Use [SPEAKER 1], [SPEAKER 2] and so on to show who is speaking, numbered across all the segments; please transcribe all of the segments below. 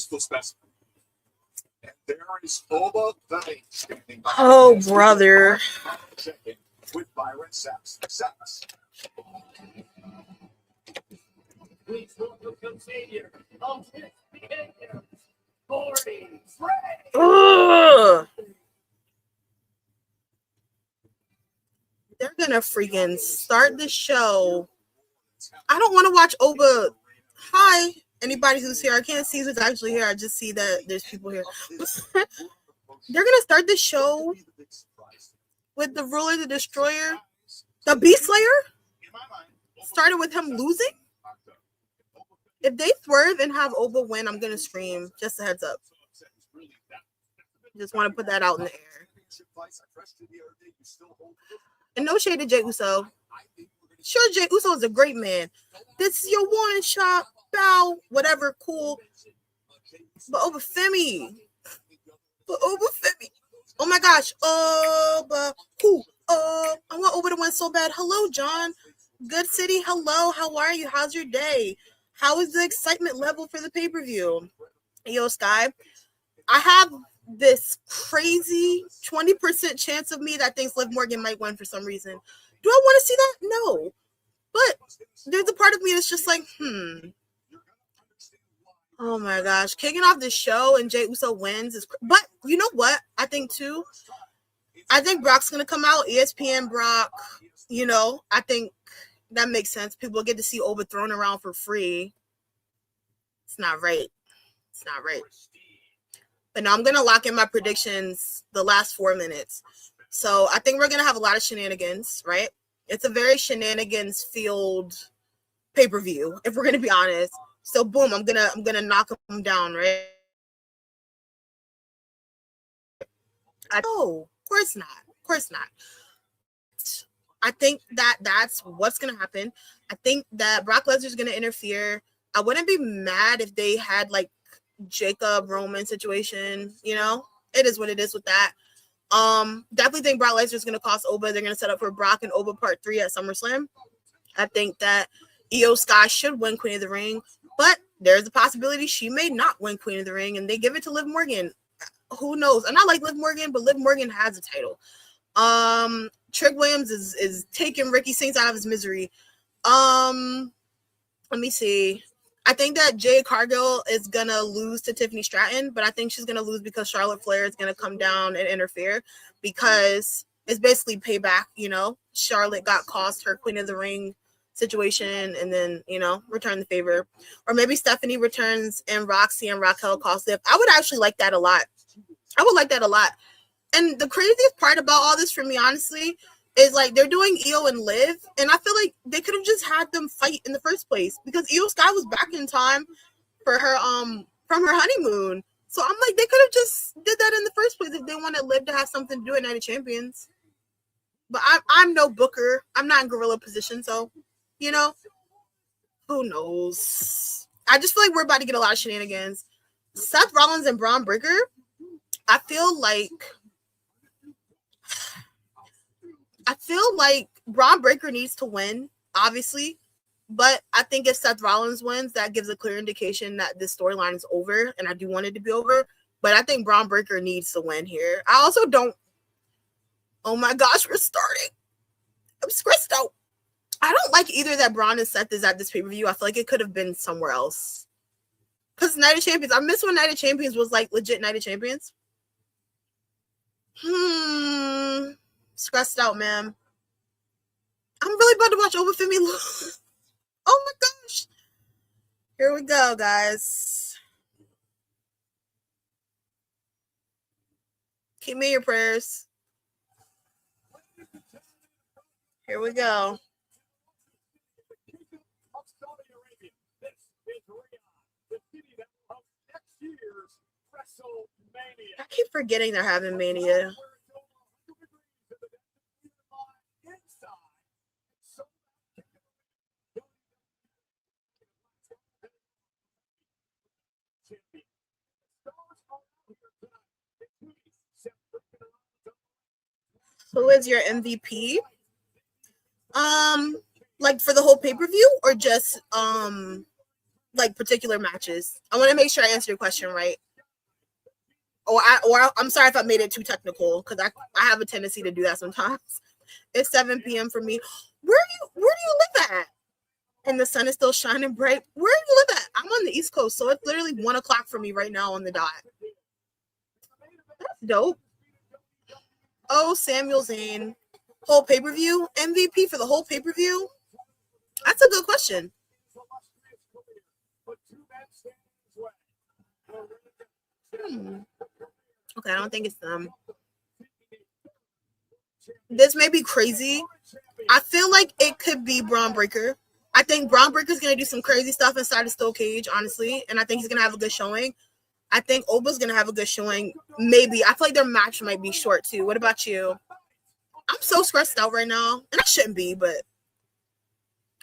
[SPEAKER 1] graceful specimen. And there is Oba Femi standing by.
[SPEAKER 2] Oh, brother.
[SPEAKER 1] With Byron Seth.
[SPEAKER 3] Please welcome Savior of his behavior, 43.
[SPEAKER 2] Ugh. They're gonna freaking start the show. I don't want to watch Oba. Hi, anybody who's here. I can't see who's actually here. I just see that there's people here. They're gonna start the show with the ruler, the destroyer, the beast slayer. Started with him losing. If they swerve and have Oba win, I'm gonna scream. Just a heads up. Just want to put that out in the air. And no shade to Jey Uso. Sure, Jey Uso is a great man. This is your one shot, bow, whatever, cool. But Oba Femi. Oh my gosh. Oba. Cool. I want Oba to win so bad. Hello, John. Good city. Hello. How are you? How's your day? How is the excitement level for the pay-per-view? Yo, Sky. I have this crazy 20% chance of me that thinks Liv Morgan might win for some reason. Do I want to see that? No. But there's a part of me that's just like, Oh my gosh. Kicking off the show and Jey Uso wins is but you know what? I think too. I think Brock's gonna come out, ESPN Brock, I think that makes sense. People get to see Oba thrown around for free. It's not right. But no, I'm going to lock in my predictions the last 4 minutes. So I think we're going to have a lot of shenanigans, right? It's a very shenanigans-filled pay-per-view, if we're going to be honest. So boom, I'm gonna knock them down, right? No, of course not. I think that's what's going to happen. I think that Brock Lesnar's going to interfere. I wouldn't be mad if they had like Jacob Roman situation, It is what it is with that. Definitely think Brock Lesnar's going to cost Oba. They're going to set up for Brock and Oba Part 3 at SummerSlam. I think that Io Sky should win Queen of the Ring, but there's a possibility she may not win Queen of the Ring and they give it to Liv Morgan. Who knows? And I like Liv Morgan, but Liv Morgan has a title. Trick Williams is taking Ricky Sings out of his misery. Let me see. I think that Jade Cargill is gonna lose to Tiffany Stratton, but I think she's gonna lose because Charlotte Flair is gonna come down and interfere because it's basically payback. Charlotte got cost her Queen of the Ring situation, and then return the favor, or maybe Stephanie returns and Roxy and Raquel cost Liv. I would actually like that a lot. And the craziest part about all this for me, honestly, is like they're doing Io and Liv, and I feel like they could have just had them fight in the first place because Io Sky was back in time for her from her honeymoon. So I'm like, they could have just did that in the first place if they wanted Liv to have something to do at Night of Champions. But I'm no booker. I'm not in gorilla position, so who knows? I just feel like we're about to get a lot of shenanigans. Seth Rollins and Bron Breakker. I feel like Bron Breakker needs to win, obviously. But I think if Seth Rollins wins, that gives a clear indication that this storyline is over, and I do want it to be over. But I think Bron Breakker needs to win here. I also don't. Oh my gosh, we're starting. I'm stressed out. I don't like either that Bron and Seth is at this pay-per-view. I feel like it could have been somewhere else. Because Night of Champions, I miss when Night of Champions was like legit Night of Champions. Stressed out, man. I'm really about to watch Oba Femi lose. Oh my gosh. Here we go, guys. Keep me in your prayers. Here we go. I keep forgetting they're having Mania. Who is your MVP? Like for the whole pay-per-view or just like particular matches. I want to make sure I answer your question right. I'm sorry if I made it too technical because I have a tendency to do that sometimes. It's 7 p.m. for me. Where do you live at? And the sun is still shining bright. Where do you live at? I'm on the East Coast, so it's literally 1 o'clock for me right now on the dot. That's dope. Oh, Samuel Zayn. Whole pay-per-view? MVP for the whole pay-per-view? That's a good question. Okay, I don't think it's them. This may be crazy. I feel like it could be Bron Breakker. I think Bron Breakker's going to do some crazy stuff inside the steel cage, honestly, and I think he's going to have a good showing. I think Oba's going to have a good showing. Maybe. I feel like their match might be short, too. What about you? I'm so stressed out right now, and I shouldn't be, but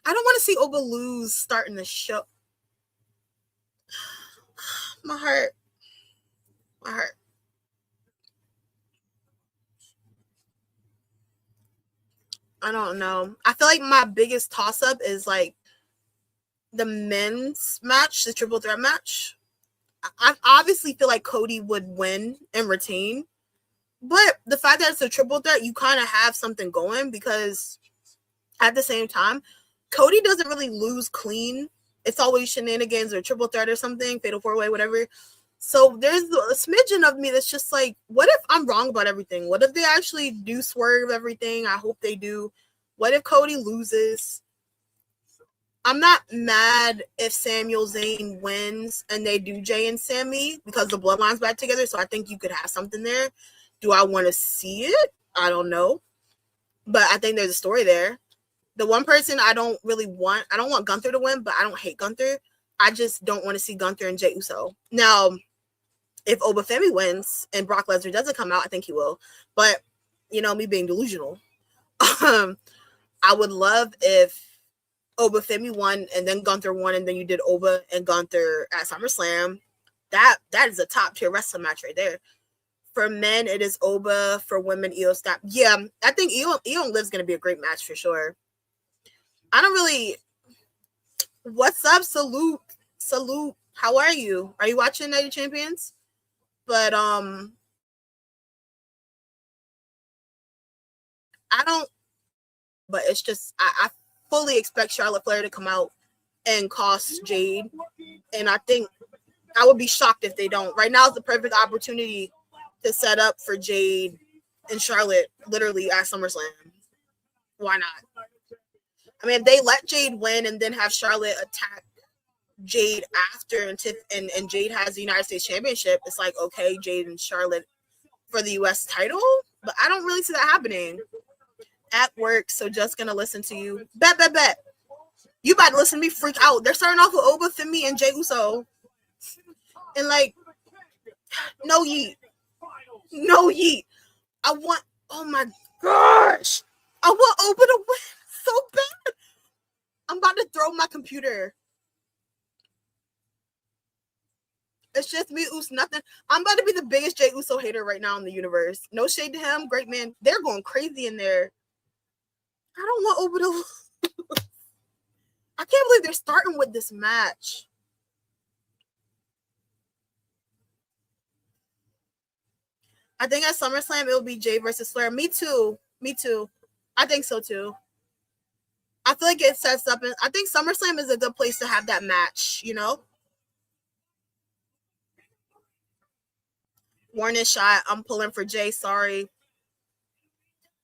[SPEAKER 2] I don't want to see Oba lose starting the show. My heart. I don't know. I feel like my biggest toss-up is, like, the men's match, the triple threat match. I obviously feel like Cody would win and retain. But the fact that it's a triple threat, you kind of have something going because at the same time, Cody doesn't really lose clean. It's always shenanigans or triple threat or something, fatal four-way, whatever. So there's a smidgen of me that's just like, what if I'm wrong about everything? What if they actually do swerve everything? I hope they do. What if Cody loses? I'm not mad if Samuel Zayn wins and they do Jay and Sami because the bloodline's back together. So I think you could have something there. Do I want to see it? I don't know. But I think there's a story there. The one person I don't want Gunther to win, but I don't hate Gunther. I just don't want to see Gunther and Jey Uso. Now, if Femi wins and Brock Lesnar doesn't come out, I think he will. But, me being delusional. I would love if Femi won and then Gunther won and then you did Oba and Gunther at SummerSlam. That is a top tier wrestling match right there. For men, it is Oba. For women, Io Stop. Yeah, I think Io and Liv's going to be a great match for sure. I don't really... What's up? Salute. How are you? Are you watching Night of Champions? But, I don't... But it's just... I fully expect Charlotte Flair to come out and cost Jade. And I think I would be shocked if they don't. Right now is the perfect opportunity to set up for Jade and Charlotte literally at SummerSlam. Why not? I mean, if they let Jade win and then have Charlotte attack Jade after and Jade has the United States Championship, it's like, okay, Jade and Charlotte for the U.S. title. But I don't really see that happening. At work, so just gonna listen to you. Bet. You about to listen to me freak out. They're starting off with Oba, Femi, and Jey Uso. And like, no yeet. Oh my gosh. I want Oba to win so bad. I'm about to throw my computer. It's just me, nothing. I'm about to be the biggest Jey Uso hater right now in the universe. No shade to him. Great man. They're going crazy in there. I don't want Oba to lose. I can't believe they're starting with this match. I think at SummerSlam, it'll be Jay versus Flair. Me too. I think so too. I feel like it sets up. I think SummerSlam is a good place to have that match, Warning shot. I'm pulling for Jay. Sorry.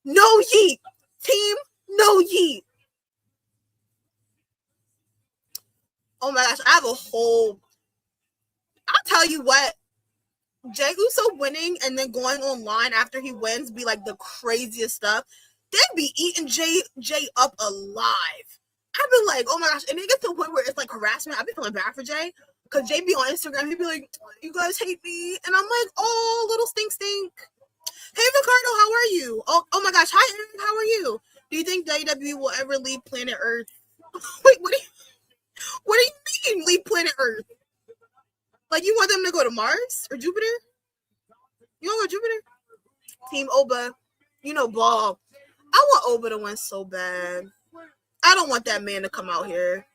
[SPEAKER 2] No yeet. Team. No yeet. Oh my gosh. I have a whole... I'll tell you what. Jey Uso winning and then going online after he wins be like the craziest stuff. They'd be eating Jay up alive. I'd be like, oh my gosh. And it gets to the point where it's like harassment. I'd be feeling bad for Jay. Because Jay be on Instagram. He'd be like, you guys hate me. And I'm like, oh, little stink. Hey, Ricardo, how are you? Oh my gosh. Hi, Eric. How are you? Do you think WWE will ever leave planet Earth? Wait, what do you mean leave planet Earth? Like, you want them to go to Mars or Jupiter? You want to go to Jupiter? Team Oba. Ball. I want Oba to win so bad. I don't want that man to come out here.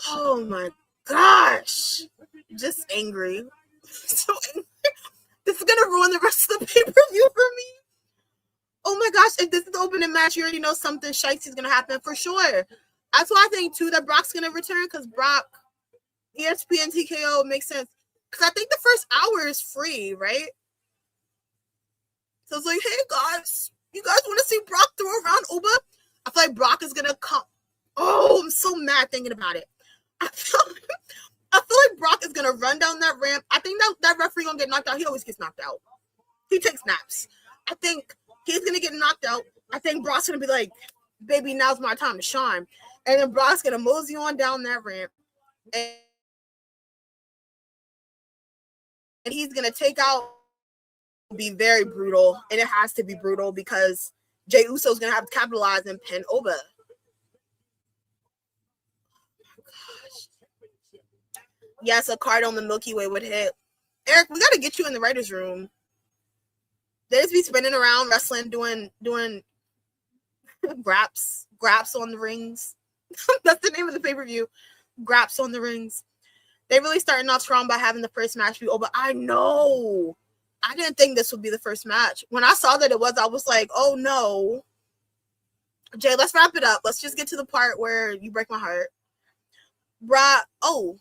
[SPEAKER 2] Oh my gosh. Just angry. So angry. This is gonna ruin the rest of the pay-per-view for me. Oh my gosh, if this is the opening match, you already know something shitey is gonna happen for sure. That's why I think too that Brock's gonna return, because Brock, ESPN TKO makes sense. Because I think the first hour is free, right? So it's like, hey guys, you guys want to see Brock throw around Oba? I feel like Brock is gonna come. Oh, I'm so mad thinking about it. I feel like Brock is gonna run down that ramp. I think that referee gonna get knocked out. He always gets knocked out. He takes naps. I think he's gonna get knocked out. I think Brock's gonna be like, baby, now's my time to shine. And then Brock's gonna mosey on down that ramp. And he's gonna take out, be very brutal. And it has to be brutal because Jey Uso's gonna have to capitalize and pin Oba. Yes, a card on the Milky Way would hit. Eric, we gotta get you in the writer's room. They just be spinning around, wrestling, doing graps on the rings. That's the name of the pay-per-view. Graps on the rings. They really starting off strong by having the first match be over. I know. I didn't think this would be the first match. When I saw that it was, I was like, oh no. Jay, let's wrap it up. Let's just get to the part where you break my heart. Oh,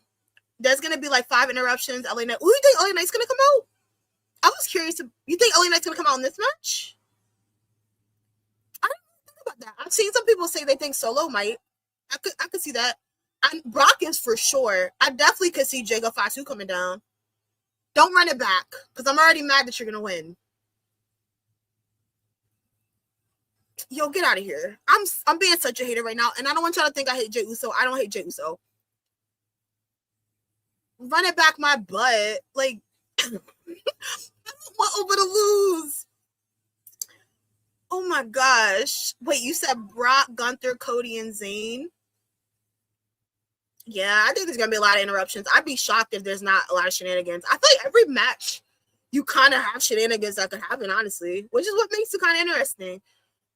[SPEAKER 2] there's going to be like 5 interruptions. LA Knight. Who do you think LA Knight's going to come out? I was curious. You think LA Knight's going to come out in this match? I didn't think about that. I've seen some people say they think Solo might. I could see that. And Brock is for sure. I definitely could see Jago Fatu coming down. Don't run it back, because I'm already mad that you're going to win. Yo, get out of here. I'm being such a hater right now, and I don't want y'all to think I hate Jey Uso. I don't hate Jey Uso. Run it back my butt. Like, I don't want Oba to lose. Oh my gosh. Wait, you said Brock, Gunther, Cody, and Zayn? Yeah, I think there's going to be a lot of interruptions. I'd be shocked if there's not a lot of shenanigans. I feel like every match, you kind of have shenanigans that could happen, honestly, which is what makes it kind of interesting.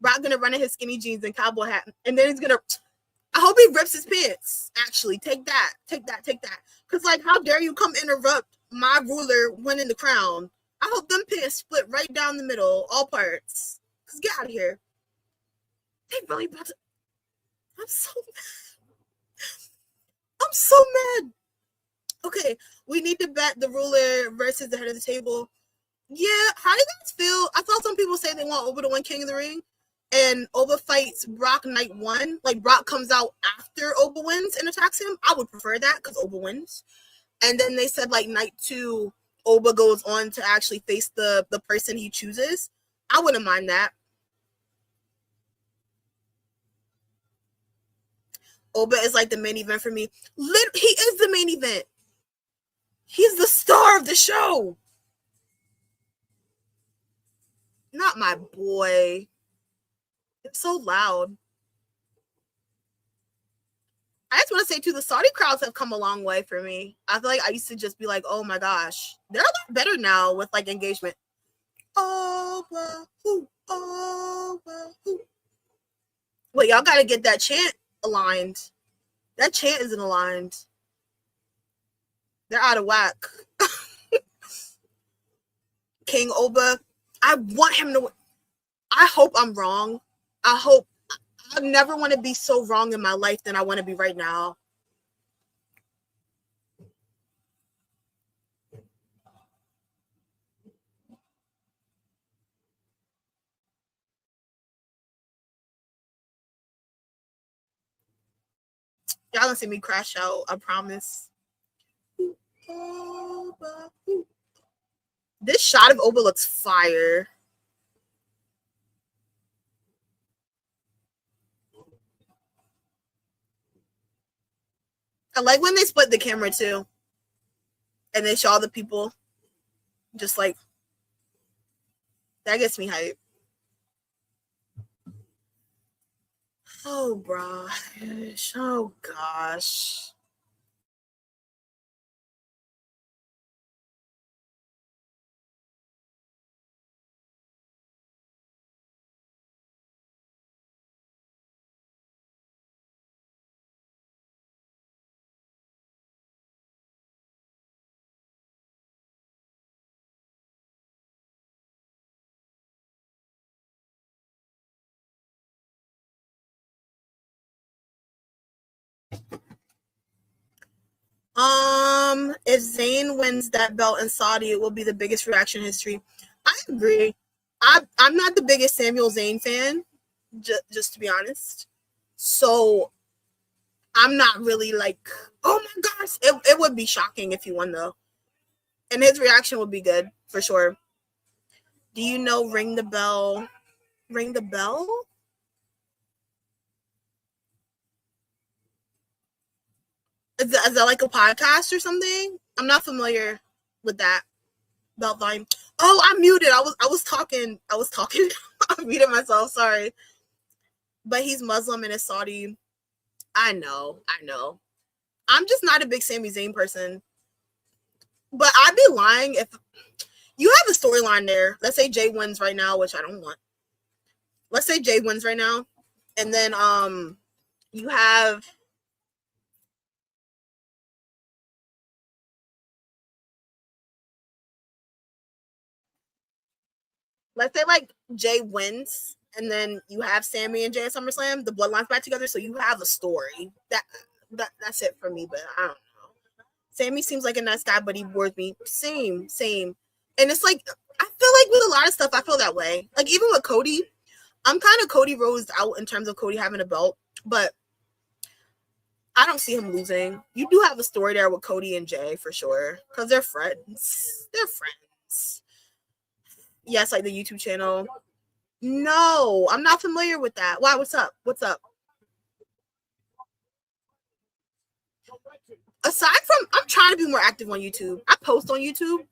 [SPEAKER 2] Brock going to run in his skinny jeans and cowboy hat, and then he's going to, I hope he rips his pants, actually. Take that. Because, like, how dare you come interrupt my ruler winning the crown? I hope them pants split right down the middle, all parts. Because get out of here. They really about to, I'm so mad. Okay, we need to bet the ruler versus the head of the table. Yeah, how do you guys feel? I thought some people say they want Oba to win King of the Ring, and Oba fights Brock night 1. Like, Brock comes out after Oba wins and attacks him. I would prefer that because Oba wins. And then they said, like, night 2, Oba goes on to actually face the person he chooses. I wouldn't mind that. Oba is like the main event for me. He is the main event. He's the star of the show. Not my boy. It's so loud. I just want to say, too, the Saudi crowds have come a long way for me. I feel like I used to just be like, oh, my gosh. They're a lot better now with, like, engagement. Oba, hoo, Oba, hoo. Wait, y'all got to get that chant aligned. That chant isn't aligned. They're out of whack. King Oba, I want him to win. I hope I'm wrong. I never want to be so wrong in my life than I want to be right now. Y'all gonna see me crash out, I promise. This shot of Oba looks fire. I like when they split the camera too. And they show all the people. Just like, that gets me hype. Oh, gosh. Oh, gosh. If Zayn wins that belt in Saudi, it will be the biggest reaction in history. I agree. I'm not the biggest Samuel Zayn fan, just to be honest. So I'm not really like, oh my gosh. It would be shocking if he won, though. And his reaction would be good, for sure. Do you know Ring the Bell? Ring the Bell? Is that like a podcast or something? I'm not familiar with that. Belt volume. Oh, I'm muted. I was talking. I muted myself. Sorry. But he's Muslim and is Saudi. I know. I'm just not a big Sami Zayn person. But I'd be lying if you have a storyline there. Let's say Jade wins right now, which I don't want. Let's say Jade wins right now, and then you have. Let's say like Jay wins, and then you have Sami and Jay at SummerSlam. The bloodlines back together, so you have a story. That's it for me. But I don't know. Sami seems like a nice guy, but he bores me. Same. And it's like I feel like with a lot of stuff, I feel that way. Like even with Cody, I'm kind of Cody Rhodes out in terms of Cody having a belt, but I don't see him losing. You do have a story there with Cody and Jay for sure because they're friends. Yes, like the YouTube channel. No, I'm not familiar with that. Why? What's up? Aside from, I'm trying to be more active on YouTube. I post on YouTube,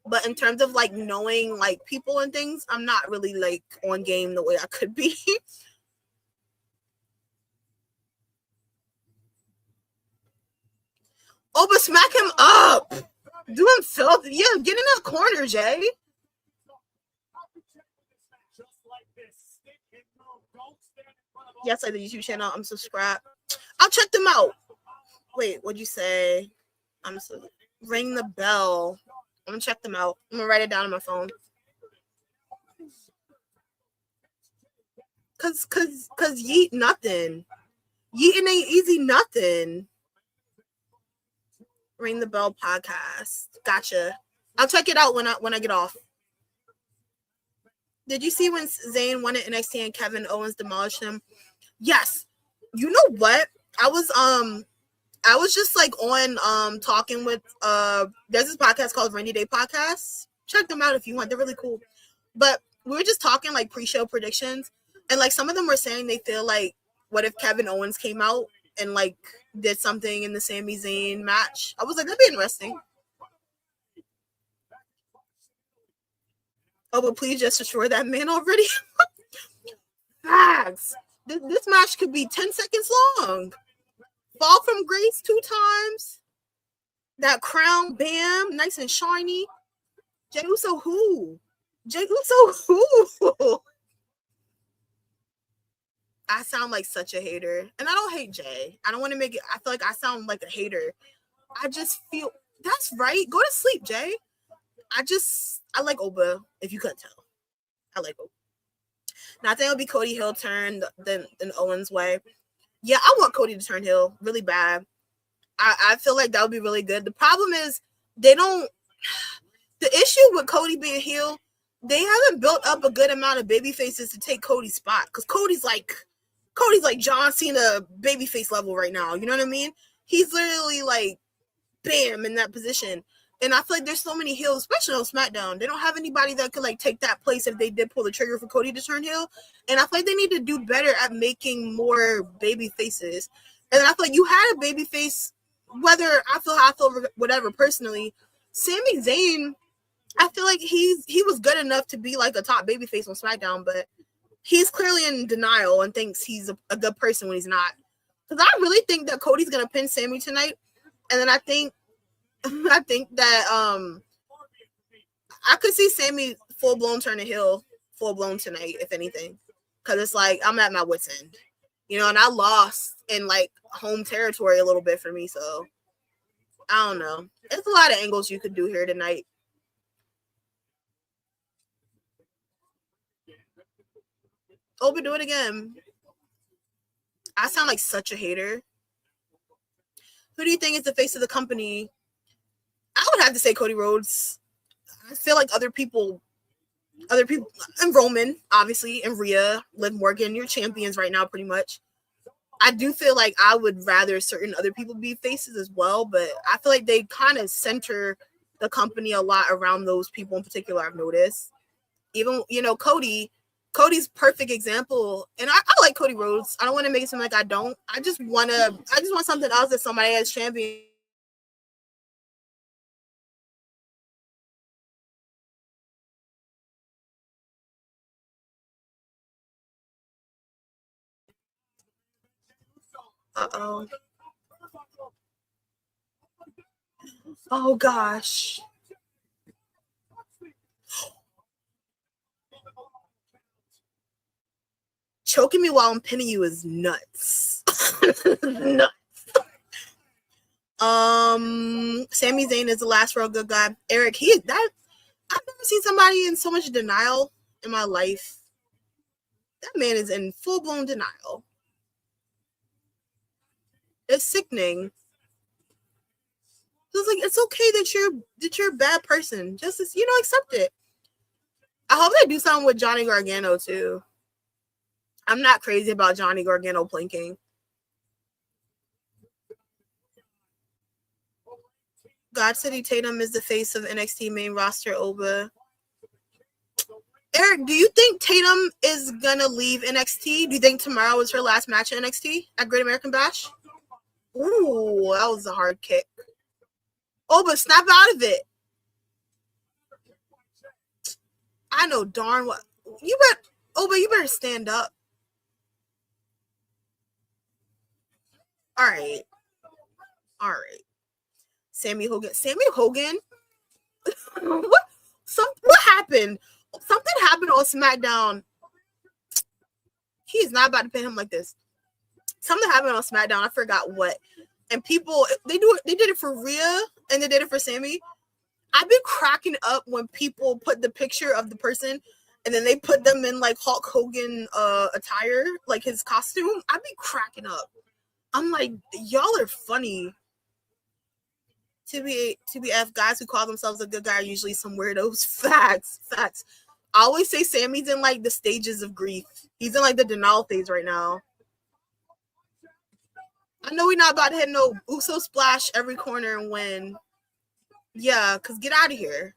[SPEAKER 2] but in terms of like knowing like people and things, I'm not really like on game the way I could be. Oh, but smack him up. Do him filthy. Yeah, get in that corner, Jay. Yes, like the YouTube channel. I'm subscribed. I'll check them out. Wait, what'd you say? Ring the bell. I'm gonna check them out. I'm gonna write it down on my phone. Cause yeet nothing. Yeeting ain't easy nothing. Ring the Bell podcast. Gotcha. I'll check it out when I get off. Did you see when Zayn won at NXT and Kevin Owens demolished him? Yes. You know what? I was just like on talking with there's this podcast called Rainy Day Podcast. Check them out if you want. They're really cool. But we were just talking like pre-show predictions, and like some of them were saying they feel like what if Kevin Owens came out and like did something in the Sami Zayn match. I was like, that'd be interesting. Oh, but please just assure that man already. Facts. This match could be 10 seconds long. Fall from grace 2 times. That crown, bam, nice and shiny. Jey Uso who? I sound like such a hater. And I don't hate Jay. I don't want to make it. I feel like I sound like a hater. I just feel that's right. Go to sleep, Jay. I like Oba, if you couldn't tell. I like Oba. Now I think it'll be Cody Hill turn than Owens way. Yeah, I want Cody to turn heel really bad. I feel like that would be really good. The problem is they don't. The issue with Cody being heel, they haven't built up a good amount of baby faces to take Cody's spot. Because Cody's like John Cena babyface level right now. You know what I mean? He's literally like, bam, in that position. And I feel like there's so many heels, especially on SmackDown. They don't have anybody that could like take that place if they did pull the trigger for Cody to turn heel. And I feel like they need to do better at making more baby faces. And I feel like you had a baby face, whether I feel how I feel, whatever. Personally, Sami Zayn, I feel like he was good enough to be like a top baby face on SmackDown, but he's clearly in denial and thinks he's a good person when he's not. Because I really think that Cody's gonna pin Sami tonight, and then I think that I could see Sami full blown turning heel, full blown tonight, if anything. Because it's like I'm at my wit's end, and I lost in like home territory a little bit for me. So I don't know. There's a lot of angles you could do here tonight. Oh, but do it again. I sound like such a hater. Who do you think is the face of the company? I would have to say Cody Rhodes. I feel like other people, and Roman, obviously, and Rhea, Liv Morgan, you're champions right now, pretty much. I do feel like I would rather certain other people be faces as well, but I feel like they kind of center the company a lot around those people in particular. I've noticed. Even Cody's perfect example, and I like Cody Rhodes. I don't want to make it seem like I don't. I just want something else that somebody as champion. Uh-oh. Oh gosh. Choking me while I'm pinning you is nuts. Nuts. Sami Zayn is the last real good guy. Eric, I've never seen somebody in so much denial in my life. That man is in full-blown denial. It's sickening. It's like, it's okay that you're a bad person. Just accept it. I hope they do something with Johnny Gargano too. I'm not crazy about Johnny Gargano plinking. God City Tatum is the face of NXT main roster Oba. Eric, do you think Tatum is gonna leave NXT? Do you think tomorrow is her last match at NXT at Great American Bash? Ooh, that was a hard kick. Oba, snap out of it. I know darn what. Oba, you better stand up. All right. Sammy Hogan? What happened? Something happened on SmackDown. He's not about to pin him like this. Something happened on SmackDown. I forgot what. And people, they did it for Rhea and they did it for Sami. I've been cracking up when people put the picture of the person and then they put them in like Hulk Hogan attire, like his costume. I've been cracking up. I'm like, y'all are funny. TBF, guys who call themselves a good guy are usually some weirdos. Facts. I always say Sammy's in like the stages of grief. He's in like the denial phase right now. I know we're not about to hit no Uso splash every corner and win. Yeah, because get out of here.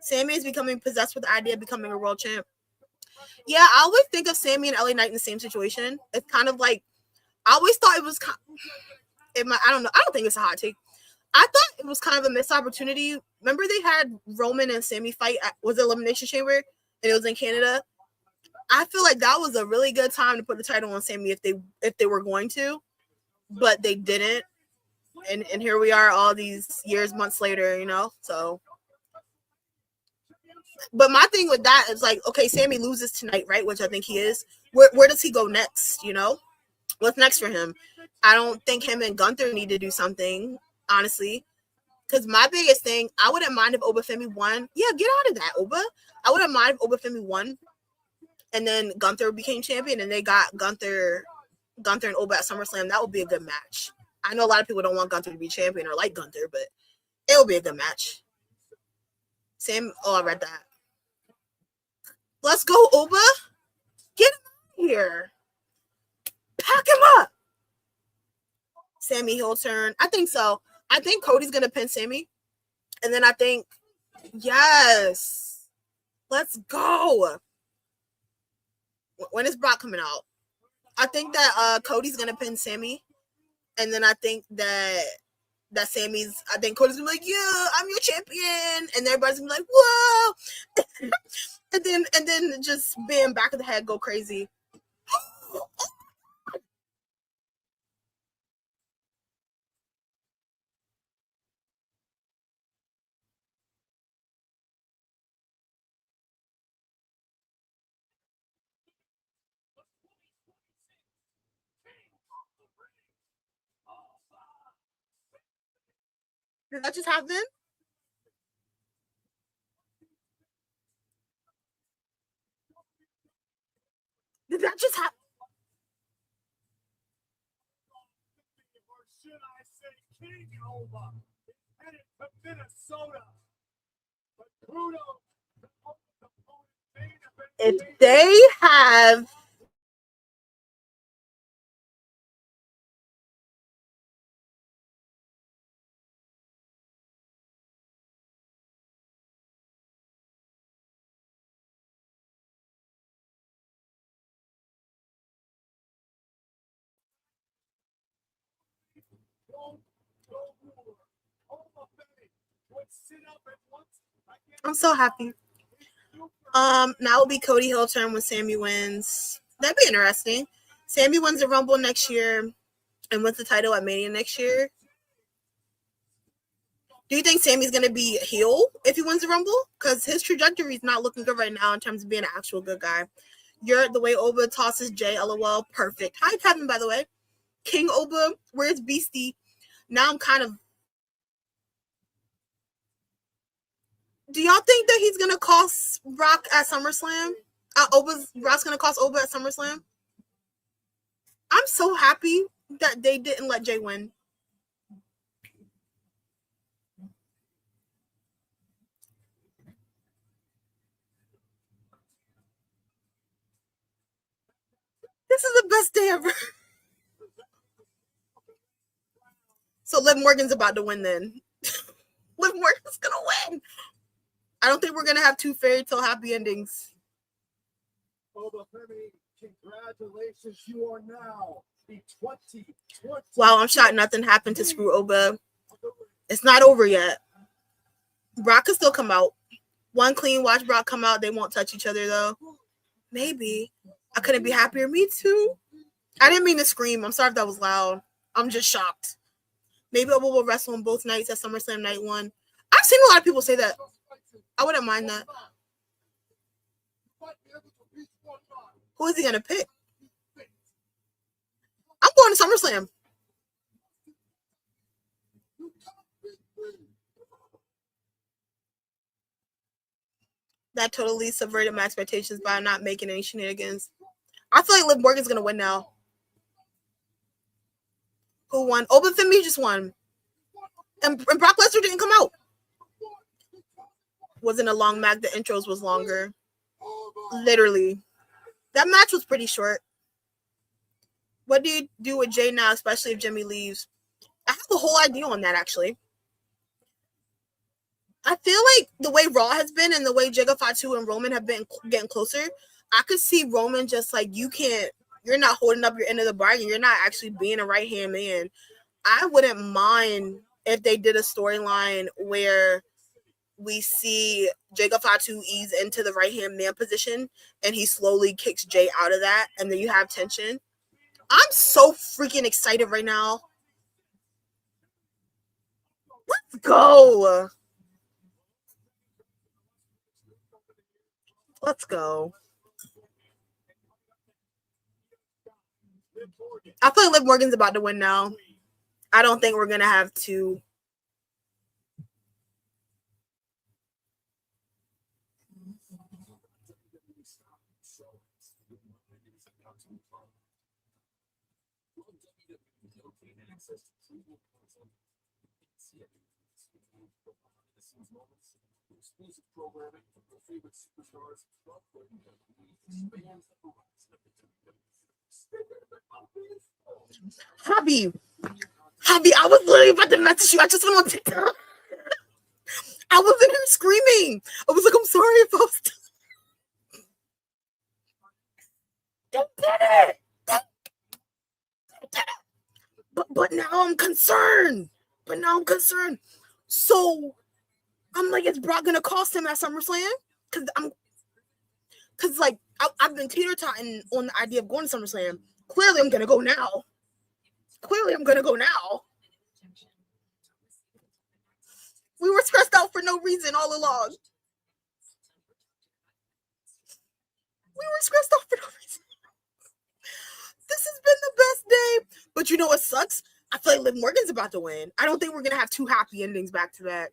[SPEAKER 2] Sami is becoming possessed with the idea of becoming a world champ. Yeah, I always think of Sami and LA Knight in the same situation. It's kind of like, I always thought it was, I don't know. I don't think it's a hot take. I thought it was kind of a missed opportunity. Remember they had Roman and Sami fight was it Elimination Chamber, and it was in Canada. I feel like that was a really good time to put the title on Sami if they were going to, but they didn't. And here we are all these years, months later, so. But my thing with that is like, okay, Sami loses tonight, right? Which I think he is. Where does he go next? What's next for him? I don't think him and Gunther need to do something, honestly. Because my biggest thing, I wouldn't mind if Oba Femi won. Yeah, get out of that, Oba. I wouldn't mind if Oba Femi won, and then Gunther became champion, and they got Gunther and Oba at SummerSlam. That would be a good match. I know a lot of people don't want Gunther to be champion or like Gunther, but it will be a good match. I read that. Let's go, Oba. Get him out of here. Pack him up. Sami heel turn. I think so. I think Cody's going to pin Sami. And then I think, yes. Let's go. When is Brock coming out? I think that Cody's going to pin Sami. And then I think that I think Cody's going to be like, yeah, I'm your champion. And everybody's going to be like, whoa. and then just bam, back of the head, go crazy. Did that just happen? Did that just happen?
[SPEAKER 1] Minnesota. But kudos to all the opponents.
[SPEAKER 2] If they have I'm so happy. Now will be Cody Hill turn when Sami wins. That'd be interesting. Sami wins the Rumble next year and wins the title at Mania next year. Do you think Sami's gonna be heel if he wins the Rumble? Because his trajectory is not looking good right now in terms of being an actual good guy. You're the way Oba tosses Jay, LOL, perfect. Hi Kevin, by the way. King Oba, where's Beastie? Now I'm kind of. Do y'all think that he's gonna cost Brock at SummerSlam? Brock's gonna cost Oba at SummerSlam. I'm so happy that they didn't let Jay win. This is the best day ever. So Liv Morgan's about to win then. Liv Morgan's gonna win. I don't think we're gonna have two fairy tale happy endings.
[SPEAKER 1] Oba Femi, congratulations, you are now the 2020.
[SPEAKER 2] Wow, I'm shocked nothing happened to screw Oba. It's not over yet. Brock can still come out. One clean, watch Brock come out. They won't touch each other though. Maybe. I couldn't be happier. Me too. I didn't mean to scream. I'm sorry if that was loud. I'm just shocked. Maybe Oba will wrestle on both nights at SummerSlam night 1. I've seen a lot of people say that. I wouldn't mind that. Who is he gonna pick? I'm going to SummerSlam. That totally subverted my expectations by not making any shenanigans. I feel like Liv Morgan's gonna win now. Who won? Oba Femi just won. And Brock Lesnar didn't come out. Wasn't a long match. The intros was longer. Literally. That match was pretty short. What do you do with Jay now, especially if Jimmy leaves? I have a whole idea on that, actually. I feel like the way Raw has been and the way Jigga Fatu and Roman have been getting closer, I could see Roman just like, you're not holding up your end of the bargain. You're not actually being a right-hand man. I wouldn't mind if they did a storyline where we see Jigga Fatu ease into the right-hand man position and he slowly kicks Jay out of that and then you have tension. I'm so freaking excited right now. Let's go. Let's go. I feel like Liv Morgan's about to win now. I don't think we're going to have to.
[SPEAKER 1] Exclusive programming from your favorite superstars.
[SPEAKER 2] Javi, I was literally about to message you. I just went on TikTok. I was in here screaming. I was like, I'm sorry if I was. They did it. But now I'm concerned. So I'm like, is Brock gonna cost him at SummerSlam? Because like I've been teeter-totting on the idea of going to SummerSlam. Clearly, I'm gonna go now. We were stressed out for no reason all along. This has been the best day. But you know what sucks? I feel like Liv Morgan's about to win. I don't think we're gonna have two happy endings back to back.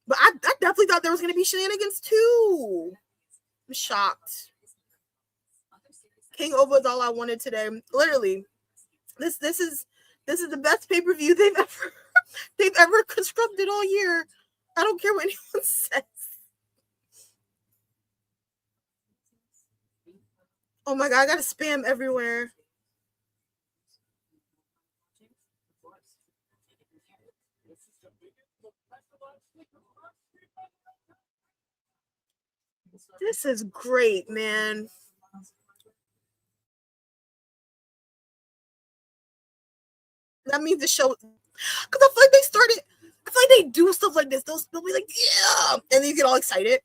[SPEAKER 2] But I definitely thought there was gonna be shenanigans too. I'm shocked. King Oba is all I wanted today. Literally, this is the best pay-per-view they've ever they've ever constructed all year. I don't care what anyone says. Oh my god, I got spam everywhere. This is great, man. That means the show, because I feel like they started, I feel like they do stuff like this. They'll be like, yeah, and then you get all excited,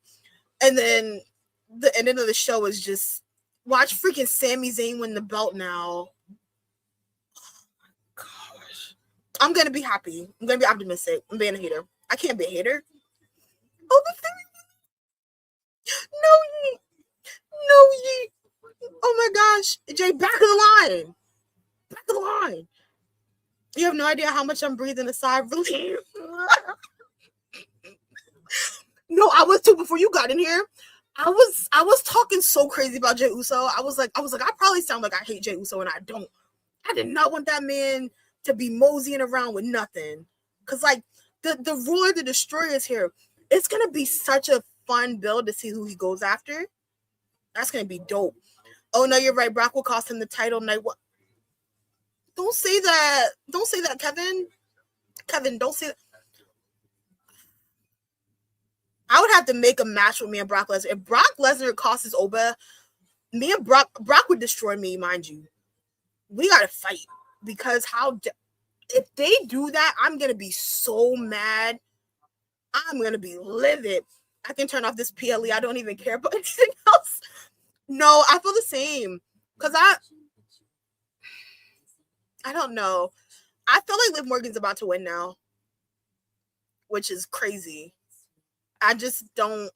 [SPEAKER 2] and then the ending of the show is just watch freaking Sami Zayn win the belt now. Oh my gosh, I'm gonna be happy. I'm gonna be optimistic. I'm being a hater. I can't be a hater. Oh, the thing. No, ye. No, ye. Oh my gosh, Jade, back of the line. Back of the line. You have no idea how much I'm breathing a sigh of relief. No, I was too before you got in here. I was talking so crazy about Jey Uso. I was like, I probably sound like I hate Jey Uso, and I don't. I did not want that man to be moseying around with nothing. Cause like the ruler, the destroyer is here. It's gonna be such a fun build to see who he goes after. That's gonna be dope. Oh no, you're right. Brock will cost him the title night. What? Don't say that. Don't say that, Kevin. Kevin, don't say that. I would have to make a match with me and Brock Lesnar. If Brock Lesnar costs Oba, me and Brock would destroy me, mind you. We gotta fight because if they do that, I'm gonna be so mad. I'm gonna be livid. I can turn off this PLE. I don't even care about anything else. No, I feel the same because I don't know. I feel like Liv Morgan's about to win now, which is crazy. I just don't.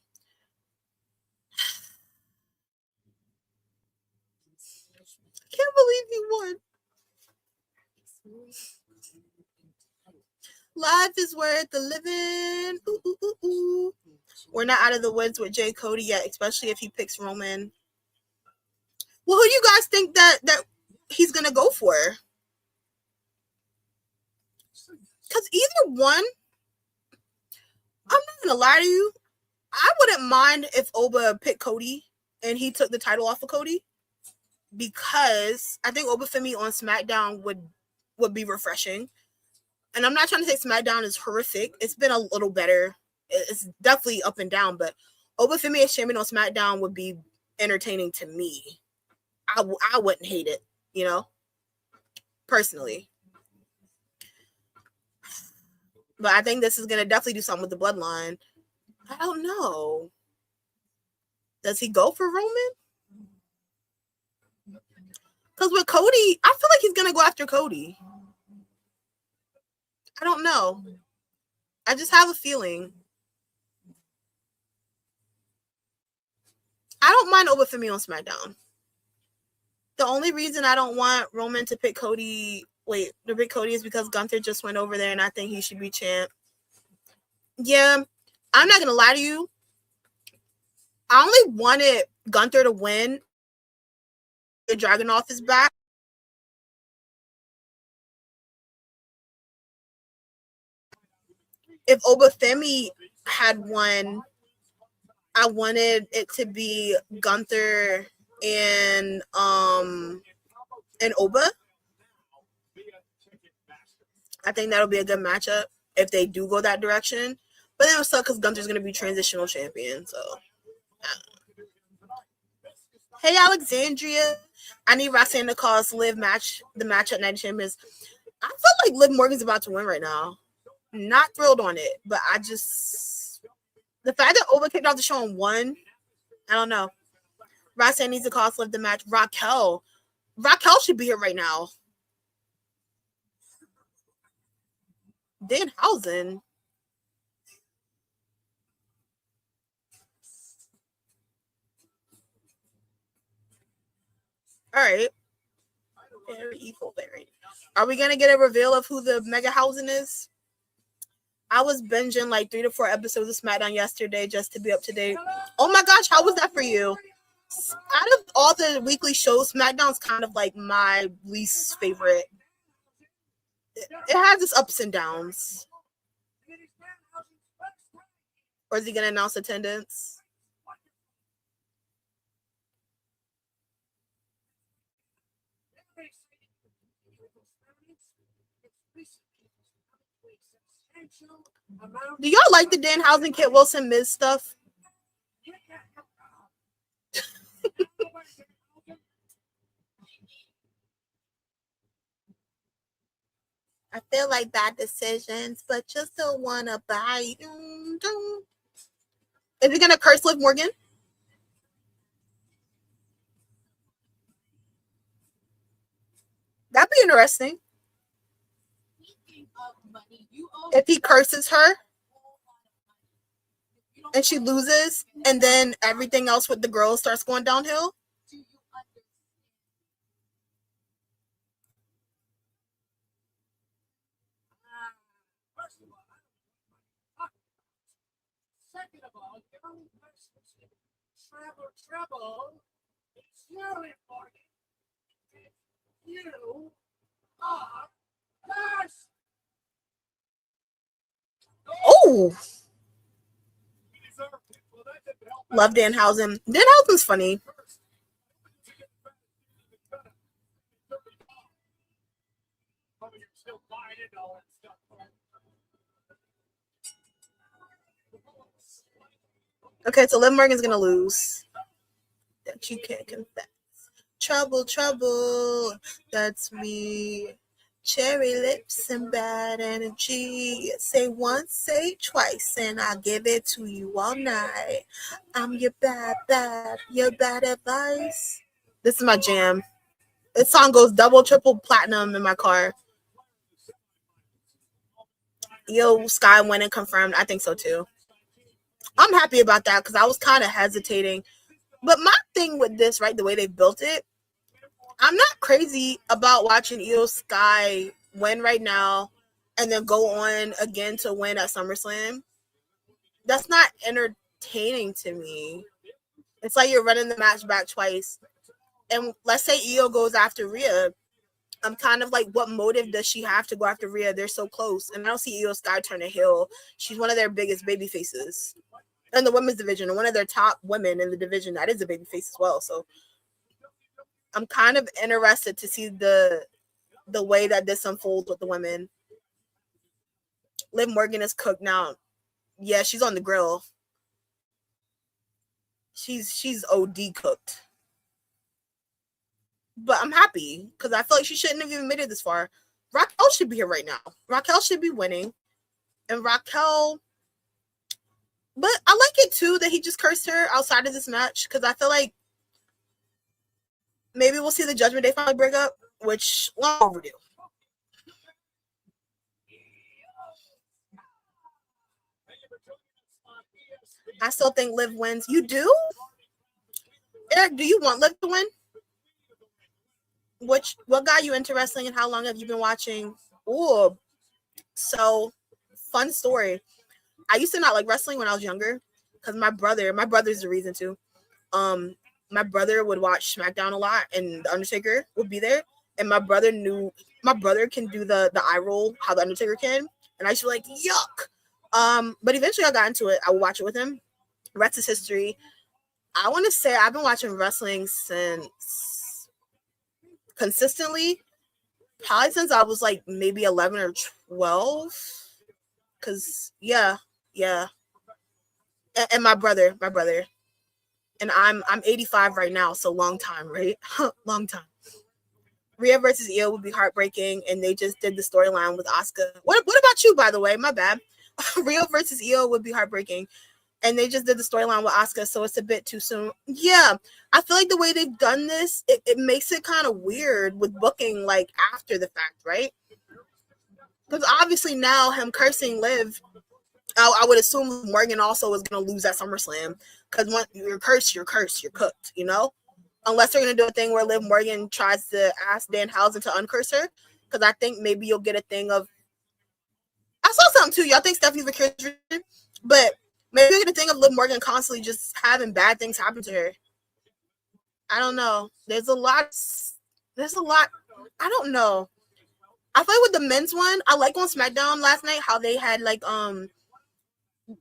[SPEAKER 2] I can't believe he won. Life is worth the living. Ooh, ooh, ooh, ooh. We're not out of the woods with Jay Cody yet, especially if he picks Roman. Well, who do you guys think that he's gonna go for? Because either one, I'm not gonna lie to you, I wouldn't mind if Oba picked Cody and he took the title off of Cody, because I think Oba Femi on SmackDown would be refreshing. And I'm not trying to say SmackDown is horrific. It's been a little better. It's definitely up and down, but Oba Femi as champion on SmackDown would be entertaining to me. I wouldn't hate it, you know, personally. But I think this is going to definitely do something with the bloodline. I don't know. Does he go for Roman? Because with Cody, I feel like he's going to go after Cody. I don't know. I just have a feeling. I don't mind Oba Femi on SmackDown. The only reason I don't want Roman to pick Cody, is because Gunther just went over there and I think he should be champ. Yeah, I'm not going to lie to you. I only wanted Gunther to win the dragon off his back. If Oba Femi had won, I wanted it to be Gunther and Oba. I think that'll be a good matchup if they do go that direction. But then it'll suck because Gunther's going to be transitional champion. So, hey, Alexandria. I need Roxanne to call us Liv the match at Night Champions. I feel like Liv Morgan's about to win right now. Not thrilled on it, but the fact that Oba kicked off the show and won, I don't know. Roxanne needs to call us Liv the match. Raquel should be here right now. Danhausen. All right. Very evil, very. Are we gonna get a reveal of who the Mega Hausen is? I was binging like 3 to 4 episodes of SmackDown yesterday just to be up to date. Oh my gosh, how was that for you? Out of all the weekly shows, SmackDown's kind of like my least favorite. it has its ups and downs. Or is he gonna announce attendance? Do y'all like the Danhausen, Kit Wilson, Miz stuff? I feel like bad decisions, but you still want to buy. Is he going to curse Liv Morgan? That'd be interesting. If he curses her and she loses, and then everything else with the girls starts going downhill.
[SPEAKER 3] Trouble. It's really important. You are cursed.
[SPEAKER 2] Oh, love Danhausen. Danhausen's funny. Okay, so Liv Morgan's gonna lose. That you can't confess. Trouble, trouble. That's me. Cherry lips and bad energy. Say once, say twice, and I'll give it to you all night. I'm your your bad advice. This is my jam. This song goes double, triple platinum in my car. Yo, Sky went and confirmed. I think so too. I'm happy about that because I was kind of hesitating. But my thing with this, right, the way they built it, I'm not crazy about watching Io Sky win right now and then go on again to win at SummerSlam. That's not entertaining to me. It's like you're running the match back twice. And let's say Io goes after Rhea. I'm kind of like, what motive does she have to go after Rhea? They're so close. And I don't see Io Sky turn a heel. She's one of their biggest baby faces in the women's division, and one of their top women in the division that is a baby face as well. So I'm kind of interested to see the way that this unfolds with the women. Liv Morgan is cooked now. Yeah, she's on the grill. She's OD cooked. But I'm happy because I feel like she shouldn't have even made it this far. Raquel should be here right now. Raquel should be winning. And Raquel, but I like it too that he just cursed her outside of this match because I feel like maybe we'll see the Judgment Day finally break up, which long overdue. I still think Liv wins. You do? Eric, do you want Liv to win? What got you into wrestling and how long have you been watching? Ooh, so fun story. I used to not like wrestling when I was younger because my brother's the reason too. My brother would watch SmackDown a lot and The Undertaker would be there. And my brother can do the eye roll, how The Undertaker can. And I used to be like, yuck. But eventually I got into it. I would watch it with him. Rest is history. I want to say I've been watching wrestling since consistently, probably since I was like maybe 11 or 12. Cause yeah. And my brother. And I'm 85 right now, so long time, right? Long time. Rhea versus Io would be heartbreaking, and they just did the storyline with Asuka. What about you, by the way? My bad. Rhea versus Io would be heartbreaking, and they just did the storyline with Asuka, so it's a bit too soon. Yeah, I feel like the way they've done this, it makes it kind of weird with booking like after the fact, right? Because obviously now him cursing Liv, I would assume Morgan also is going to lose at SummerSlam because when you're cursed, you're cooked, you know? Unless they're going to do a thing where Liv Morgan tries to ask Danhausen to uncurse her, because I think maybe you'll get a thing of. I saw something too. Y'all think Stephanie's a curse, but maybe you'll get a thing of Liv Morgan constantly just having bad things happen to her. I don't know. There's a lot. I don't know. I feel like with the men's one, I like on SmackDown last night how they had like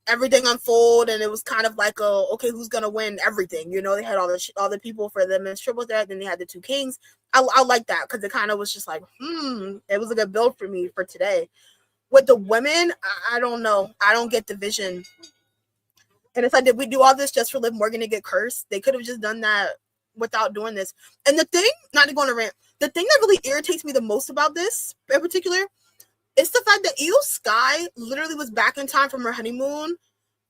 [SPEAKER 2] everything unfold, and it was kind of like okay, who's gonna win everything? You know, they had all the people for the men's triple threat, then they had the two kings. I like that because it kind of was just like it was a good build for me for today. With the women, I don't know. I don't get the vision. And it's like, did we do all this just for Liv Morgan to get cursed? They could have just done that without doing this. And the thing, not to go on a rant, the thing that really irritates me the most about this in particular is the fact that Io Sky literally was back in time from her honeymoon,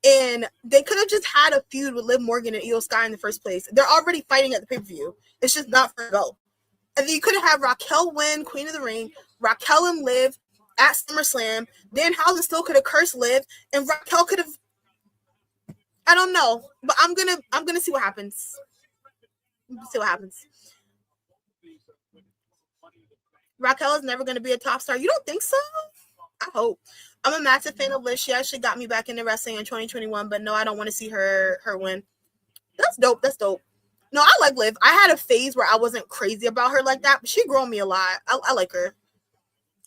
[SPEAKER 2] and they could have just had a feud with Liv Morgan and Io Sky in the first place. They're already fighting at the pay-per-view. It's just not for go. And then you could have had Raquel win Queen of the Ring, Raquel and Liv at SummerSlam. Dan Housen still could have cursed Liv, and Raquel could have. I don't know, but I'm gonna see what happens. See what happens. Raquel is never gonna be a top star. You don't think so? I hope. I'm a massive fan of Liv. She actually got me back into wrestling in 2021, but no, I don't want to see her win. That's dope. That's dope. No, I like Liv. I had a phase where I wasn't crazy about her like that, but she grew on me a lot. I like her.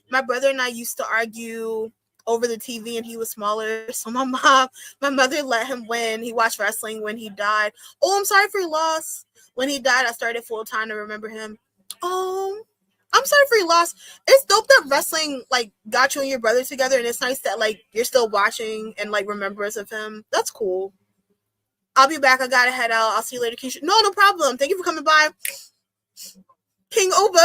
[SPEAKER 2] My brother and I used to argue over the TV, and he was smaller. So my mother let him win. He watched wrestling when he died. Oh, I'm sorry for your loss. When he died, I started full time to remember him. Oh, I'm sorry for your loss. It's dope that wrestling like got you and your brother together, and it's nice that like you're still watching and like remembrance of him. That's cool. I'll be back. I gotta head out. I'll see you later, Keisha. No problem. Thank you for coming by. King over.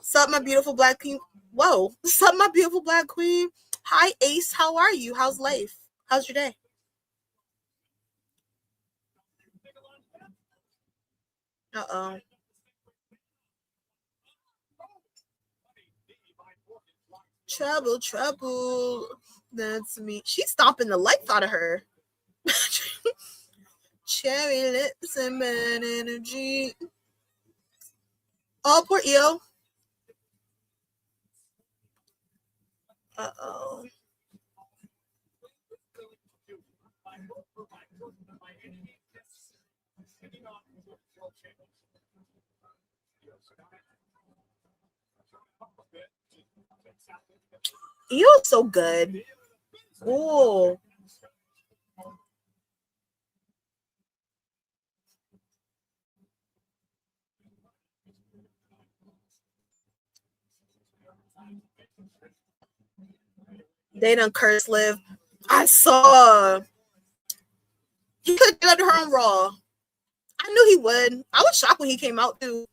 [SPEAKER 2] Sup, my beautiful black queen. Whoa. Sup, my beautiful black queen. Hi, Ace. How are you? How's life? How's your day? Uh-oh. Trouble. That's me. She's stomping the life out of her. Cherry lips and bad energy. Oh, poor Io. Uh-oh. Io's so good. Oh. They done curse Liv. I saw. He could get under her on Raw. I knew he would. I was shocked when he came out too.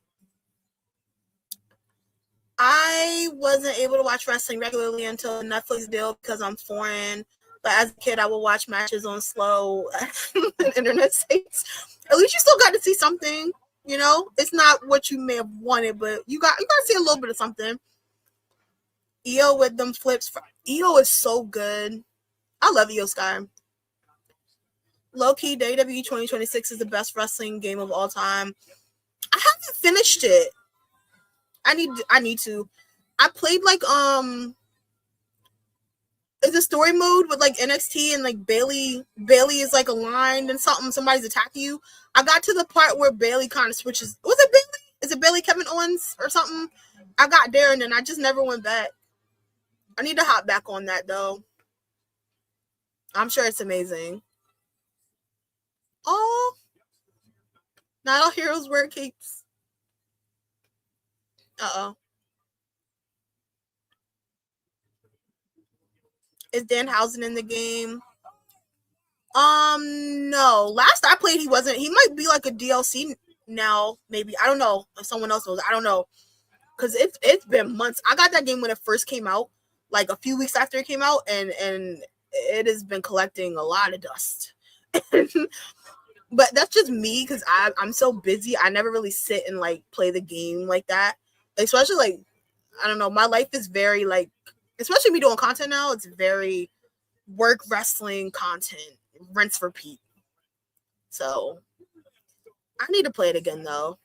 [SPEAKER 2] I wasn't able to watch wrestling regularly until Netflix deal because I'm foreign. But as a kid, I would watch matches on slow internet sites. At least you still got to see something. You know, it's not what you may have wanted, but you got to see a little bit of something. Io with them flips. Io is so good. I love Io Sky. Low-key, WWE 2026 is the best wrestling game of all time. I haven't finished it. I need to. I played like it's a story mode with like NXT, and like Bailey is like aligned and somebody's attacking you. I got to the part where Bailey kind of switches. Was it Bailey? Is it Bailey Kevin Owens or something? I got there and then I just never went back. I need to hop back on that though. I'm sure it's amazing. Oh, not all heroes wear capes. Uh-oh. Is Danhausen in the game? No. Last I played, he wasn't. He might be like a DLC now, maybe. I don't know if someone else knows. I don't know. Because it's been months. I got that game when it first came out, like a few weeks after it came out, and it has been collecting a lot of dust. But that's just me because I'm so busy. I never really sit and like play the game like that. Especially like, I don't know, my life is very like, especially me doing content now, it's very work wrestling content, rinse repeat. So I need to play it again though.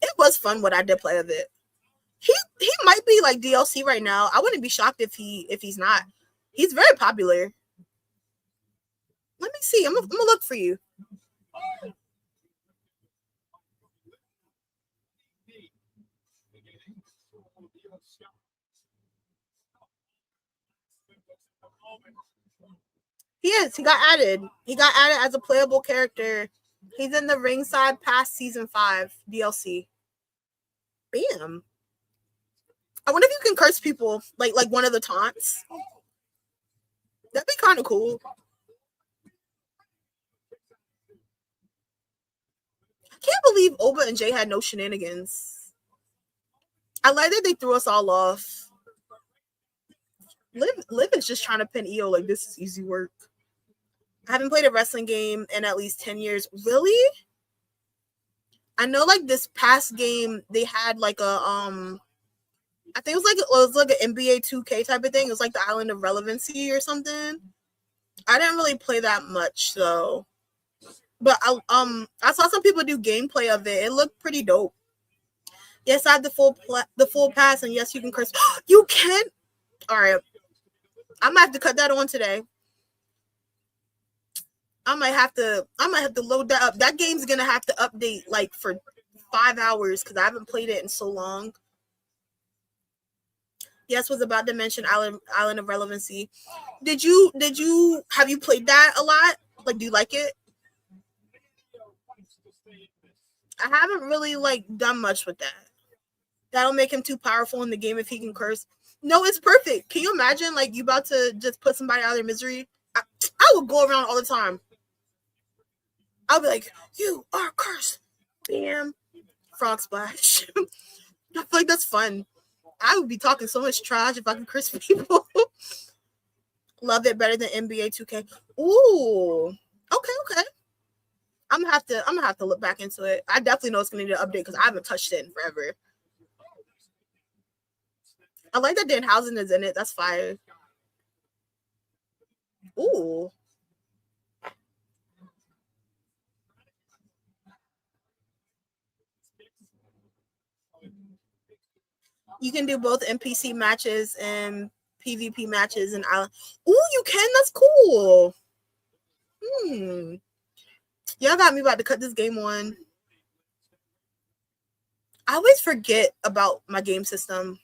[SPEAKER 2] It was fun what I did play of it. He might be like DLC right now. I wouldn't be shocked if he's not. He's very popular. Let me see. I'm gonna look for you. He is. He got added. He got added as a playable character. He's in the ringside past season 5 DLC. Bam. I wonder if you can curse people like one of the taunts. That'd be kind of cool. I can't believe Oba and Jay had no shenanigans. I like that they threw us all off. Liv is just trying to pin EO like this is easy work. I haven't played a wrestling game in at least 10 years. Really? I know like this past game they had like a I think it was like an NBA 2K type of thing. It was like the Island of Relevancy or something. I didn't really play that much though. But I saw some people do gameplay of it. It looked pretty dope. Yes, I have the full pass, and yes, you can curse. You can. All right, I might have to cut that on today. I might have to load that up. That game's gonna have to update like for 5 hours because I haven't played it in so long. Yes, was about to mention Island of Relevancy. Have you played that a lot? Like, do you like it? I haven't really like done much with that. That'll make him too powerful in the game if he can curse. No, it's perfect. Can you imagine like you about to just put somebody out of their misery? I would go around all the time. I'll be like, you are cursed. Bam. Frog splash. I feel like that's fun. I would be talking so much trash if I could curse people. Love it better than NBA 2K. Ooh. Okay. I'm gonna have to look back into it. I definitely know it's gonna need an update because I haven't touched it in forever. I like that Danhausen is in it. That's fire. Ooh. You can do both NPC matches and PvP matches and Island. Ooh, you can. That's cool. Y'all got me about to cut this game on. I always forget about my game system.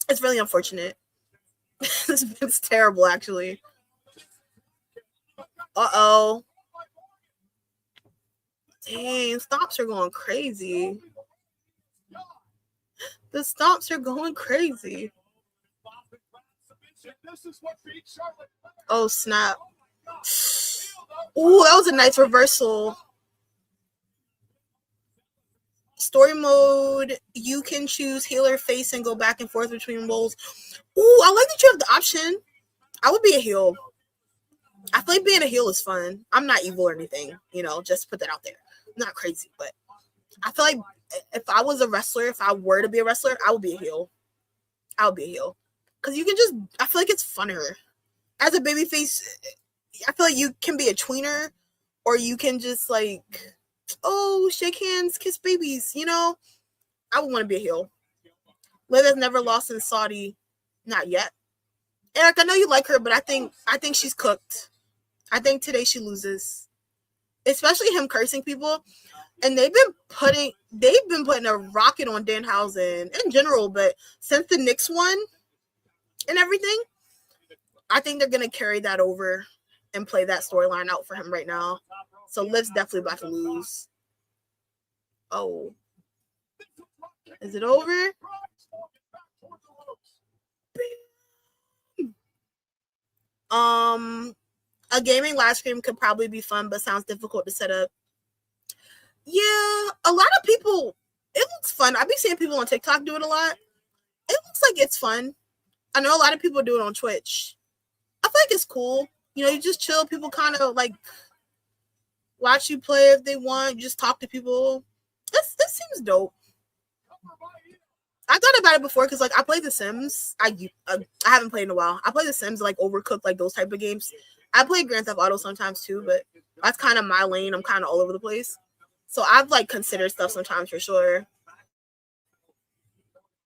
[SPEAKER 2] It's really unfortunate. It's terrible, actually. Uh-oh. Dang, stomps are going crazy. The stomps are going crazy. Oh, snap. Ooh, that was a nice reversal. Story mode, you can choose healer, face, and go back and forth between roles. Ooh, I like that you have the option. I would be a heel. I feel like being a heel is fun. I'm not evil or anything, just put that out there. I'm not crazy, but I feel like if I was a wrestler, if I were to be a wrestler, I would be a heel. I would be a heel. Because you can just, I feel like it's funner. As a babyface, I feel like you can be a tweener, or you can just like, oh, shake hands, kiss babies, I would want to be a heel. Liv has never lost in Saudi. Not yet. Eric, I know you like her, but I think she's cooked. I think today she loses. Especially him cursing people. And they've been putting a rocket on Danhausen in general, but since the Knicks won and everything, I think they're gonna carry that over and play that storyline out for him right now. So Liv's definitely about to lose. Oh. Is it over? A gaming live stream could probably be fun, but sounds difficult to set up. Yeah, a lot of people, it looks fun. I've been seeing people on TikTok do it a lot. It looks like it's fun. I know a lot of people do it on Twitch. I feel like it's cool. You just chill. People kind of like watch you play if they want. You just talk to people. This seems dope. I thought about it before because like I play The Sims. I haven't played in a while. I play The Sims, like Overcooked, like those type of games. I play Grand Theft Auto sometimes too, but that's kind of my lane. I'm kind of all over the place. So I've like considered stuff sometimes for sure.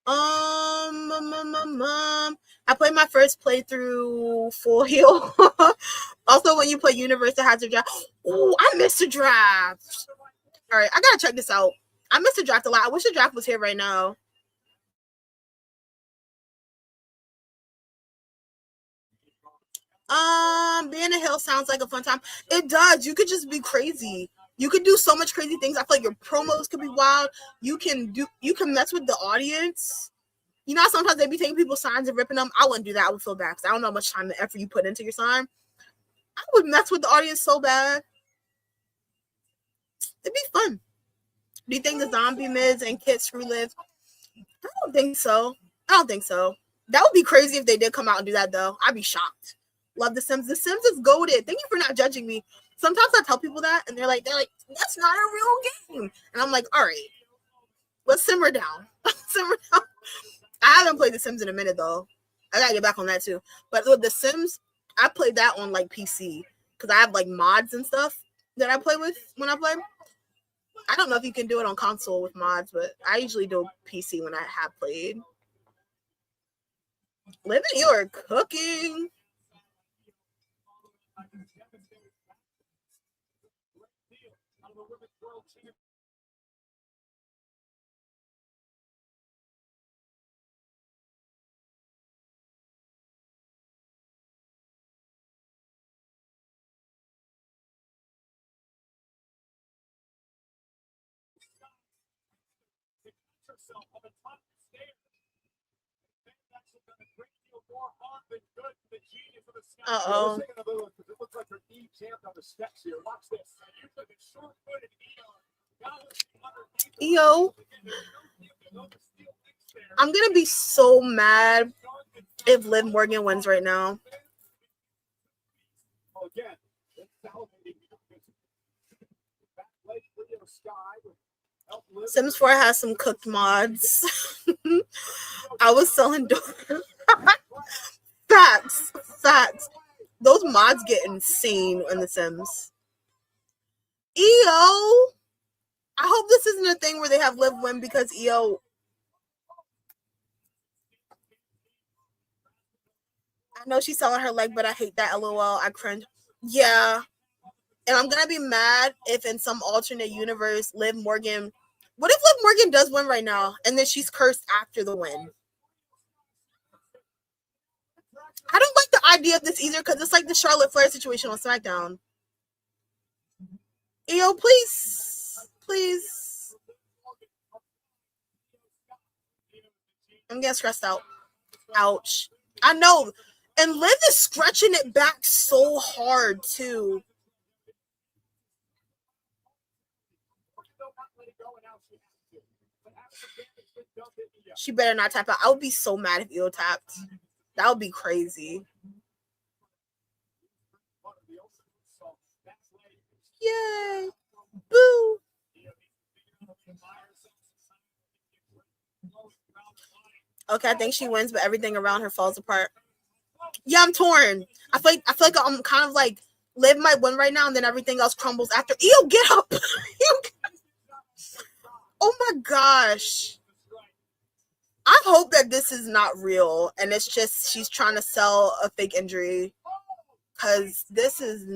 [SPEAKER 2] I played my first playthrough full heal. Also, when you play Universe, it has a draft. Oh, I missed a draft. All right, I gotta check this out. I missed a draft a lot. I wish the draft was here right now. Being a heel sounds like a fun time. It does. You could just be crazy. You could do so much crazy things. I feel like your promos could be wild. You can mess with the audience. You know how sometimes they be taking people's signs and ripping them? I wouldn't do that. I would feel bad because I don't know how much time and effort you put into your sign. I would mess with the audience so bad. It'd be fun. Do you think the zombie Miz and Kit screw live? I don't think so. That would be crazy if they did come out and do that, though. I'd be shocked. Love The Sims. The Sims is goated. Thank you for not judging me. Sometimes I tell people that, and they're like, that's not a real game. And I'm like, all right, let's simmer down. Simmer down. I haven't played The Sims in a minute, though. I gotta get back on that, too. But with The Sims, I played that on, like, PC. Because I have, like, mods and stuff that I play with when I play. I don't know if you can do it on console with mods, but I usually do PC when I have played. Living, you are cooking. Uh-oh. Yo, I'm gonna be so mad if Liv Morgan wins right now. Sims 4 has some cooked mods. I was selling doors. Facts. Those mods get insane in The Sims. EO. I hope this isn't a thing where they have Liv win because EO. I know she's selling her leg, but I hate that. LOL. I cringe. Yeah. And I'm gonna be mad if in some alternate universe Liv Morgan. What if Liv Morgan does win right now and then she's cursed after the win? I don't like the idea of this either because it's like the Charlotte Flair situation on SmackDown. EO, please. I'm getting stressed out. Ouch. I know. And Liv is stretching it back so hard, too. She better not tap out. I would be so mad if EO tapped. That would be crazy. Yay. Boo. Okay, I think she wins, but everything around her falls apart. Yeah, I'm torn. I feel like I'm kind of like Liv might win right now, and then everything else crumbles after. Ew, get up! Oh my gosh. I hope that this is not real, and it's just she's trying to sell a fake injury. Because this is...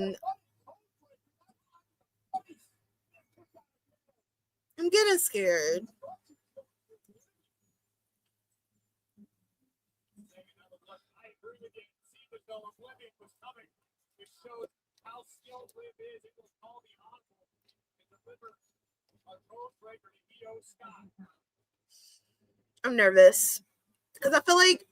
[SPEAKER 2] I'm getting scared. I'm nervous because I feel like,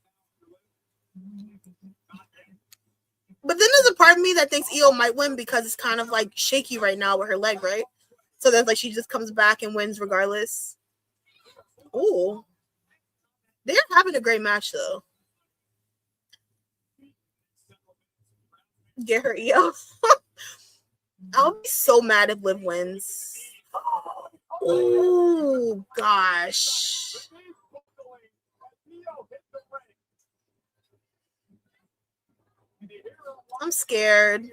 [SPEAKER 2] but then there's a part of me that thinks EO might win because it's kind of like shaky right now with her leg, right? So that's like she just comes back and wins regardless. Ooh, they're having a great match though. Get her EO. I'll be so mad if Liv wins. Oh gosh. I'm scared.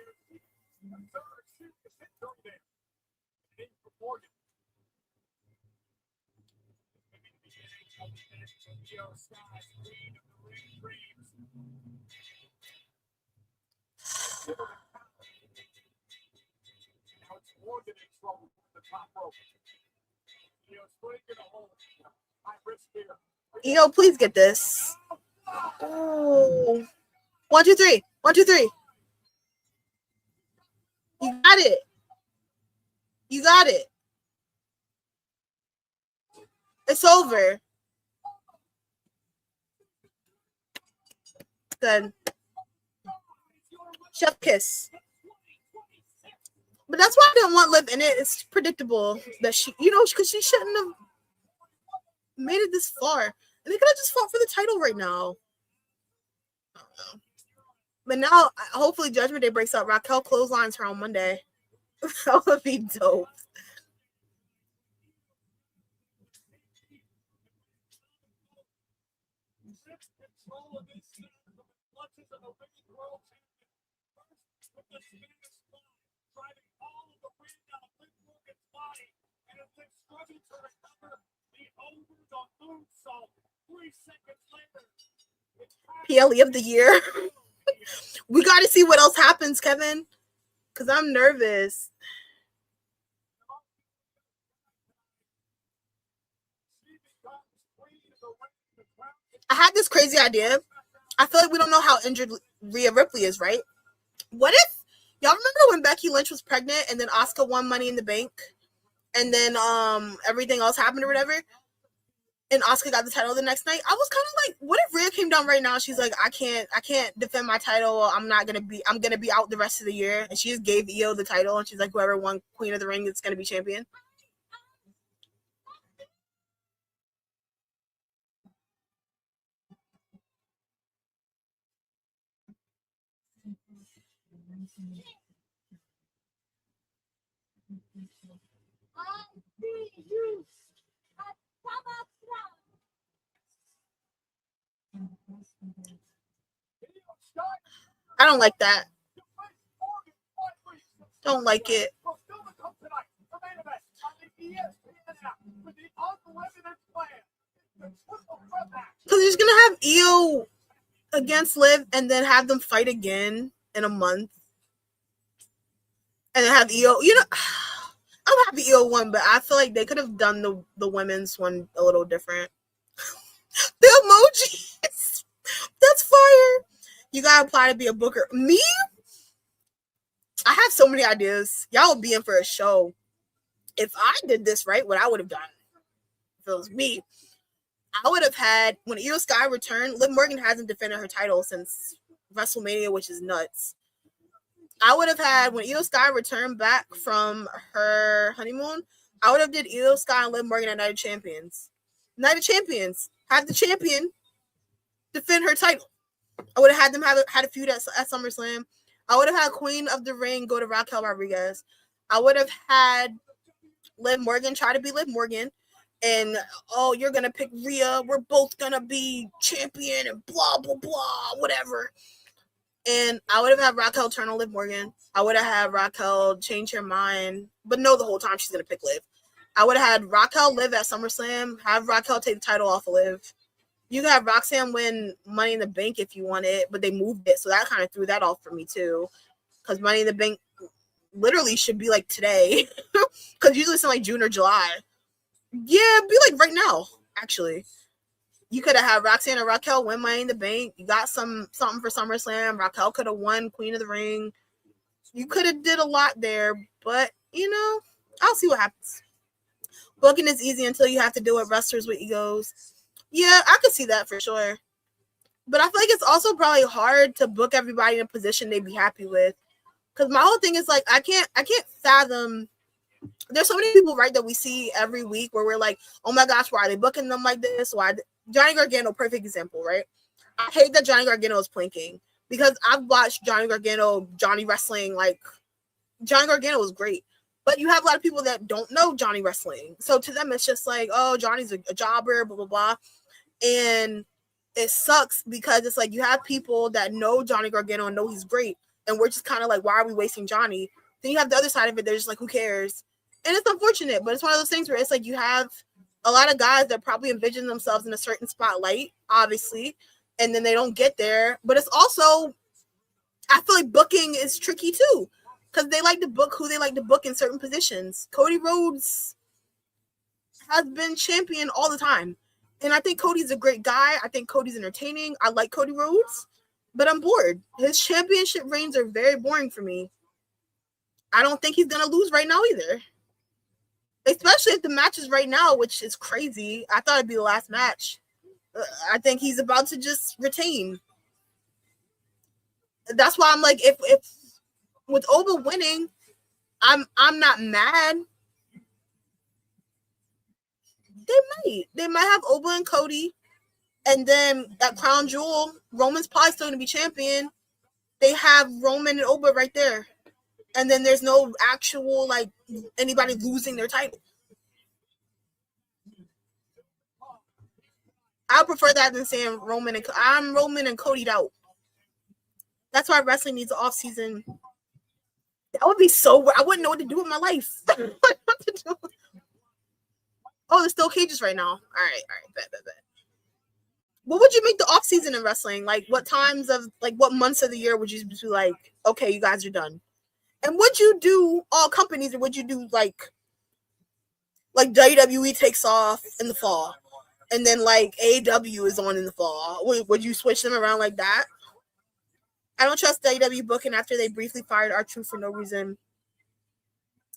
[SPEAKER 2] EO, please get this. Oh. 1, 2, 3. 1, 2, 3. You got it. You got it. It's over. Good. Chef kiss. But that's why I didn't want Liv in it. It's predictable that she, because she shouldn't have made it this far. And they could have just fought for the title right now. I don't know. But now, hopefully, Judgment Day breaks up. Raquel clotheslines her on Monday. That would be dope. PLE of the year. We got to see what else happens, Kevin, because I'm nervous. I had this crazy idea. I feel like we don't know how injured Rhea Ripley is, right? What if y'all remember when Becky Lynch was pregnant and then Asuka won Money in the Bank, and then everything else happened or whatever, and Asuka got the title the next night? I was kind of like, what if Rhea came down right now? She's like, I can't defend my title. I'm gonna be out the rest of the year, and she just gave Io the title, and she's like, whoever won Queen of the Ring is gonna be champion. I don't like that. Don't like it. Because he's gonna have Io against Liv and then have them fight again in a month. And then have Io, I'm happy Io won, but I feel like they could have done the women's one a little different. The emojis. That's fire. You gotta apply to be a booker. Me? I have so many ideas. Y'all would be in for a show. If I did this right, what I would have done, if it was me, I would have had, when Io Sky returned, Liv Morgan hasn't defended her title since WrestleMania, which is nuts. I would have had, when Io Sky returned back from her honeymoon, I would have did Io Sky and Liv Morgan at Night of Champions. Night of Champions. Have the champion defend her title. I would have had them had a feud at SummerSlam. I would have had Queen of the Ring go to Raquel Rodriguez. I would have had Liv Morgan try to be Liv Morgan. And, oh, you're going to pick Rhea. We're both going to be champion and blah, blah, blah, whatever. And I would have had Raquel turn on Liv Morgan. I would have had Raquel change her mind, but know the whole time she's going to pick Liv. I would have had Raquel Liv at SummerSlam, have Raquel take the title off of Liv. You could have Roxanne win Money in the Bank if you want it, but they moved it, so that kind of threw that off for me too. Because Money in the Bank literally should be like today, because usually it's in like June or July. Yeah, be like right now, actually. You could have had Roxanne and Raquel win Money in the Bank. You got something for SummerSlam. Raquel could have won Queen of the Ring. You could have did a lot there, but, I'll see what happens. Booking is easy until you have to deal with wrestlers with egos. Yeah, I could see that for sure. But I feel like it's also probably hard to book everybody in a position they'd be happy with. Because my whole thing is like, I can't fathom. There's so many people, right, that we see every week where we're like, oh my gosh, why are they booking them like this? Johnny Gargano, perfect example, right? I hate that Johnny Gargano is planking because I've watched Johnny Wrestling. Like, Johnny Gargano was great. But you have a lot of people that don't know Johnny Wrestling. So to them, it's just like, oh, Johnny's a jobber, blah, blah, blah. And it sucks because it's like you have people that know Johnny Gargano and know he's great. And we're just kind of like, why are we wasting Johnny? Then you have the other side of it. They're just like, who cares? And it's unfortunate, but it's one of those things where it's like you have a lot of guys that probably envision themselves in a certain spotlight, obviously, and then they don't get there. But it's also, I feel like booking is tricky too, because they like to book who they like to book in certain positions. Cody Rhodes has been champion all the time. And I think Cody's a great guy. I think Cody's entertaining. I like Cody Rhodes, but I'm bored. His championship reigns are very boring for me. I don't think he's gonna lose right now either. Especially if the match is right now, which is crazy. I thought it'd be the last match. I think he's about to just retain. That's why I'm like, if with Oba winning, I'm not mad. They might have Oba and Cody, and then at Crown Jewel, Roman's probably still gonna be champion. They have Roman and Oba right there, and then there's no actual like anybody losing their title. I prefer that than saying I'm Roman and Cody'd out. That's why wrestling needs an off season. That would be so. I wouldn't know what to do with my life. Oh, there's still cages right now. All right, bet. What would you make the off season in wrestling? Like, what times of what months of the year would you be like, okay, you guys are done? And would you do all companies, or would you do like WWE takes off in the fall, and then like AEW is on in the fall? Would you switch them around like that? I don't trust WWE booking after they briefly fired R-Truth for no reason.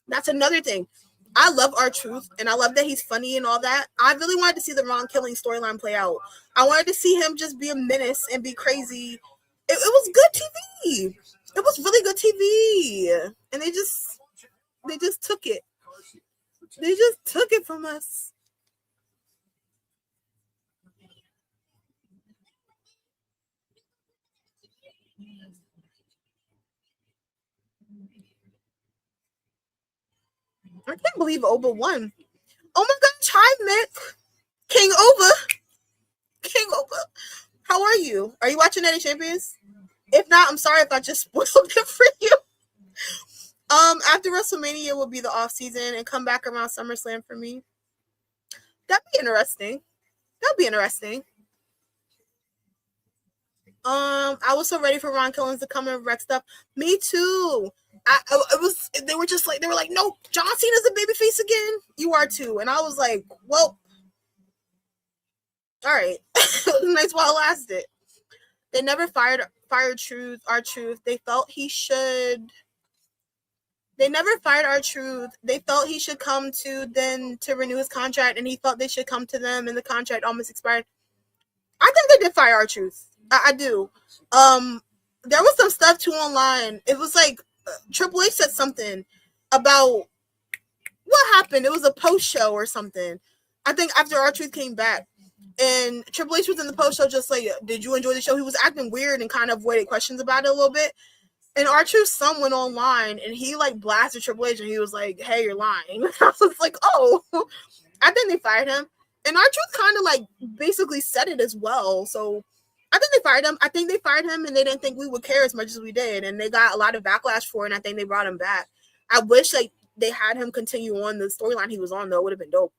[SPEAKER 2] That's another thing. I love R-Truth, and I love that he's funny and all that. I really wanted to see the Ron Killing storyline play out. I wanted to see him just be a menace and be crazy. It was good TV. It was really good TV. And they just took it. They just took it from us. I can't believe Oba won. Oh my gosh, hi Mick. King Oba. How are you? Are you watching Night of Champions? If not, I'm sorry if I just spoiled it for you. After WrestleMania will be the off season and come back around SummerSlam for me. That'd be interesting. I was so ready for Ron Killings to come and wreck stuff. Me too. They were like, no, John Cena's a babyface again. You are too. And I was like, well, all right. It was nice while it lasted. They never fired R-Truth. They felt he should. They never fired R-Truth. They felt he should come to them to renew his contract, and he felt they should come to them, and the contract almost expired. I think they did fire R-Truth. I do. There was some stuff too online. It was like Triple H said something about what happened. It was a post show or something. I think after R-Truth came back, and Triple H was in the post show just like, did you enjoy the show? He was acting weird and kind of avoided questions about it a little bit. And R-Truth's son went online and he like blasted Triple H and he was like, hey, you're lying. I was like, oh, I think they fired him. And R-Truth kind of like basically said it as well. So I think they fired him. I think they fired him and they didn't think we would care as much as we did. And they got a lot of backlash for it. And I think they brought him back. I wish like they had him continue on the storyline he was on, though. It would have been dope.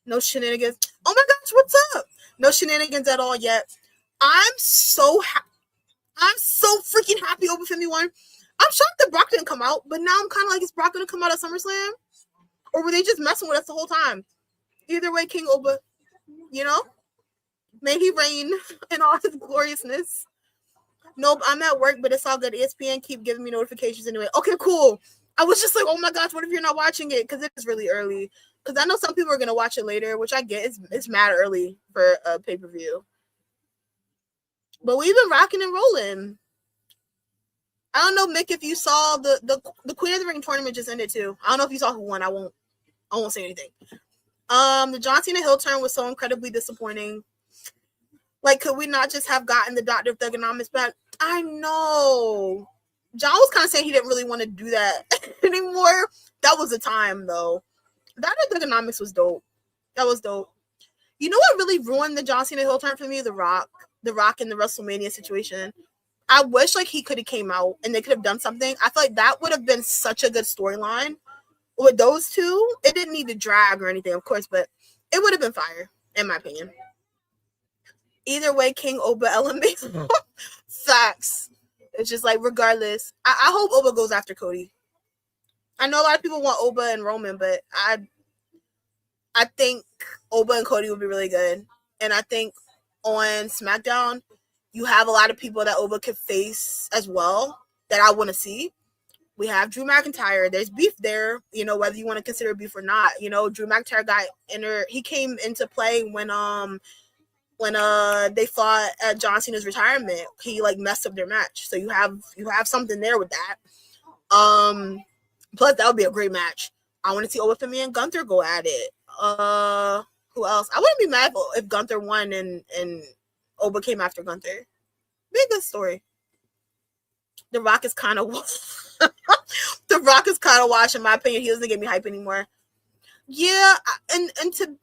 [SPEAKER 2] No shenanigans. Oh my gosh, what's up? No shenanigans at all yet. I'm so freaking happy over Femi won. I'm shocked that Brock didn't come out, but now I'm kind of like, is Brock going to come out at SummerSlam? Or were they just messing with us the whole time? Either way, King Oba, you know? May he reign in all his gloriousness. Nope, I'm at work, but it's all good. ESPN keep giving me notifications anyway. Okay, cool. I was just like, oh my gosh, what if you're not watching it? Because it's really early. Because I know some people are going to watch it later, which I get. It's mad early for a pay-per-view. But we've been rocking and rolling. I don't know, Mick, if you saw the Queen of the Ring tournament just ended too. I don't know if you saw who won. I won't say anything. The John Cena heel turn was so incredibly disappointing. Like, could we not just have gotten the Doctor of Thugonomics back? I know. John was kind of saying he didn't really want to do that anymore. That was a time, though. Doctor of Thugonomics was dope. That was dope. You know what really ruined the John Cena heel turn for me? The Rock in the WrestleMania situation. I wish like he could have came out and they could have done something. I feel like that would have been such a good storyline with those two. It didn't need to drag or anything, of course, but it would have been fire, in my opinion. Either way, King Oba LMA. Facts. It's just like, regardless. I hope Oba goes after Cody. I know a lot of people want Oba and Roman, but I think Oba and Cody would be really good. And I think on SmackDown, you have a lot of people that Oba could face as well that I want to see. We have Drew McIntyre. There's beef there, whether you want to consider beef or not. Drew McIntyre he came into play when they fought at John Cena's retirement. He like messed up their match. So you have something there with that. Plus that would be a great match. I want to see Femi and Gunther go at it. Who else? I wouldn't be mad if Gunther won and Oba came after Gunther. Be a good story. The Rock is kind of washed, in my opinion. He doesn't get me hype anymore. Yeah, and to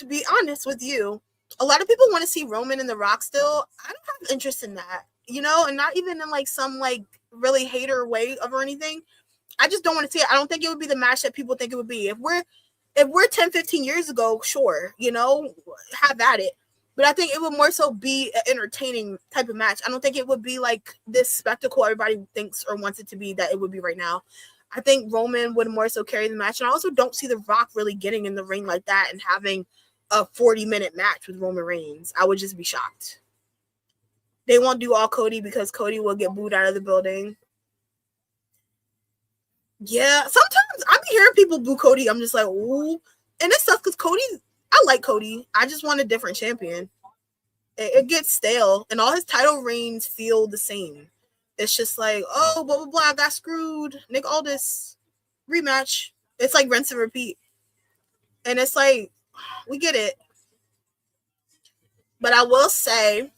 [SPEAKER 2] be honest with you, a lot of people want to see Roman and The Rock still. I don't have interest in that, and not even in like some like really hater way or anything. I just don't want to see it. I don't think it would be the match that people think it would be. If we're 10, 15 years ago, sure, have at it. But I think it would more so be an entertaining type of match. I don't think it would be like this spectacle everybody thinks or wants it to be that it would be right now. I think Roman would more so carry the match. And I also don't see The Rock really getting in the ring like that and having a 40-minute match with Roman Reigns. I would just be shocked. They won't do all Cody because Cody will get booed out of the building. Yeah, sometimes I be hearing people boo Cody. I'm just like, ooh. And it's tough because I like Cody. I just want a different champion. It gets stale, and all his title reigns feel the same. It's just like, oh, blah, blah, blah, I got screwed. Nick Aldis, rematch. It's like rinse and repeat. And it's like, we get it. But I will say,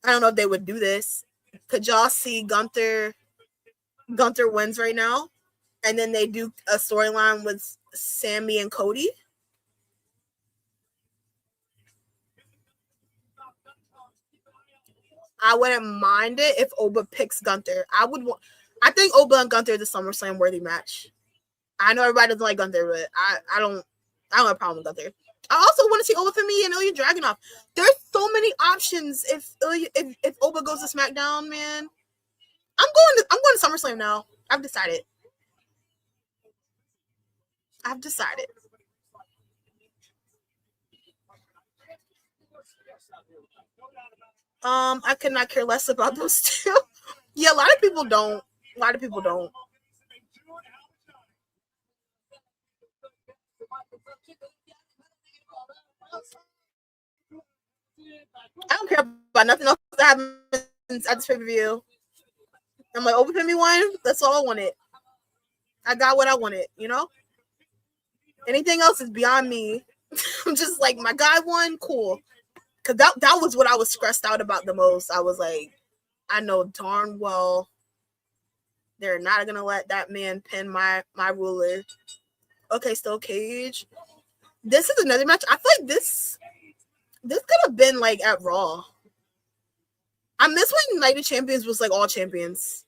[SPEAKER 2] I don't know if they would do this. Could y'all see Gunther wins right now? And then they do a storyline with Sami and Cody? I wouldn't mind it if Oba picks Gunther. I think Oba and Gunther is a SummerSlam worthy match. I know everybody doesn't like Gunther, but I don't have a problem with Gunther. I also want to see Oba Femi and Ilya Dragunov. There's so many options if Oba goes to SmackDown, man. I'm going to SummerSlam now. I've decided. I could not care less about those two. Yeah, a lot of people don't. I don't care about nothing else that happens at this pay-per-view. I'm like, open me one. That's all I wanted. I got what I wanted, Anything else is beyond me. I'm just like, my guy won, cool. Because that was what I was stressed out about the most. I was like, I know darn well they're not going to let that man pin my ruler. Okay, still Cage. This is another match. I feel like this could have been like at Raw. I miss when Night of Champions was like all champions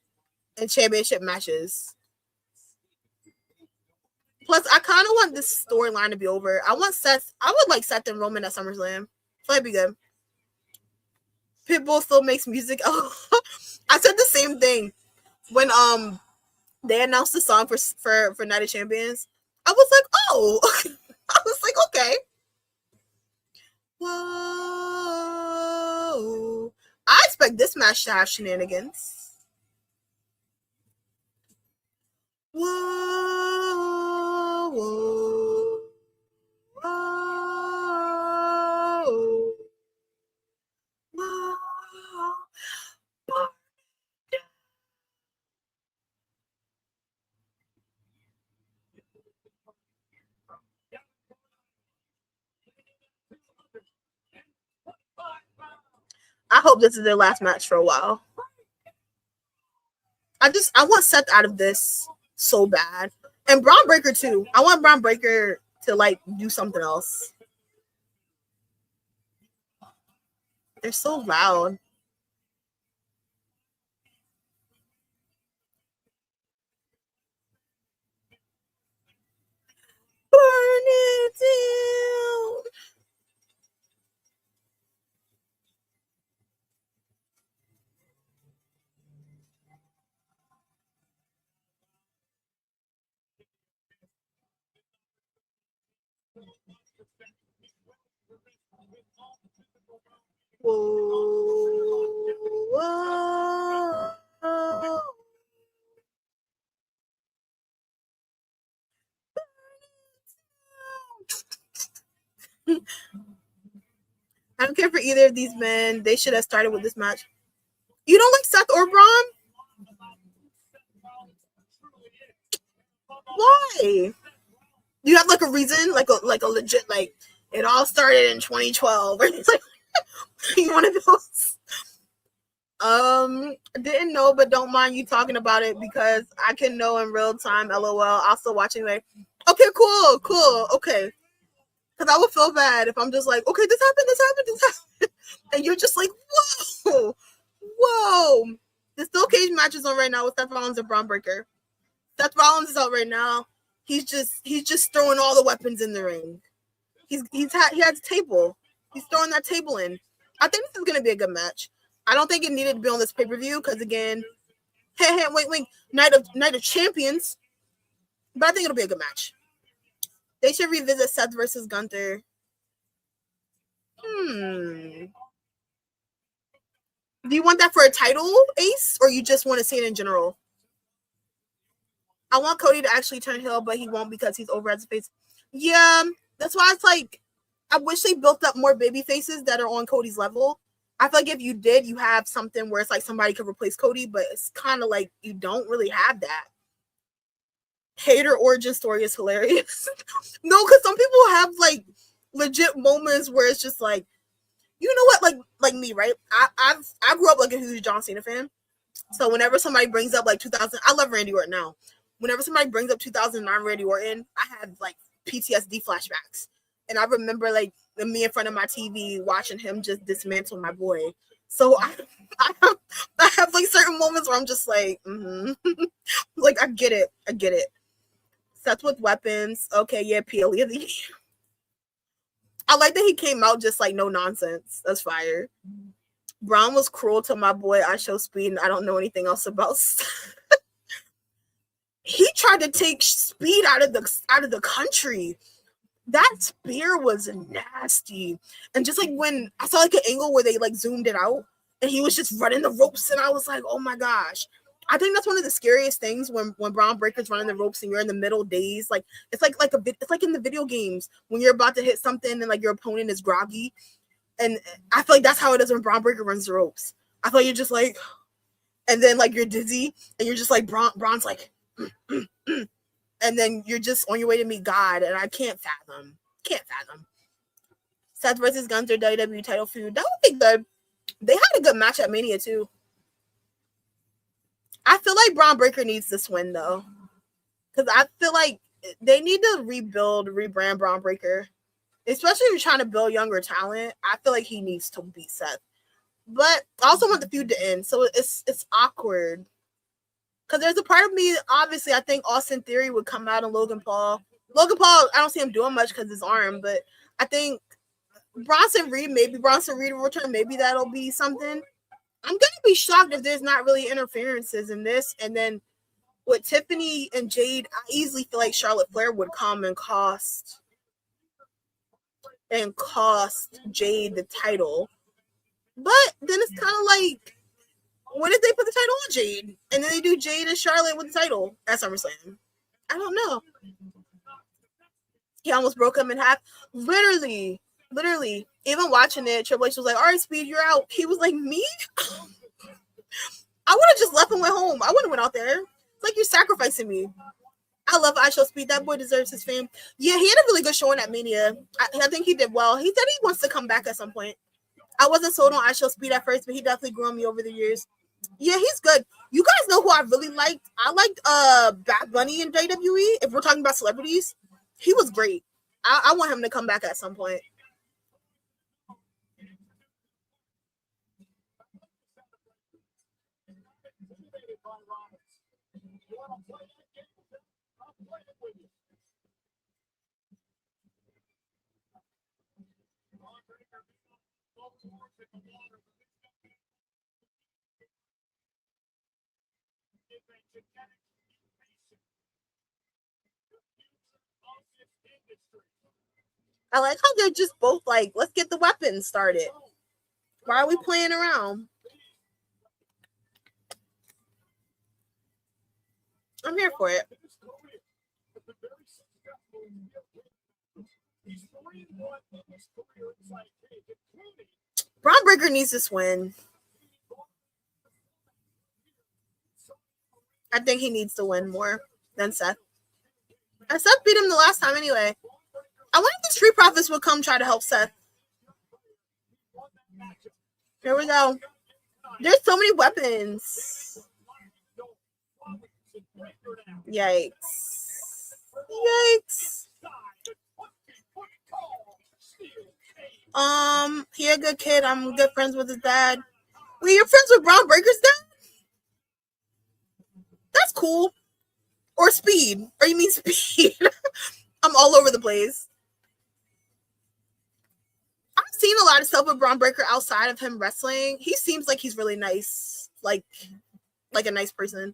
[SPEAKER 2] and championship matches. Plus, I kind of want this storyline to be over. I would like Seth and Roman at SummerSlam. So that'd be good. Pitbull still makes music. Oh, I said the same thing when they announced the song for Night of Champions. I was like, oh, I was like, okay. Whoa. I expect this match to have shenanigans. Whoa, whoa, whoa, whoa. I hope this is their last match for a while. I want Seth out of this so bad. And Bron Breakker too. I want Bron Breakker to like do something else. They're so loud. Burn it down. Whoa, whoa, whoa. I don't care for either of these men. They should have started with this match. You don't like Seth or Bron? Why? Do you have like a reason, like a legit, like it all started in 2012, or it's like you one of those? Didn't know, but don't mind you talking about it because I can know in real time. LOL. Also watching like, okay, cool, okay. Because I would feel bad if I'm just like, okay, this happened, and you're just like, whoa. The steel cage match is on right now with Seth Rollins and Bron Breakker. Seth Rollins is out right now. He's just throwing all the weapons in the ring. He has a table. He's throwing that table in. I think this is gonna be a good match. I don't think it needed to be on this pay-per-view because again, wait, Night of Champions. But I think it'll be a good match. They should revisit Seth versus Gunther. Do you want that for a title, Ace, or you just want to see it in general? I want Cody to actually turn heel, but he won't because he's over as a face. Yeah, that's why it's like, I wish they built up more baby faces that are on Cody's level. I feel like if you did, you have something where it's like somebody could replace Cody, but it's kind of like you don't really have that. Hater origin story is hilarious. No, because some people have like legit moments where it's just like, you know what, like me, right? I grew up like a huge John Cena fan. So whenever somebody brings up like 2000, I love Randy Orton now. Whenever somebody brings up 2009 Randy Orton, I have like PTSD flashbacks. And I remember like me in front of my TV watching him just dismantle my boy. So I have like certain moments where I'm just like, like I get it. Seth with weapons. Okay, yeah, PLE of the year. I like that he came out just like no nonsense. That's fire. Bron was cruel to my boy. I show speed, and I don't know anything else about. He tried to take speed out of the country. That spear was nasty, and just like when I saw like an angle where they like zoomed it out, and he was just running the ropes, and I was like, oh my gosh. I think that's one of the scariest things when Bron Breakker's running the ropes and you're in the middle days. Like it's like in the video games when you're about to hit something and like your opponent is groggy. And I feel like that's how it is when Bron Breakker runs the ropes. I feel like you're just like, and then like you're dizzy and you're just like Bron's like, and then you're just on your way to meet God. And I can't fathom. Seth versus Gunther WWE title feud. That would be good. They had a good match at Mania too. I feel like Bron Breakker needs this win though, because I feel like they need to rebrand Bron Breakker. Especially if you're trying to build younger talent, I feel like he needs to beat Seth. But I also want the feud to end, so it's awkward. Because there's a part of me, obviously, I think Austin Theory would come out and Logan Paul. Logan Paul, I don't see him doing much because his arm, but I think Bronson Reed will return. Maybe that'll be something. I'm going to be shocked if there's not really interferences in this. And then with Tiffany and Jade, I easily feel like Charlotte Flair would come and cost Jade the title. But then it's kind of like, what if they put the title on Jade? And then they do Jade and Charlotte with the title at SummerSlam? I don't know. He almost broke him in half. Literally. Even watching it, Triple H was like, all right, Speed, you're out. He was like, me? I would have just left and went home. I wouldn't have went out there. It's like you're sacrificing me. I love I Shall Speed. That boy deserves his fame. Yeah, he had a really good showing at Mania. I think he did well. He said he wants to come back at some point. I wasn't sold on I Shall Speed at first, but he definitely grew on me over the years. Yeah, he's good. You guys know who I really liked? I liked Bad Bunny in WWE. If we're talking about celebrities, he was great. I want him to come back at some point. I like how they're just both like, let's get the weapons started. Why are we playing around? I'm here for it. Braun Breaker needs this win. I think he needs to win more than Seth. And Seth beat him the last time anyway. I wonder if the Street Profits would come try to help Seth. Here we go. There's so many weapons. Yikes. Yikes. He a good kid. I'm good friends with his dad. Wait, you're friends with Bron Breaker's dad? That's cool. Or Speed. Or you mean Speed? I'm all over the place. I've seen a lot of stuff with Bron Breakker outside of him wrestling. He seems like he's really nice. Like a nice person.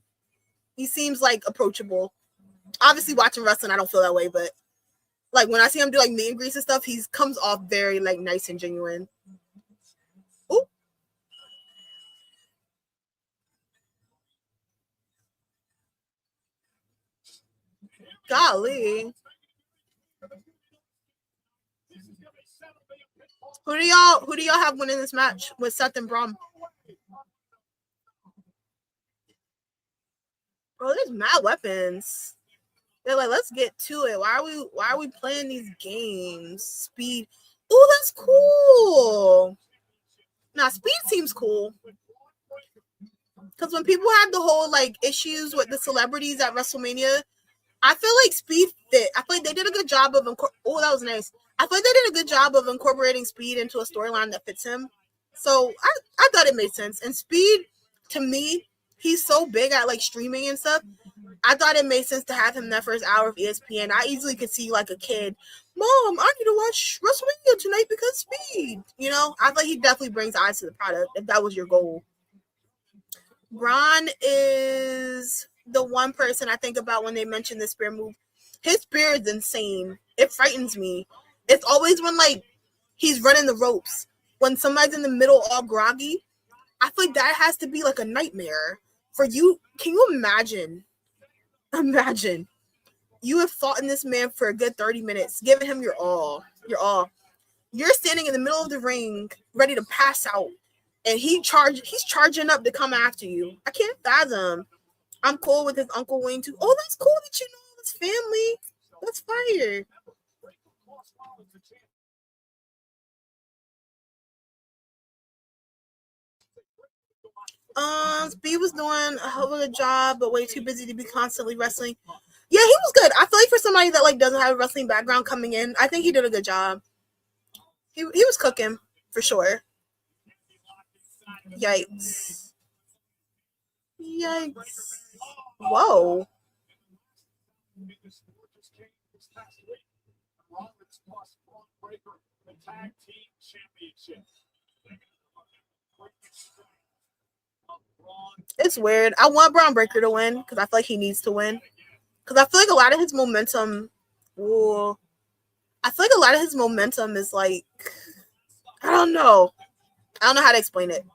[SPEAKER 2] He seems like approachable. Obviously, watching wrestling, I don't feel that way, but like when I see him do like meet and greets and stuff, he comes off very like nice and genuine. Ooh. Golly. Who do y'all have winning this match with Seth and Bron? Bro, there's mad weapons. They're like, let's get to it. Why are we playing these games? Speed. Oh, that's cool. Nah, Speed seems cool. Because when people had the whole like issues with the celebrities at WrestleMania, I feel like Speed fit. I feel like they did a good job of oh, that was nice. I feel like they did a good job of incorporating Speed into a storyline that fits him. So I thought it made sense. And Speed, to me, he's so big at like streaming and stuff. I thought it made sense to have him in that first hour of ESPN. I easily could see like a kid, Mom, I need to watch WrestleMania tonight because Speed. You know, I feel like he definitely brings eyes to the product if that was your goal. Bron is the one person I think about when they mention the spear move. His spear is insane. It frightens me. It's always when like he's running the ropes. When somebody's in the middle all groggy, I feel like that has to be like a nightmare for you. Can you imagine? Imagine you have fought in this man for a good 30 minutes, giving him your all. Your all. You're standing in the middle of the ring, ready to pass out, and he's charging up to come after you. I can't fathom. I'm cool with his Uncle Wayne too. Oh, that's cool that you know his family. That's fire. Speed was doing a hell of a job, but way too busy to be constantly wrestling. Yeah, he was good. I feel like for somebody that like doesn't have a wrestling background coming in, I think he did a good job. He was cooking for sure. Yikes. Yikes. Whoa. It's weird. I want Bron Breakker to win because I feel like he needs to win. Because I feel like a lot of his momentum. Ooh, I feel like a lot of his momentum is like, I don't know. I don't know how to explain it.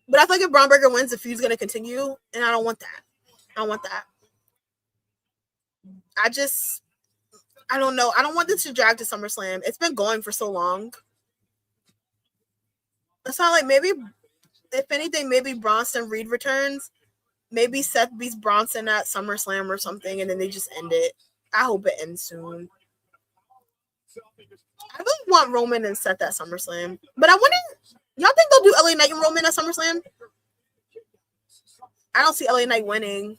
[SPEAKER 2] But I feel like if Bron Breakker wins, the feud's going to continue. And I don't want that. I don't want that. I don't know. I don't want this to drag to SummerSlam. It's been going for so long. It's not like maybe, if anything, maybe Bronson Reed returns. Maybe Seth beats Bronson at SummerSlam or something, and then they just end it. I hope it ends soon. I really want Roman and Seth at SummerSlam. But I wonder, y'all think they'll do LA Knight and Roman at SummerSlam? I don't see LA Knight winning.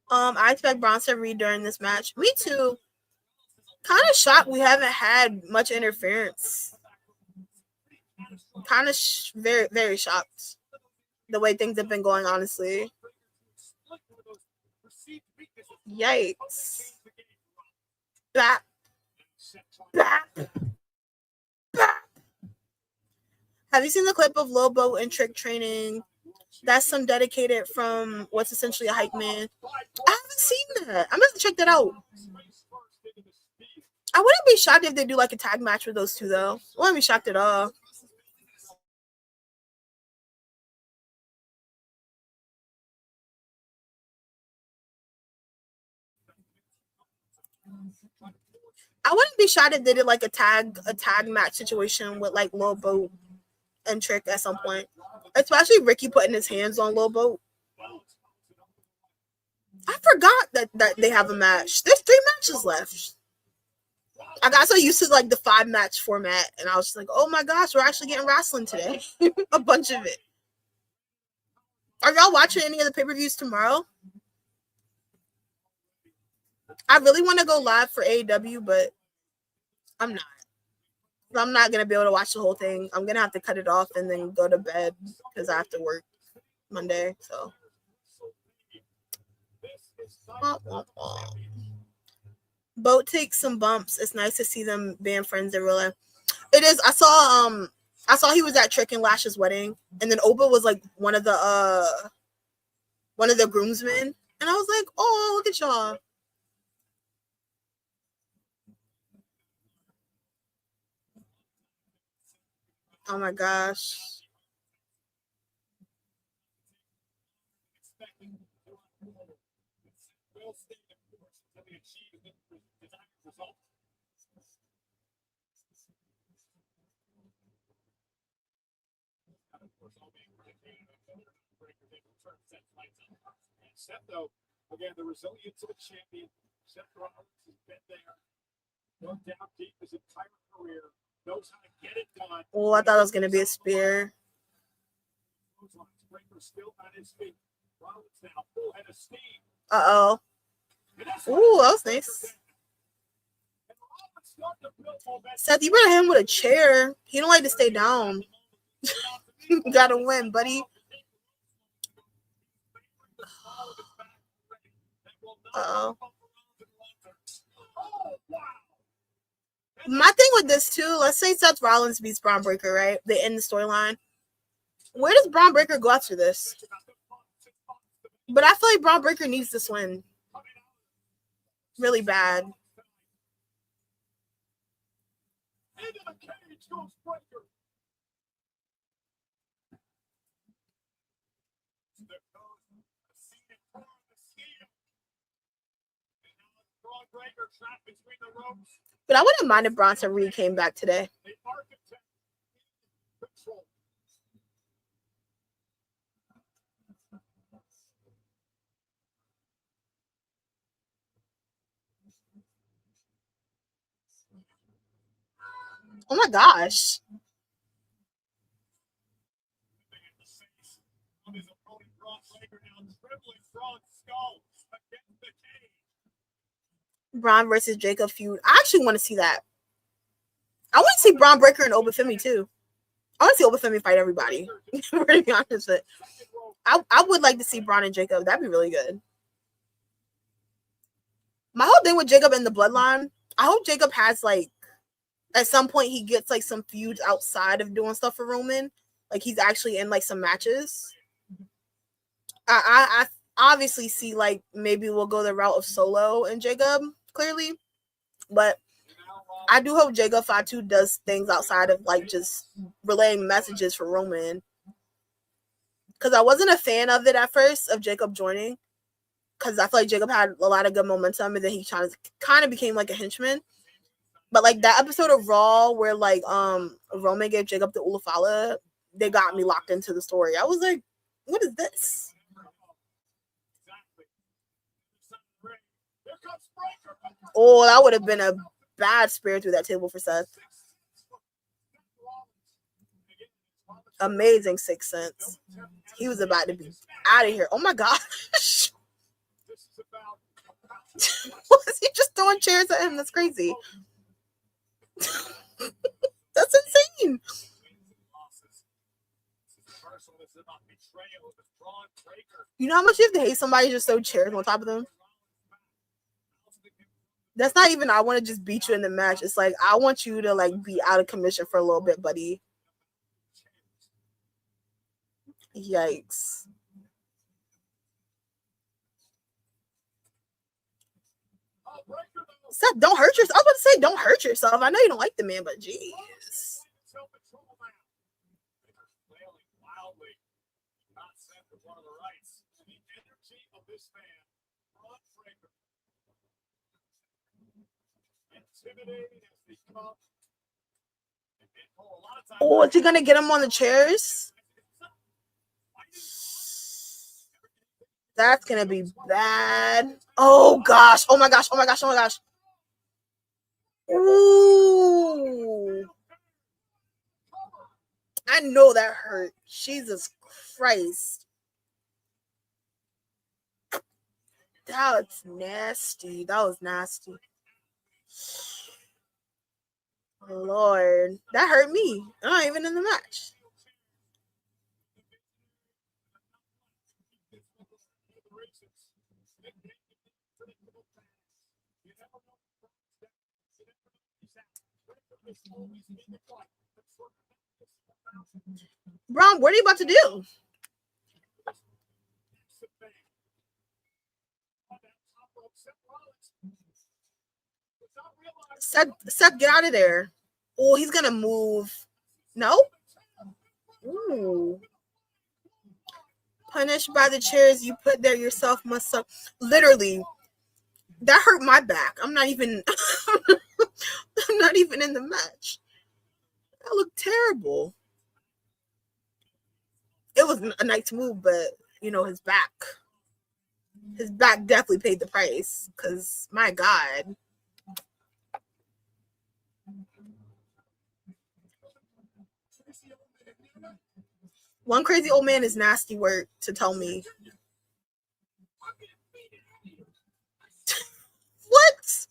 [SPEAKER 2] I expect Bronson Reed during this match. Me too. Kind of shocked we haven't had much interference. Kind of very, very shocked the way things have been going, honestly. Yikes. Bap. Bap. Bap. Have you seen the clip of Lobo and Trick training? That's some dedicated from what's essentially a hype man. I haven't seen that. I'm going to check that out. I wouldn't be shocked if they do like a tag match with those two, though. I wouldn't be shocked at all. I wouldn't be shocked if they did like a tag match situation with like Lil Boat and Trick at some point. Especially Ricky putting his hands on Lil Boat. I forgot that they have a match. There's 3 matches left. I got so used to like the 5-match format, and I was just like, oh my gosh, we're actually getting wrestling today. A bunch of it. Are y'all watching any of the pay-per-views tomorrow? I really want to go live for AEW, but I'm not. I'm not going to be able to watch the whole thing. I'm going to have to cut it off and then go to bed because I have to work Monday. So. Boat takes some bumps. It's nice to see them being friends in real life. It is. I saw he was at Trick and Lash's wedding, and then Oba was like one of the groomsmen, and I was like, oh, look at y'all. Oh my gosh.
[SPEAKER 1] Seth, though, again, the resilience of a champion. Seth Rollins has been there, no doubt, deep his entire career, knows how to get it done.
[SPEAKER 2] Oh, I thought it was going to be a spear.
[SPEAKER 1] Still on his feet. Rollins now full head of steam.
[SPEAKER 2] Uh-oh. Ooh, that was nice. Seth, you better hit him with a chair. He don't like to stay down. You gotta win, buddy. Uh-oh. My thing with this, too, let's say Seth Rollins beats Bron Breakker, right? They end the storyline. Where does Bron Breakker go after this? But I feel like Bron Breakker needs this win. Really bad. But I wouldn't mind if Bronson Reed came back today. Oh my gosh. Bron versus Jacob feud. I actually want to see that. I want to see Bron Breakker and Oba Femi too. I want to see Oba Femi fight everybody. To be honest, but I would like to see Bron and Jacob. That'd be really good. My whole thing with Jacob and the Bloodline, I hope Jacob has like at some point he gets like some feuds outside of doing stuff for Roman. Like he's actually in like some matches. I obviously see like maybe we'll go the route of Solo and Jacob clearly, but I do hope Jacob Fatu does things outside of like just relaying messages for Roman. Because I wasn't a fan of it at first of Jacob joining, because I feel like Jacob had a lot of good momentum, and then he kind of became like a henchman. But like that episode of Raw where like Roman gave Jacob the Ulafala, they got me locked into the story. I was like, what is this? Oh, that would have been a bad spear through that table for Seth. Amazing Sixth Sense. He was about to be out of here. Oh my gosh. Was he just throwing chairs at him? That's crazy. That's insane. You know how much you have to hate somebody just throw chairs on top of them? That's not even I want to just beat you in the match. It's like I want you to like be out of commission for a little bit, buddy. Yikes. Seth, don't hurt yourself. I was about to say don't hurt yourself. I know you don't like the man, but jeez.
[SPEAKER 1] intimidating as they come.
[SPEAKER 2] Oh, is he gonna get him on the chairs? That's gonna be bad. Oh gosh. Oh my gosh. Oh my gosh. Oh my gosh. Ooh. I know that hurt. Jesus Christ. That's nasty. That was nasty. Lord. That hurt me. I'm not even in the match. Bron, what are you about to do? Seth, get out of there. Oh, he's gonna move. No? Ooh. Punished by the chairs you put there yourself must suck. Literally, that hurt my back. I'm not even I'm not even in the match. That looked terrible. It was a nice move, but you know, his back definitely paid the price. Cause my God. One crazy old man is nasty word to tell me. What?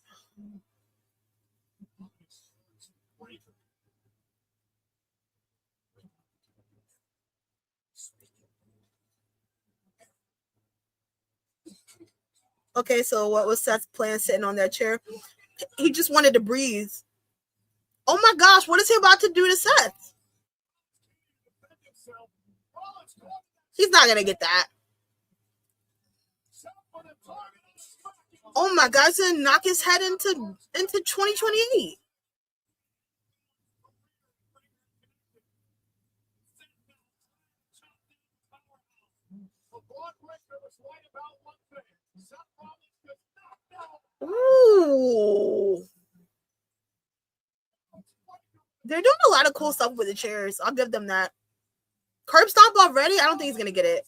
[SPEAKER 2] Okay, so what was Seth's plan sitting on that chair? He just wanted to breathe. Oh my gosh, what is he about to do to Seth? He's not gonna get that. Oh my gosh, he's gonna knock his head into 2028. Ooh. They're doing a lot of cool stuff with the chairs. I'll give them that. Curb stomp already? I don't think he's gonna get it.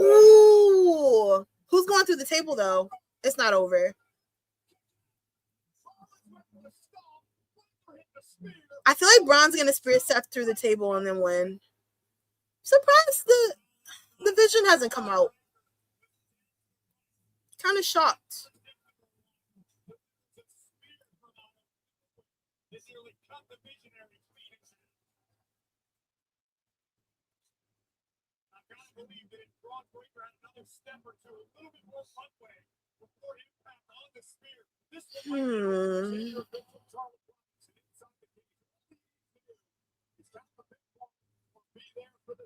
[SPEAKER 2] Ooh. Who's going through the table though? It's not over. I feel like Bron's gonna spear Seth through the table and then win. Surprised the vision hasn't come out. Kind of shocked.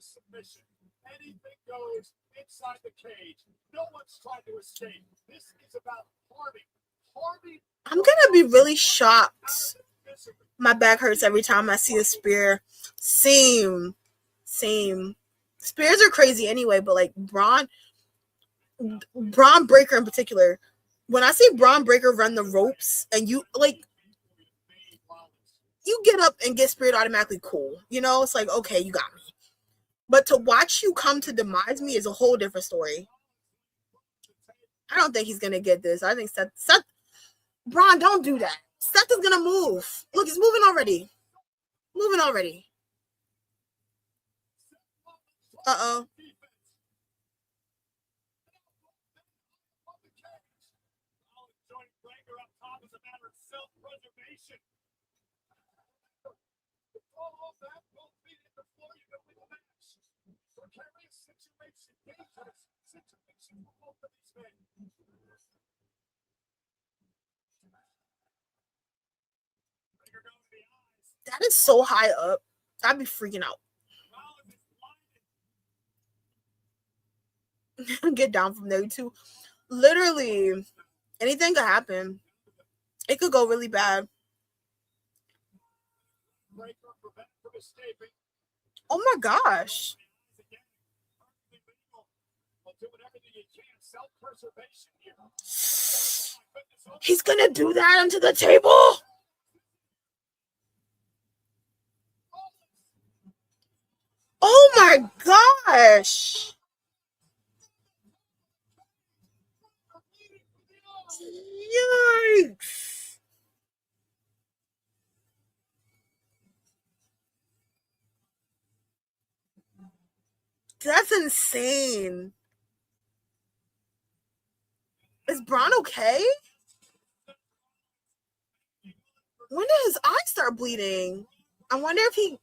[SPEAKER 1] Submission. Anything goes inside the cage. No one's trying to escape. This is about harming.
[SPEAKER 2] I'm gonna be really shocked. My back hurts every time I see a spear. Same. Spears are crazy anyway, but like Bron Breaker in particular. When I see Bron Breaker run the ropes and you get up and get speared automatically, cool. You know, it's like, okay, you got me. But to watch you come to demise me is a whole different story. I don't think he's gonna get this. I think Seth Bron, don't do that. Seth is gonna move. Look, he's moving already. Uh-oh. That is so high up. I'd be freaking out. Get down from there too. Literally, anything could happen. It could go really bad. Oh my gosh. He's gonna do that onto the table. Oh my gosh. Yikes. That's insane. Is Bron okay? When did his eye start bleeding? I wonder if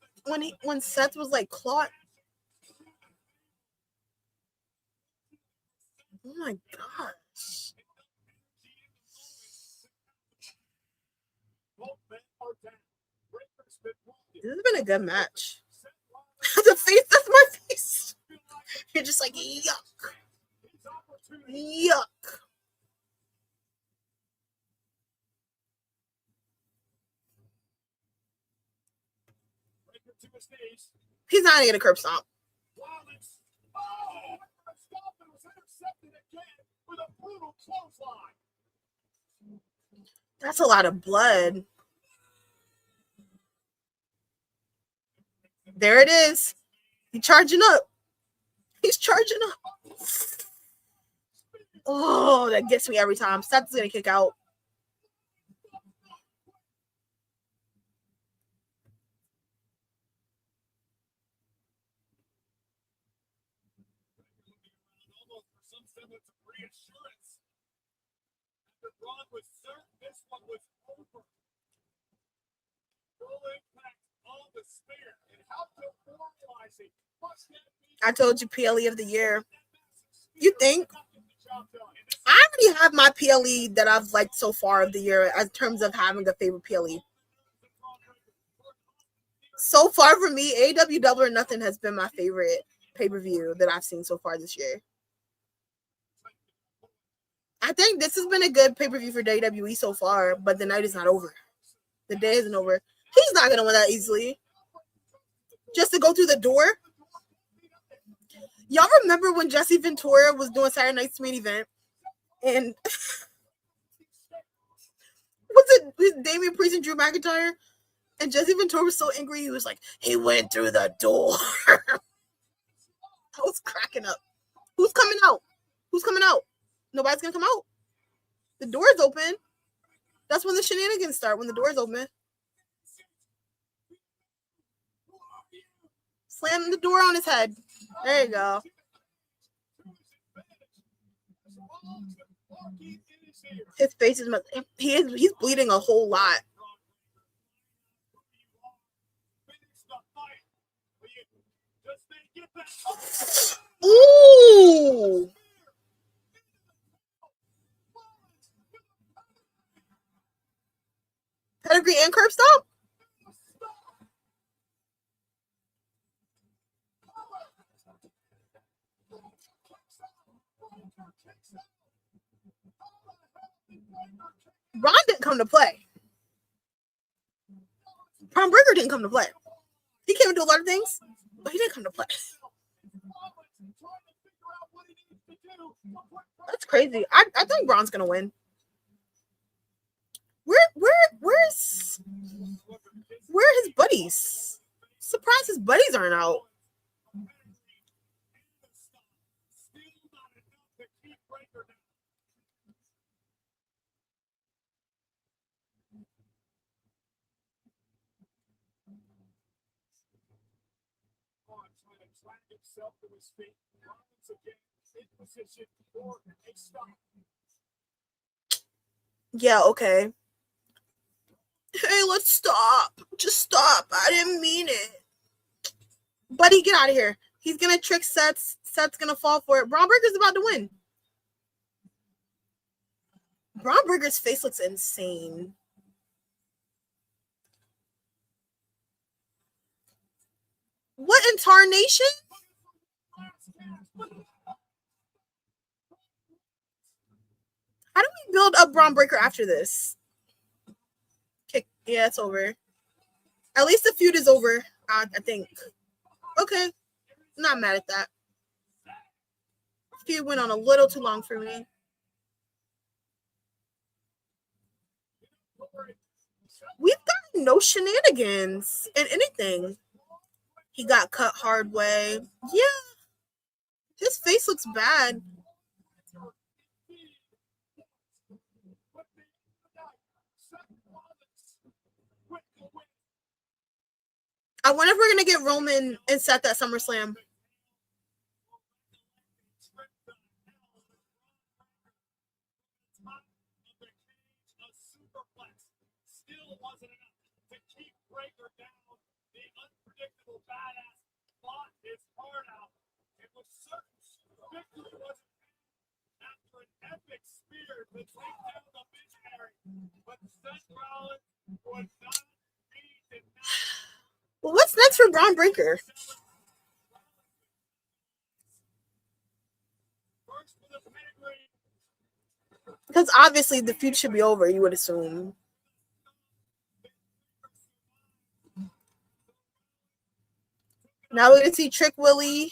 [SPEAKER 2] when Seth was like clot. Oh my gosh. This has been a good match. The face, that's my face. You're just like, yuck. Yuck. He's not gonna get a curb stomp. That's a lot of blood. There it is. He's charging up. He's charging up. Oh, that gets me every time. Seth's gonna kick out. I told you PLE of the year. You think? I already have my PLE that I've liked so far of the year in terms of having a favorite PLE. So far for me, AEW Double or Nothing has been my favorite pay-per-view that I've seen so far this year. I think this has been a good pay-per-view for WWE so far, but the night is not over. The day isn't over. He's not going to win that easily. Just to go through the door. Y'all remember when Jesse Ventura was doing Saturday Night's Main Event? And was it Damian Priest and Drew McIntyre? And Jesse Ventura was so angry, he was like, he went through the door. I was cracking up. Who's coming out? Who's coming out? Nobody's going to come out. The door's open. That's when the shenanigans start, when the door's open. Slam the door on his head. There you go. His face is he's bleeding a whole lot. Ooh. Pedigree and curb stop? Bron didn't come to play. Bron Breakker didn't come to play. He came to do a lot of things, but he didn't come to play. That's crazy. I think Bron's gonna win. Where's his buddies? Surprised his buddies aren't out. Yeah, okay. Hey, let's stop. Just stop. I didn't mean it. Buddy, get out of here. He's going to trick Seth. Seth's going to fall for it. Bron Breakker's about to win. Bron Breakker's face looks insane. What in tarnation? How do we build up Bron Breakker after this? Okay, yeah, it's over. At least the feud is over, I think. Okay, not mad at that. Feud went on a little too long for me. We've got no shenanigans in anything. He got cut hard way. Yeah, his face looks bad. I wonder if we're gonna get Roman and Seth at SummerSlam.
[SPEAKER 1] Still wasn't enough to keep Breaker down. The unpredictable badass fought his heart out. It was certain victory wasn't after an epic spear to take down the visionary. But Seth Rollins would not be denied.
[SPEAKER 2] Well, what's next for Bron Breakker?
[SPEAKER 1] First for the pedigree.
[SPEAKER 2] Because obviously the feud should be over, you would assume. Now we're going to see Trick Willie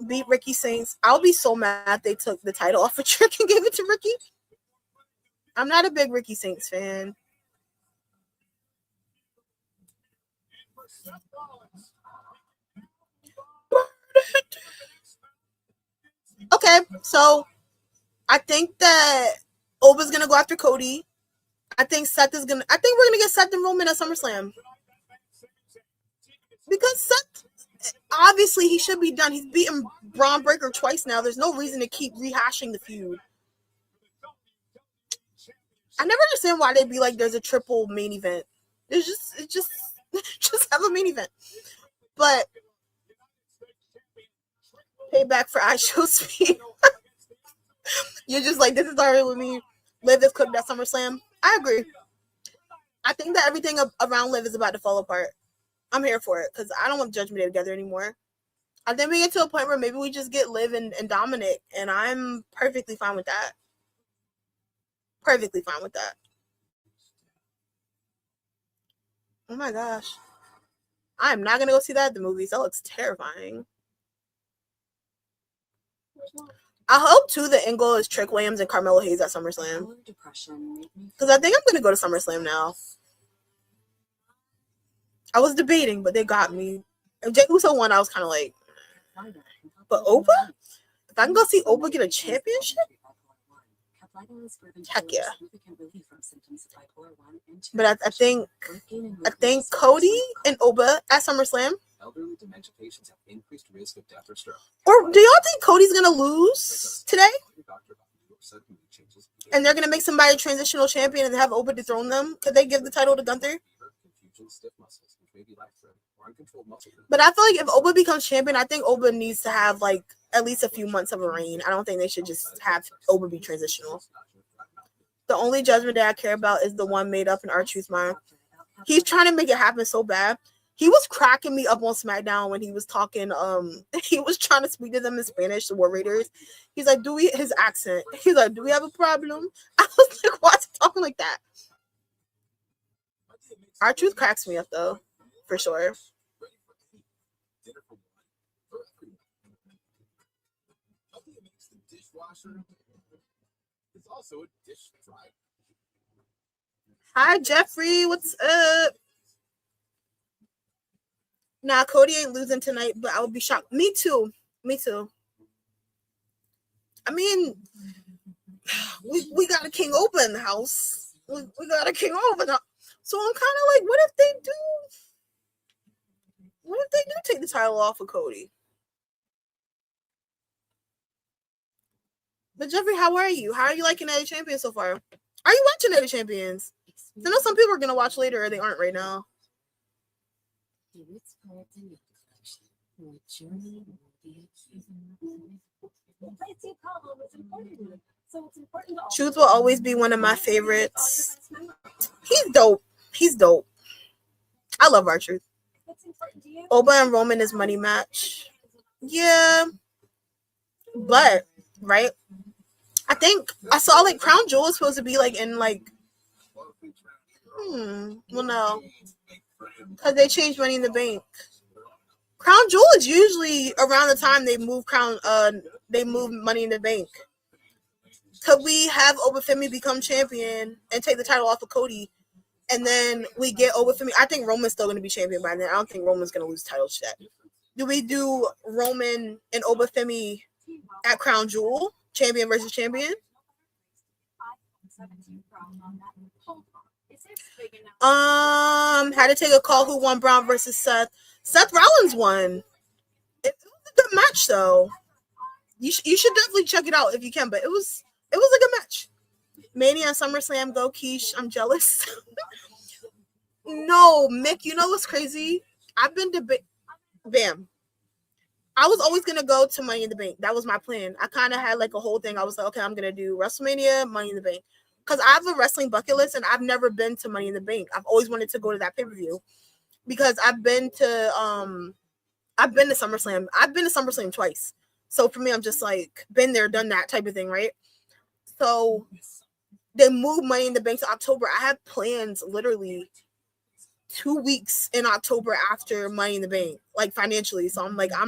[SPEAKER 2] beat Ricky Saints. I'll be so mad they took the title off of Trick and gave it to Ricky. I'm not a big Ricky Saints fan. Okay, so I think that Oba's going to go after Cody. I think we're going to get Seth and Roman at SummerSlam. Because Seth, obviously, he should be done. He's beaten Bron Breakker twice now. There's no reason to keep rehashing the feud. I never understand why they'd be like, there's a triple main event. It's just have a main event. But payback for I Show Speed. You're just like, this is already with me. Liv is cooked at SummerSlam. I agree. I think that everything around Liv is about to fall apart. I'm here for it because I don't want Judgment Day together anymore. I think we get to a point where maybe we just get Liv and Dominic, and I'm perfectly fine with that. Perfectly fine with that. Oh my gosh. I'm not going to go see that at the movies. That looks terrifying. I hope, too, the end goal is Trick Williams and Carmelo Hayes at SummerSlam. Because I think I'm going to go to SummerSlam now. I was debating, but they got me. If Jey Uso won, I was kind of like, but Oba? If I can go see Oba get a championship? Heck yeah. But I think Cody and Oba at SummerSlam.
[SPEAKER 4] Elderly dementia patients have increased risk of death or stroke.
[SPEAKER 2] Or do y'all think Cody's gonna lose today? And they're gonna make somebody a transitional champion and have Oba dethrone them? Could they give the title to Gunther? But I feel like if Oba becomes champion, I think Oba needs to have like at least a few months of a reign. I don't think they should just have Oba be transitional. The only Judgment Day I care about is the one made up in R-Truth's mind. He's trying to make it happen so bad. He was cracking me up on SmackDown when he was talking. He was trying to speak to them in Spanish, the War Raiders. He's like, his accent. He's like, do we have a problem? I was like, why is he talking like that? R-Truth cracks me up though, for sure.
[SPEAKER 4] It's also a dish dryer.
[SPEAKER 2] Hi, Jeffrey. What's up? Nah, Cody ain't losing tonight, but I would be shocked. Me too. I mean, we got a King Oba in the house. We got a King Oba in the house. So I'm kind of like, what if they do take the title off of Cody? But Jeffrey, how are you? How are you liking Night of Champions so far? Are you watching Night of Champions? I know some people are gonna watch later, or they aren't right now. Truth will always be one of my favorites. He's dope. I love R-Truth. Oba and Roman is money match. Yeah. But, right? I think I saw like Crown Jewel is supposed to be like in like well no. Because they changed Money in the Bank. Crown Jewel is usually around the time they move Money in the Bank. could we have Femi become champion and take the title off of Cody? And then we get Femi. I think Roman's still going to be champion by then. I don't think Roman's going to lose titles yet. Do we do Roman and Femi at Crown Jewel? Champion versus champion? Had to take a call who won Bron versus Seth. Seth Rollins won. It was a good match though. You should definitely check it out if you can, but it was a good match. Mania SummerSlam, go Keish. I'm jealous. No, Mick, you know what's crazy? I've been Bam. I was always gonna go to Money in the Bank. That was my plan. I kind of had like a whole thing. I was like, okay, I'm gonna do WrestleMania, Money in the Bank, because I have a wrestling bucket list, and I've never been to Money in the Bank. I've always wanted to go to that pay-per-view because I've been to SummerSlam. I've been to SummerSlam twice. So for me, I'm just like been there, done that type of thing, right? So they moved Money in the Bank to October. I have plans literally 2 weeks in October after Money in the Bank, like financially. So I'm like, I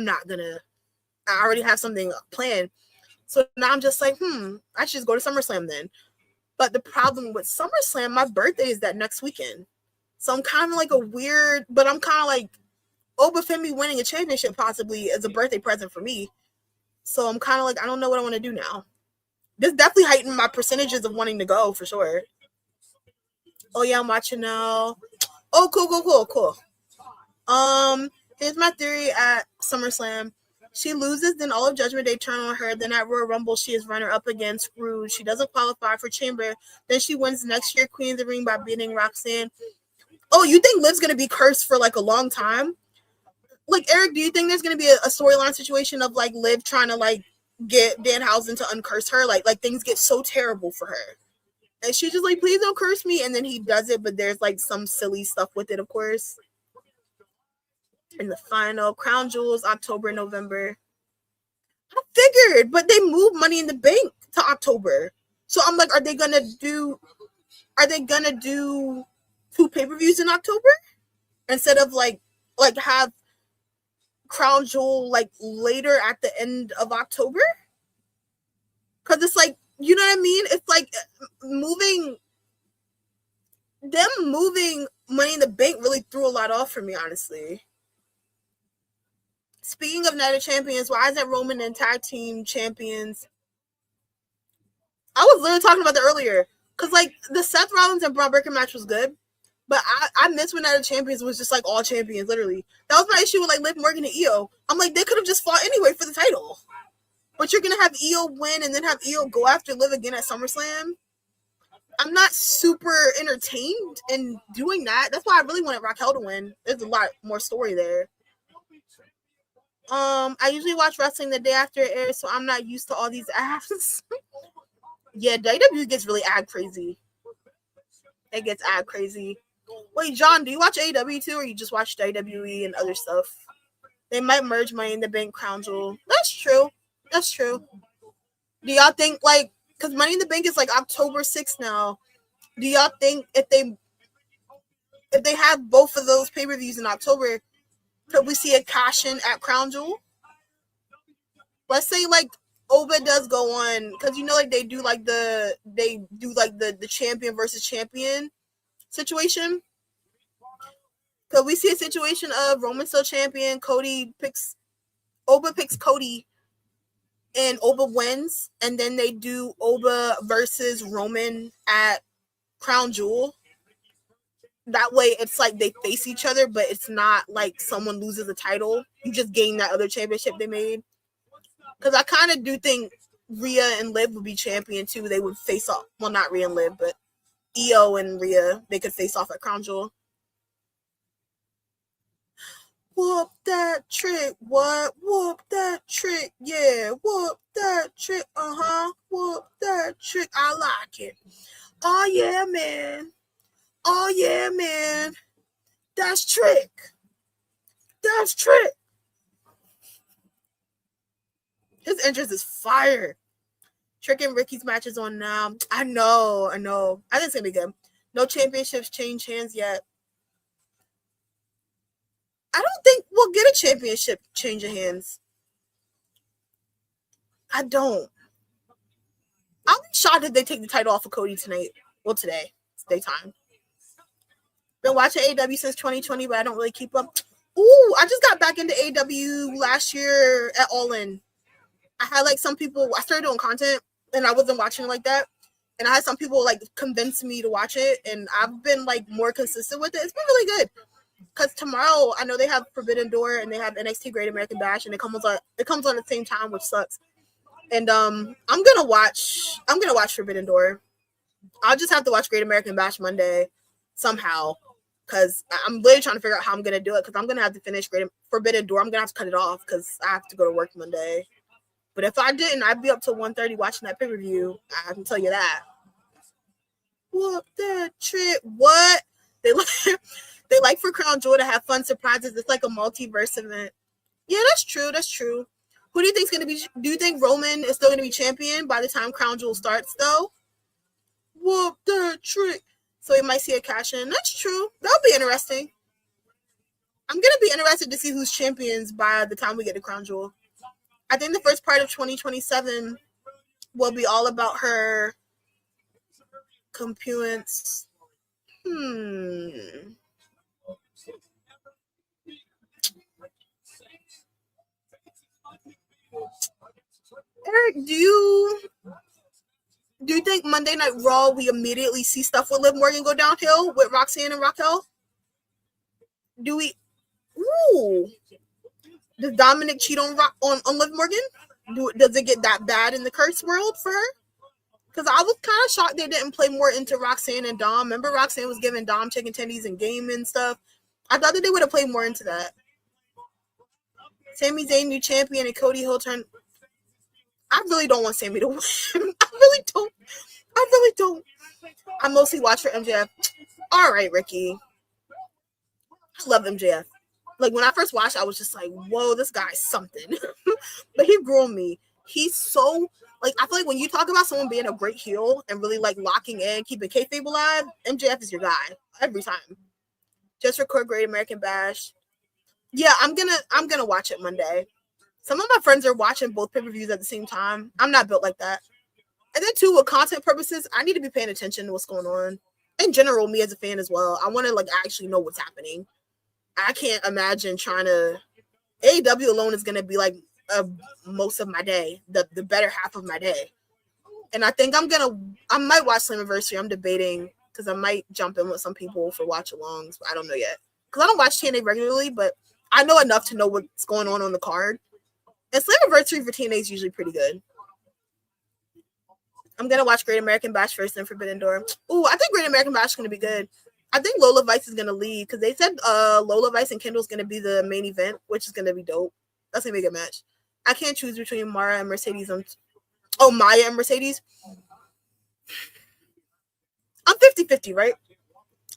[SPEAKER 2] already have something planned. So now I'm just like, I should just go to SummerSlam then. But the problem with SummerSlam, my birthday is that next weekend. So I'm kind of like but I'm kind of like, Femi winning a championship possibly is a birthday present for me. So I'm kind of like, I don't know what I want to do now. This definitely heightened my percentages of wanting to go for sure. Oh yeah, I'm watching now. Oh, cool. Here's my theory at SummerSlam. She loses, then all of Judgment Day turn on her. Then at Royal Rumble, she is runner-up against Scrooge. She doesn't qualify for Chamber. Then she wins next year Queen of the Ring by beating Roxanne. Oh, you think Liv's going to be cursed for like a long time? Like, Eric, do you think there's going to be a storyline situation of like Liv trying to like get Danhausen to uncurse her? Like things get so terrible for her. And she's just like, please don't curse me. And then he does it, but there's like some silly stuff with it, of course. In the final, Crown Jewels, October, November. I figured, but they moved Money in the Bank to October. So I'm like, are they gonna do 2 pay-per-views in October? Instead of like have Crown Jewel like later at the end of October? Because it's like, you know what I mean? It's like moving Money in the Bank really threw a lot off for me, honestly. Speaking of Night of Champions, why isn't Roman and tag team champions? I was literally talking about that earlier. Because, like, the Seth Rollins and Bron Breakker match was good. But I miss when Night of Champions was just, like, all champions, literally. That was my issue with, like, Liv Morgan and Io. I'm like, they could have just fought anyway for the title. But you're going to have Io win and then have Io go after Liv again at SummerSlam? I'm not super entertained in doing that. That's why I really wanted Raquel to win. There's a lot more story there. I usually watch wrestling the day after it airs, so I'm not used to all these ads. Yeah, WWE gets really ad crazy. It gets ad crazy. Wait, John, do you watch AEW too, or you just watch WWE and other stuff? They might merge Money in the Bank, Crown Jewel. That's true. Do y'all think, like, because Money in the Bank is like October 6th now, do y'all think if they have both of those pay-per-views in October, could we see a cash-in at Crown Jewel? Let's say like Oba does go on, because you know, like they do like the champion versus champion situation. Could we see a situation of Roman still champion, Oba picks Cody, and Oba wins, and then they do Oba versus Roman at Crown Jewel? That way it's like they face each other, but it's not like someone loses a title. You just gain that other championship they made. Because I kind of do think Rhea and Liv would be champion too. They would face off. Well, not Rhea and Liv, but Io and Rhea. They could face off at Crown Jewel. Whoop that trick. What? Whoop that trick. Yeah. Whoop that trick. Whoop that trick. I like it. Oh, yeah, man. That's trick. His entrance is fire. Trick and Ricky's match is on now. I know. I think it's going to be good. No championships change hands yet. I don't think we'll get a championship change of hands. I don't. I'll be shocked if they take the title off of Cody tonight. Well, today. It's daytime. Been watching AEW since 2020, but I don't really keep up. Ooh, I just got back into AEW last year at All In. I had like some people, I started doing content and I wasn't watching it like that. And I had some people like convince me to watch it, and I've been like more consistent with it. It's been really good. Because tomorrow I know they have Forbidden Door and they have NXT Great American Bash, and it comes on the same time, which sucks. And I'm gonna watch Forbidden Door. I'll just have to watch Great American Bash Monday somehow, because I'm really trying to figure out how I'm gonna do it, because I'm gonna have to finish Forbidden Door. I'm gonna have to cut it off because I have to go to work Monday. But if I didn't, I'd be up to 1:30 watching that pay-per-view. I can tell you that. Whoop that trick. What? They like for Crown Jewel to have fun surprises. It's like a multiverse event. Yeah, that's true. That's true. Who do you think's gonna be? Do you think Roman is still gonna be champion by the time Crown Jewel starts, though? Whoop that trick. So we might see a cash in. That's true. That'll be interesting. I'm gonna be interested to see who's champions by the time we get to Crown Jewel. I think the first part of 2027 will be all about her compuence. Eric, do you think Monday Night Raw we immediately see stuff with Liv Morgan go downhill with Roxanne and Raquel? Do we? Ooh. Does Dominic cheat on Liv Morgan? Does it get that bad in the curse world for her? Because I was kind of shocked they didn't play more into Roxanne and Dom. Remember Roxanne was giving Dom chicken tendies and game and stuff? I thought that they would have played more into that. Sami Zayn, new champion, and Cody Hill turn. I really don't want Sami to win. I really don't. I mostly watch for MJF. All right, Ricky. I love MJF. Like, when I first watched, I was just like, whoa, this guy's something. But he grew on me. He's so, like, I feel like when you talk about someone being a great heel and really, like, locking in, keeping kayfabe alive, MJF is your guy every time. Just record Great American Bash. Yeah, I'm gonna watch it Monday. Some of my friends are watching both pay-per-views at the same time. I'm not built like that. And then, too, with content purposes, I need to be paying attention to what's going on. In general, me as a fan as well. I want to, like, actually know what's happening. I can't imagine trying to. AEW alone is going to be like most of my day, the better half of my day. And I think I might watch Slammiversary. I'm debating because I might jump in with some people for watch alongs, but I don't know yet. Because I don't watch TNA regularly, but I know enough to know what's going on the card. And Slammiversary for TNA is usually pretty good. I'm going to watch Great American Bash first and Forbidden Door. Ooh, I think Great American Bash is going to be good. I think Lola Vice is going to lead because they said Lola Vice and Kendall's going to be the main event, which is going to be dope. That's going to be a good match. I can't choose between Mara and Mercedes. Maya and Mercedes. I'm 50-50, right?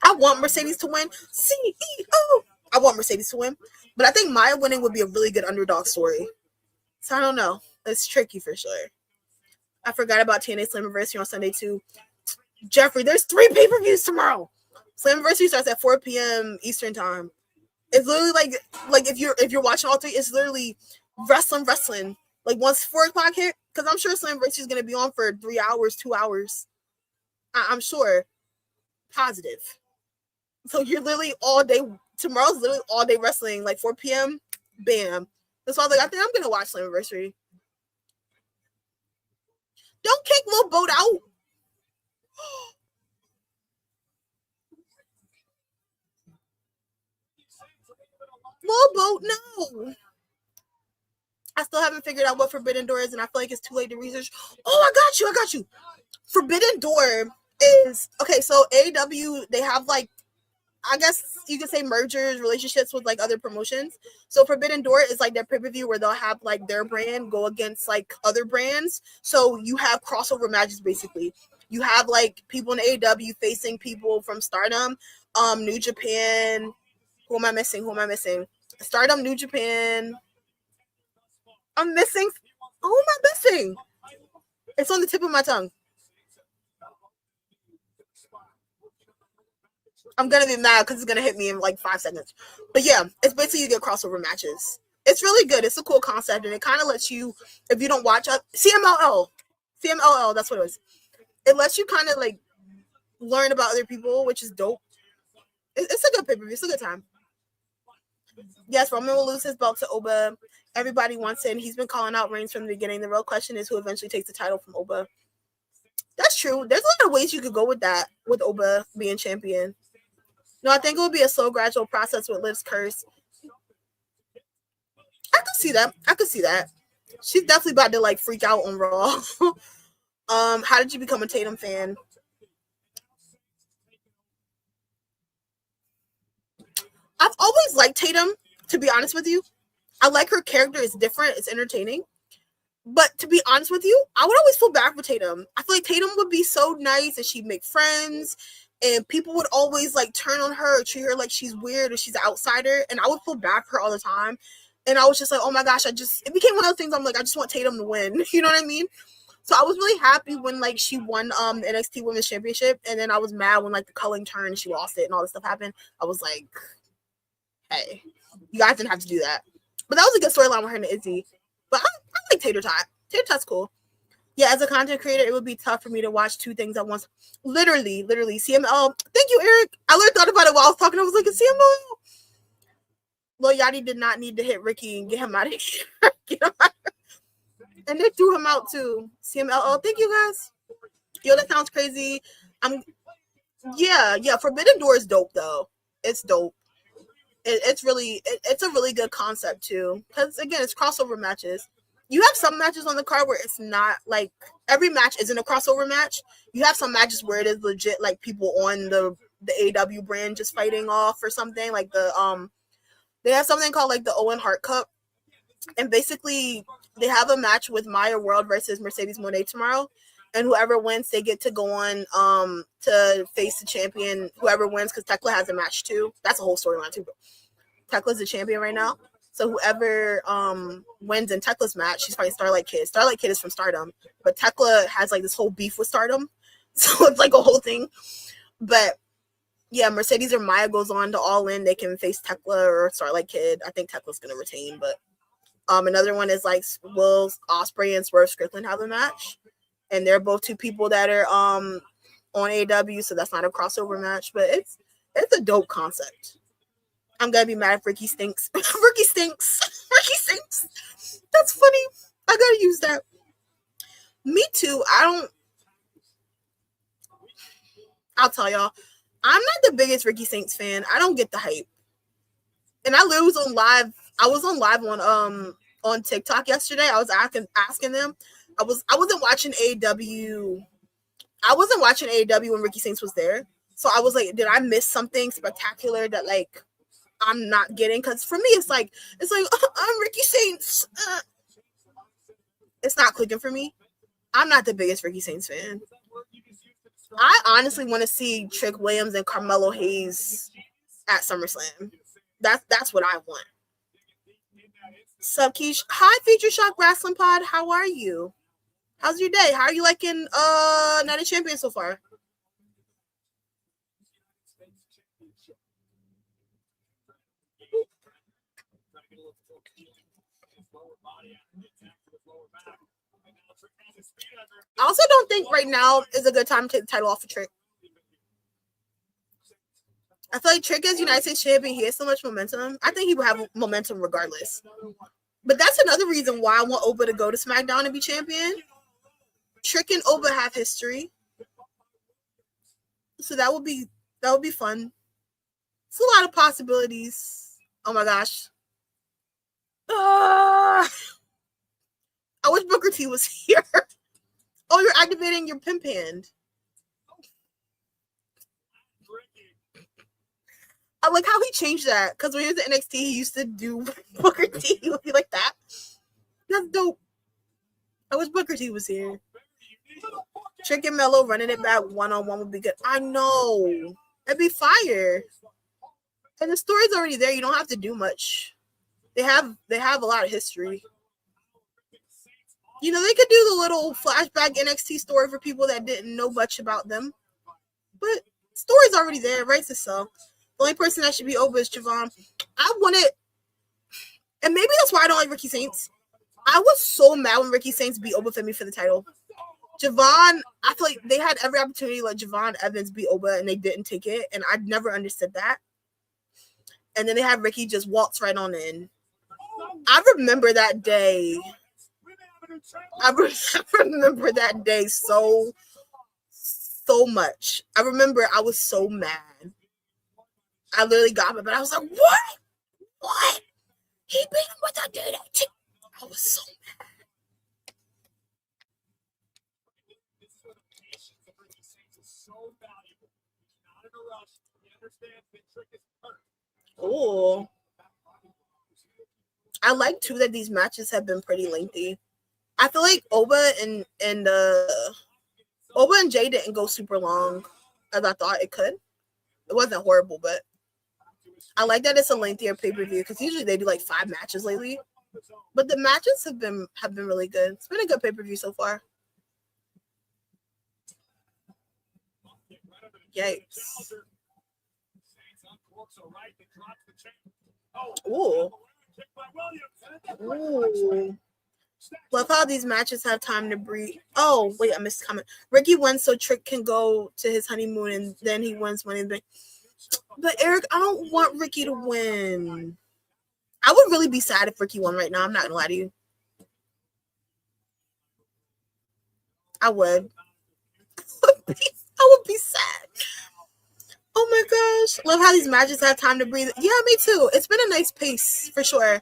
[SPEAKER 2] I want Mercedes to win. CEO. I want Mercedes to win. But I think Maya winning would be a really good underdog story. So I don't know. It's tricky for sure. I forgot about TNA Slammiversary on Sunday too. Jeffrey, there's 3 pay-per-views tomorrow. Slammiversary starts at 4 p.m. Eastern time. It's literally like if you're watching all 3, it's literally wrestling. Like once 4 o'clock hit, because I'm sure Slammiversary is gonna be on for 3 hours, 2 hours. I'm sure. Positive. So you're literally all day. Tomorrow's literally all day wrestling, like 4 p.m. Bam. That's why I was like, I think I'm gonna watch Slammiversary. Don't kick Lil Boat out. Lil Boat, no. I still haven't figured out what Forbidden Door is, and I feel like it's too late to research. Oh, I got you. Forbidden Door is okay. So AEW, they have like, I guess you could say mergers, relationships with like other promotions. So Forbidden Door is like their pay-per-view where they'll have like their brand go against like other brands. So you have crossover matches basically. You have like people in AEW facing people from Stardom, New Japan. Who am I missing? Stardom, New Japan. I'm missing. Who am I missing? It's on the tip of my tongue. I'm going to be mad because it's going to hit me in like 5 seconds. But yeah, it's basically you get crossover matches. It's really good. It's a cool concept, and it kind of lets you, if you don't watch CMLL. CMLL, that's what it was. It lets you kind of like learn about other people, which is dope. It's a good pay-per-view. It's a good time. Yes, Roman will lose his belt to Oba. Everybody wants it, and he's been calling out Reigns from the beginning. The real question is who eventually takes the title from Oba. That's true. There's a lot of ways you could go with that, with Oba being champion. No, I think it would be a slow, gradual process with Liv's curse. I could see that. She's definitely about to like freak out on Raw. How did you become a Tatum fan? I've always liked Tatum, to be honest with you. I like her character. It's different. It's entertaining. But to be honest with you, I would always feel bad for Tatum. I feel like Tatum would be so nice and she'd make friends and people would always like turn on her or treat her like she's weird or she's an outsider. And I would feel bad for her all the time. And I was just like, oh my gosh, it became one of those things I'm like, I just want Tatum to win. You know what I mean? So I was really happy when like she won the NXT Women's Championship. And then I was mad when like the culling turned and she lost it and all this stuff happened. I was like, hey, you guys didn't have to do that. But that was a good storyline with her and Izzy. But I like Tater Tot. Tater Tot's cool. Yeah, as a content creator, it would be tough for me to watch two things at once. Literally. CML. Thank you, Eric. I literally thought about it while I was talking. I was like, CML. Lil Yachty did not need to hit Ricky and get him out of here. Get him out of here. And they threw him out too. CML. Thank you, guys. Yo, that sounds crazy. Yeah. Forbidden Door is dope, though. It's dope. It's a really good concept too, because again, it's crossover matches. You have some matches on the card where it's not like every match isn't a crossover match. You have some matches where it is legit like people on the AEW brand just fighting off or something. Like they have something called like the Owen Hart Cup, and basically they have a match with Maya World versus Mercedes Moné tomorrow, and whoever wins they get to go on to face the champion. Whoever wins, because Tekla has a match too. That's a whole storyline too. Tekla's the champion right now. So whoever wins in Tekla's match, she's fighting Starlight Kid. Starlight Kid is from Stardom, but Tekla has like this whole beef with Stardom. So it's like a whole thing. But yeah, Mercedes or Maya goes on to All In. They can face Tekla or Starlight Kid. I think Tekla's gonna retain, but another one is like Will Ospreay and Swerve Strickland have a match. And they're both two people that are on AEW, so that's not a crossover match, but it's a dope concept. I'm gonna be mad if Ricky stinks. Ricky stinks. That's funny. I gotta use that. Me too. I'll tell y'all. I'm not the biggest Ricky Saints fan. I don't get the hype. And I literally was on live. I was on live on TikTok yesterday. I was asking them. I wasn't watching AEW. I wasn't watching AEW when Ricky Saints was there. So I was like, did I miss something spectacular that like I'm not getting? Because for me, it's like I'm Ricky Saints. It's not clicking for me. I'm not the biggest Ricky Saints fan. I honestly want to see Trick Williams and Carmelo Hayes at SummerSlam. That's what I want. Sup, Keish? Hi, Feature Shock Wrestling Pod. How are you? How's your day? How are you liking Night of Champions so far? I also don't think right now is a good time to take the title off of Trick. I feel like Trick is United States champion. He has so much momentum. I think he will have momentum regardless. But that's another reason why I want Oba to go to SmackDown and be champion. Trick and Oba have history. So that would be fun. It's a lot of possibilities. Oh my gosh. I wish Booker T was here. Oh, you're activating your pimp hand. I like how he changed that. Because when he was at NXT, he used to do Booker T. He would be like that. That's dope. I wish Booker T was here. Trick and Mello running it back one-on-one would be good. I know. It'd be fire. And the story's already there. You don't have to do much. They have a lot of history. You know, they could do the little flashback NXT story for people that didn't know much about them. But story's already there. Writes itself. The only person that should be over is Javon. I want it. And maybe that's why I don't like Ricky Saints. I was so mad when Ricky Saints beat Oba Femi for the title. Javon, I feel like they had every opportunity to let Javon Evans beat Oba and they didn't take it. And I never understood that. And then they had Ricky just waltz right on in. I remember that day. I remember that day so much. I remember I was so mad. I literally got it, but I was like, what? What? He beat him with a DDT. I was so mad. Oh. I like too that these matches have been pretty lengthy. I feel like Oba and Jade didn't go super long as I thought it could. It wasn't horrible, but I like that it's a lengthier pay-per-view because usually they do like 5 matches lately. But the matches have been really good. It's been a good pay-per-view so far. Yikes. Ooh. Ooh. Love how these matches have time to breathe. Oh, wait, I missed a comment. Ricky wins so Trick can go to his honeymoon and then he wins Money in the Bank. But Eric, I don't want Ricky to win. I would really be sad if Ricky won right now. I'm not gonna lie to you. I would. I would be sad. Oh my gosh. Love how these matches have time to breathe. Yeah, me too. It's been a nice pace for sure.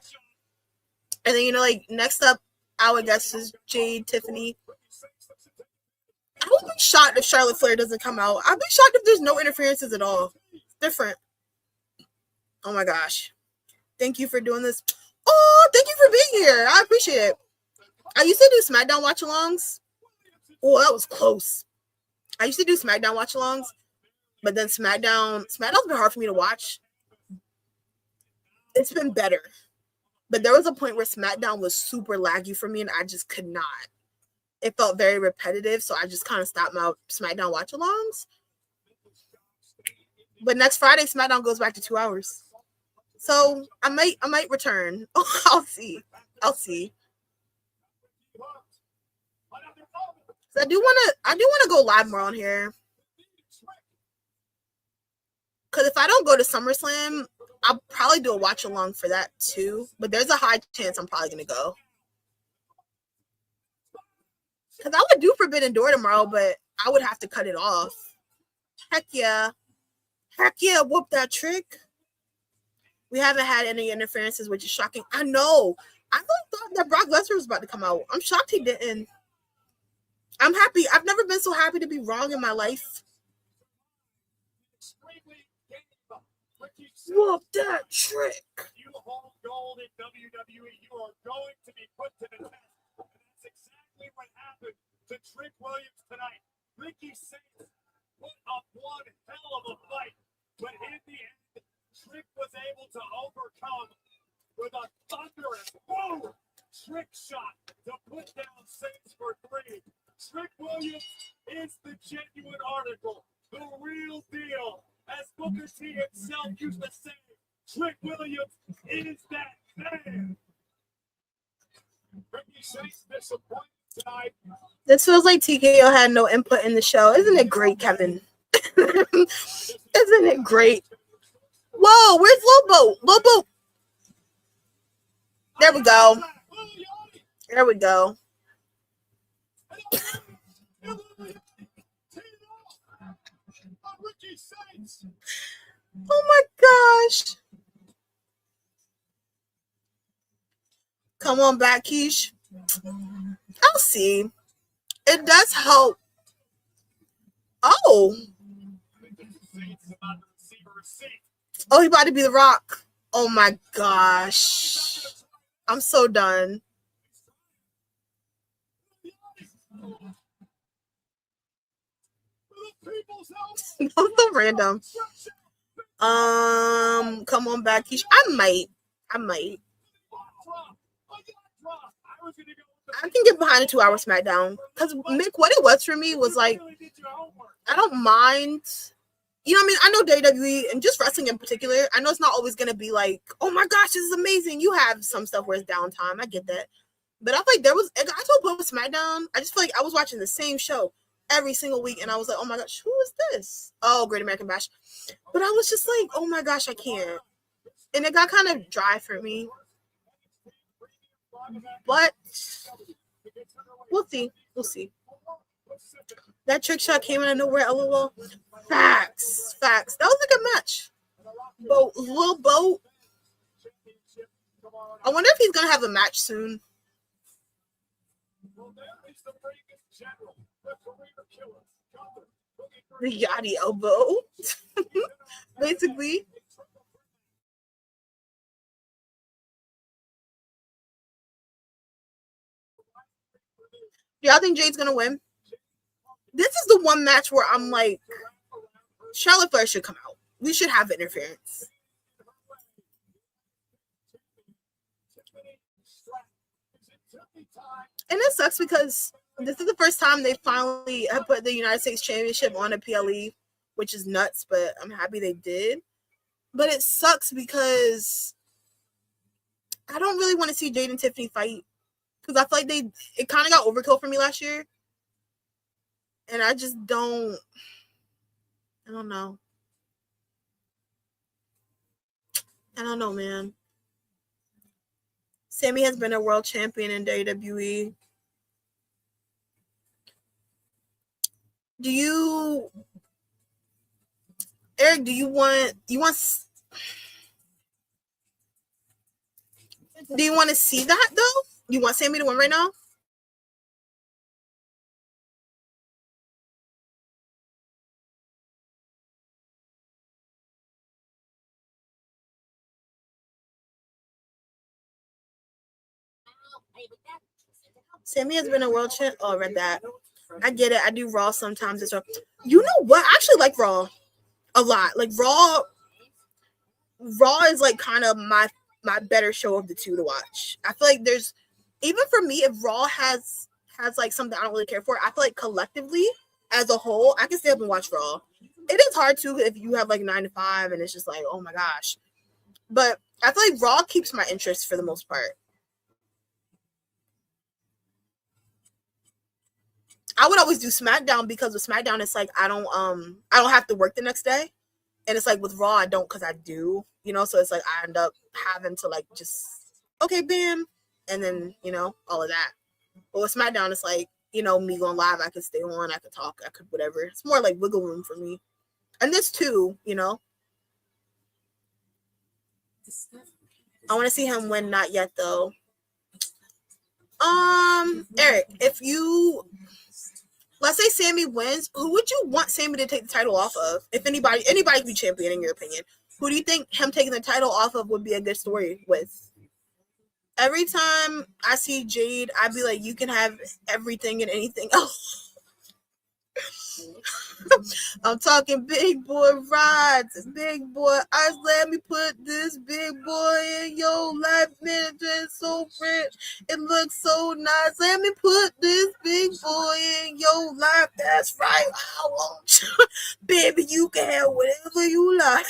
[SPEAKER 2] And then, like, next up, I would guess is Jade, Tiffany. I would be shocked if Charlotte Flair doesn't come out. I'd be shocked if there's no interferences at all. It's different. Oh my gosh. Thank you for doing this. Oh, thank you for being here. I appreciate it. I used to do SmackDown watch-alongs. Oh, that was close. I used to do SmackDown watch-alongs, but then SmackDown's been hard for me to watch. It's been better. But there was a point where SmackDown was super laggy for me, and I just could not. It felt very repetitive, so I just kind of stopped my SmackDown watch-alongs. But next Friday, SmackDown goes back to 2 hours. So I might return. I'll see. So I do wanna go live more on here. Because if I don't go to SummerSlam, I'll probably do a watch along for that too. But there's a high chance I'm probably gonna go. Because I would do Forbidden Door tomorrow, but I would have to cut it off. Heck yeah. Whoop that Trick. We haven't had any interferences, which is shocking. I know. I really thought that Brock Lesnar was about to come out. I'm shocked he didn't. I'm happy. I've never been so happy to be wrong in my life. Whoop that Trick.
[SPEAKER 1] You hold gold in WWE, you are going to be put to the test. And that's exactly what happened to Trick Williams tonight. Ricky Sainz put up one hell of a fight, but in the end, Trick was able to overcome with a thunderous trick shot to put down Sainz for 3. Trick Williams is the genuine article, the real deal. As Booker T himself used to say, Trick Williams is that man. Ricky Sainz disappointed tonight.
[SPEAKER 2] This feels like TKO had no input in the show. Isn't it great, Kevin? Isn't it great? Whoa, where's Lobo? Lobo. There we go. Oh my gosh. Come on back, Keish. I'll see. It does help. Oh, he about to be The Rock. Oh my gosh. I'm so done. That was so random. Come on back. I might. I can get behind a 2 hour SmackDown. Because Mick, what it was for me was like, I don't mind. You know what I mean? I know WWE and just wrestling in particular, I know it's not always going to be like, oh my gosh, this is amazing. You have some stuff where it's downtime. I get that. But I feel like there was, I told Post SmackDown, I just feel like I was watching the same show every single week, and I was like, oh my gosh, who is this? Oh, Great American Bash. But I was just like, oh my gosh, I can't. And it got kind of dry for me. But we'll see. We'll see. That trick shot came out of nowhere. LOL. Facts. Facts. That was a good match. Little Boat. I wonder if he's going to have a match soon. The Yachty elbow. Basically. Do y'all think Jade's going to win? This is the one match where I'm like, Charlotte Flair should come out. We should have interference. And it sucks because this is the first time they finally have put the United States Championship on a PLE, which is nuts, but I'm happy they did. But it sucks because I don't really want to see Jade and Tiffany fight because I feel like it kind of got overkill for me last year. And I just don't know. I don't know, man. Sami has been a world champion in WWE. Eric, do you want to see that though? You want Sami to win right now? Sami has been a world champ. Oh, I read that. I get it. I do Raw sometimes as well. You know what? I actually like Raw a lot. Like Raw is like kind of my better show of the two to watch. I feel like there's, even for me, if Raw has like something I don't really care for, I feel like collectively as a whole, I can stay up and watch Raw. It is hard to if you have like 9 to 5 and it's just like, oh my gosh. But I feel like Raw keeps my interest for the most part. I would always do SmackDown because with SmackDown it's like I don't have to work the next day, and it's like with Raw I don't because I do, so it's like I end up having to like just okay bam, and then all of that. But with SmackDown it's like me going live, I could stay on, I could talk, I could whatever. It's more like wiggle room for me, and this too, I want to see him win. Not yet though. Eric, if you. Let's say Sami wins. Who would you want Sami to take the title off of? If anybody could be champion in your opinion, who do you think him taking the title off of would be a good story with? Every time I see Jade, I'd be like, you can have everything and anything else. I'm talking big boy rides, big boy ice. Let me put this big boy in your life, man. It's so rich, it looks so nice. Let me put this big boy in your life. That's right, I want you, baby. You can have whatever you like.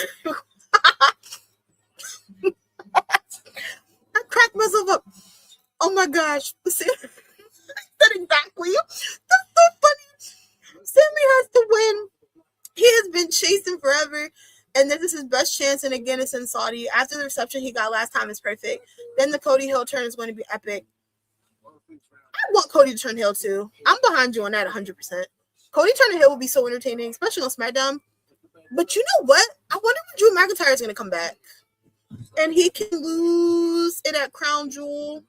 [SPEAKER 2] I cracked myself up. Oh my gosh, that exactly. That's so funny. Sami has to win. He has been chasing forever, and this is his best chance. And again, it's in Saudi. After the reception he got last time is perfect. Then the Cody Hill turn is going to be epic. I want Cody to turn heel too. I'm behind you on that 100%. Cody turning heel will be so entertaining, especially on SmackDown. But you know what? I wonder when Drew McIntyre is going to come back. And he can lose it at Crown Jewel.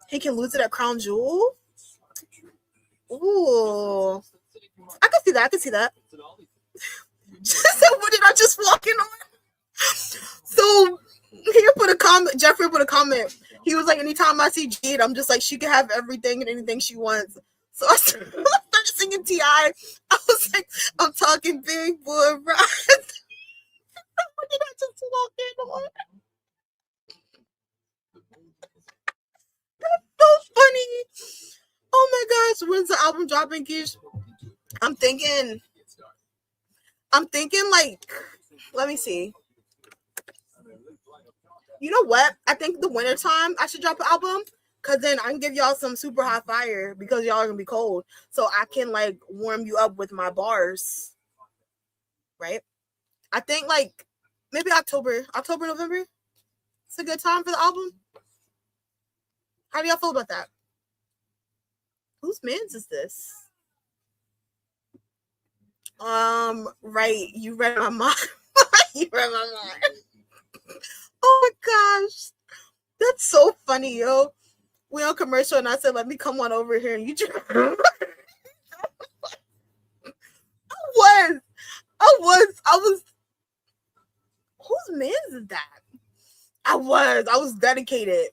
[SPEAKER 2] He can lose it at Crown Jewel? Ooh. I can see that. What did I just walk in on? So Jeffrey put a comment. He was like, anytime I see Jade, I'm just like, she can have everything and anything she wants. So I started singing T.I. I was like, I'm talking big boy ride. What did I just walk in on? That's so funny. Oh my gosh, when's the album dropping, Kish? I'm thinking like, let me see. You know what? I think the winter time I should drop an album. Cause then I can give y'all some super hot fire because y'all are gonna be cold. So I can like warm you up with my bars. Right? I think like maybe October, November. It's a good time for the album. How do y'all feel about that? Whose man's is this? Right. You read my mind. You read my mind. Oh my gosh. That's so funny, yo. We on commercial and I said, let me come on over here and you just I was whose man's is that? I was dedicated.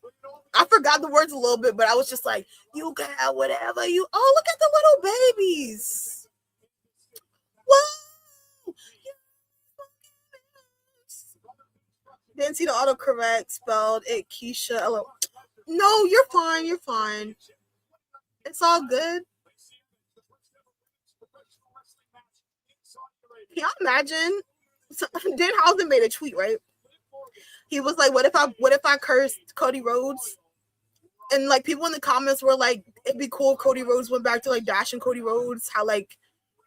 [SPEAKER 2] I forgot the words a little bit, but I was just like, you can have whatever you. Oh, look at the little babies. Whoa. Didn't see the autocorrect spelled it Keisha. Hello. No, you're fine. You're fine. It's all good. Can you imagine? So, Dan Housen made a tweet, right? He was like, what if I cursed Cody Rhodes? And like people in the comments were like, it'd be cool if Cody Rhodes went back to like Dash and Cody Rhodes, how like,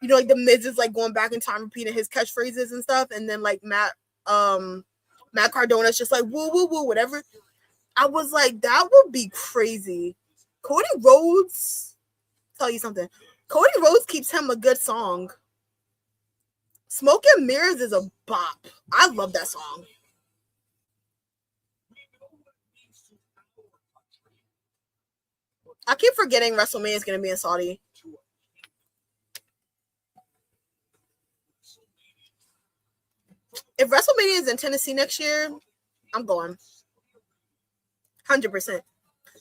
[SPEAKER 2] you know, like the Miz is like going back in time repeating his catchphrases and stuff, and then like Matt Cardona's just like woo woo woo whatever. I was like, that would be crazy. Cody Rhodes, tell you something. Cody Rhodes keeps him a good song. Smoke and Mirrors is a bop. I love that song. I keep forgetting WrestleMania is going to be in Saudi. If WrestleMania is in Tennessee next year, I'm going. 100%.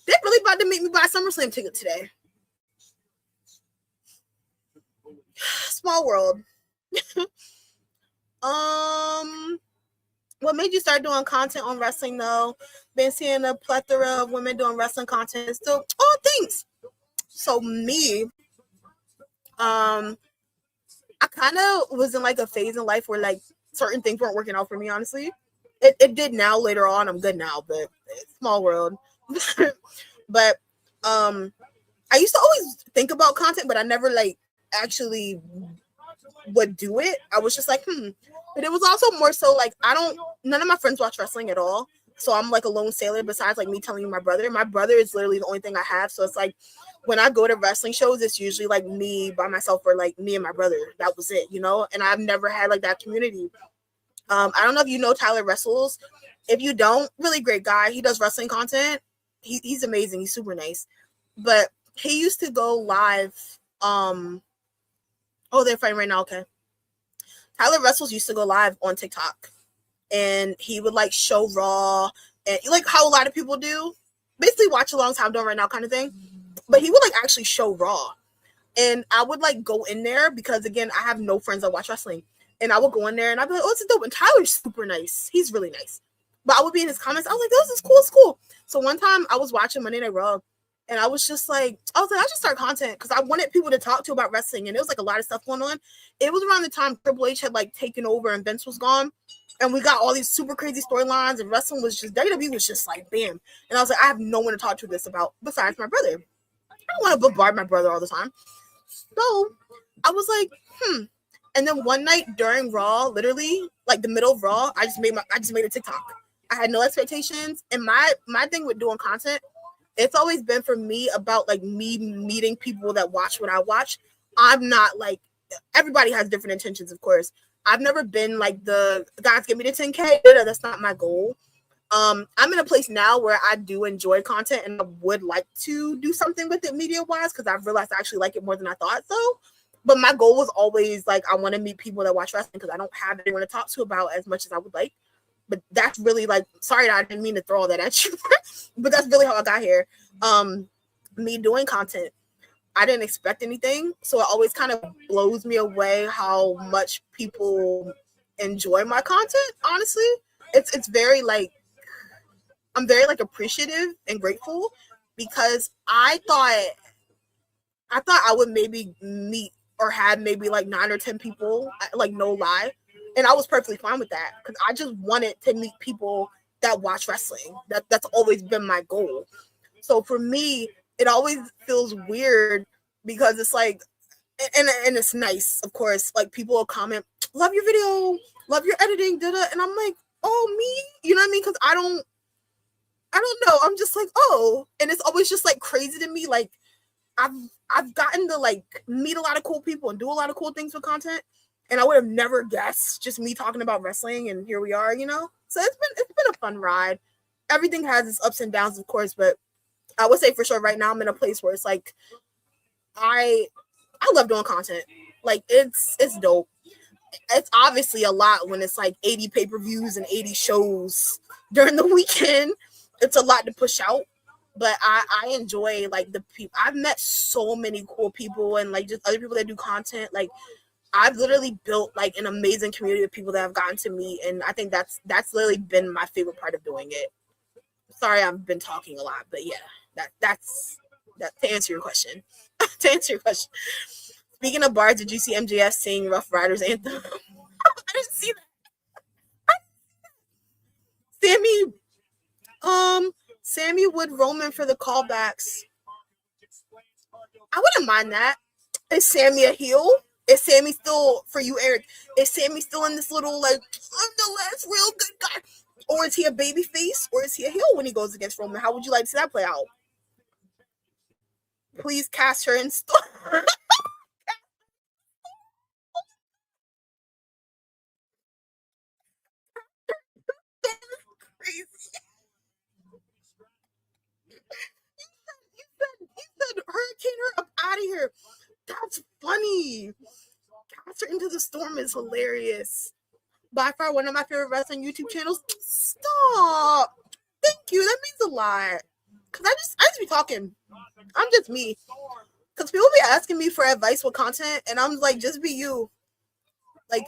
[SPEAKER 2] They're really about to make me buy a SummerSlam ticket today. Small world. What made you start doing content on wrestling though? Been seeing a plethora of women doing wrestling content still. Oh, thanks. So me, I kind of was in like a phase in life where like certain things weren't working out for me, honestly. It did now later on. I'm good now, but small world. But I used to always think about content, but I never like actually would do it. I was just like, But it was also more so like none of my friends watch wrestling at all. So I'm like a lone sailor besides like me telling you my brother. My brother is literally the only thing I have. So it's like when I go to wrestling shows, it's usually like me by myself or like me and my brother. That was it, you know? And I've never had like that community. I don't know if you know Tyler Wrestles. If you don't, really great guy. He does wrestling content. He's amazing. He's super nice. But he used to go live. Oh, they're fighting right now. Okay. Tyler Wrestles used to go live on TikTok. And he would like show Raw and like how a lot of people do. Basically watch along how I'm doing right now kind of thing. But he would like actually show Raw. And I would like go in there because again, I have no friends that watch wrestling. And I would go in there and I'd be like, oh, it's dope. And Tyler's super nice. He's really nice. But I would be in his comments. I was like, this is cool. It's cool. So one time I was watching Monday Night Raw and I was just like, I should start content because I wanted people to talk to about wrestling. And it was like a lot of stuff going on. It was around the time Triple H had like taken over and Vince was gone. And we got all these super crazy storylines and wrestling was just, WWE was just like, bam. And I was like, I have no one to talk to this about besides my brother. I don't want to bombard my brother all the time. So I was like, And then one night during Raw, literally like the middle of Raw, I just made a TikTok. I had no expectations. And my thing with doing content, it's always been for me about like me meeting people that watch what I watch. I'm not like, everybody has different intentions, of course. I've never been like the guys give me the 10K. That's not my goal. I'm in a place now where I do enjoy content and I would like to do something with it media wise because I've realized I actually like it more than I thought so. But my goal was always like I want to meet people that watch wrestling because I don't have anyone to talk to about as much as I would like. But that's really like, sorry, I didn't mean to throw all that at you, but that's really how I got here. Me doing content. I didn't expect anything. So it always kind of blows me away how much people enjoy my content. Honestly, it's very like, I'm very like appreciative and grateful because I thought I would maybe meet or had maybe like 9 or 10 people, like no lie. And I was perfectly fine with that because I just wanted to meet people that watch wrestling. That's always been my goal. So for me, it always feels weird because it's like, and it's nice, of course. Like people will comment, "Love your video, love your editing," and I'm like, "Oh, me," you know what I mean? Because I don't know. I'm just like, oh, and it's always just like crazy to me. Like I've gotten to like meet a lot of cool people and do a lot of cool things with content, and I would have never guessed just me talking about wrestling, and here we are, you know. So it's been a fun ride. Everything has its ups and downs, of course, but I would say for sure right now I'm in a place where it's like I love doing content. Like it's dope. It's obviously a lot when it's like 80 pay-per-views and 80 shows during the weekend. It's a lot to push out, but I enjoy like the people. I've met so many cool people and like just other people that do content. Like I've literally built like an amazing community of people that I've gotten to meet, and I think that's literally been my favorite part of doing it. Sorry, I've been talking a lot, but yeah, that's to answer your question. To answer your question. Speaking of bars, did you see MJF sing Rough Riders anthem? I didn't see that. Sami would Roman for the callbacks. I wouldn't mind that. Is Sami a heel? Is Sami still, for you, Eric, is Sami still in this little, like, I'm the last real good guy? Or is he a baby face? Or is he a heel when he goes against Roman? How would you like to see that play out? Please cast her in store. Crazy. He said hurricane her up out of here. That's funny. Cast her into the storm is hilarious. By far one of my favorite wrestling YouTube channels. Stop. Thank you. That means a lot. Cause I just be talking. I'm just me. Cause people be asking me for advice with content, and I'm like, just be you. Like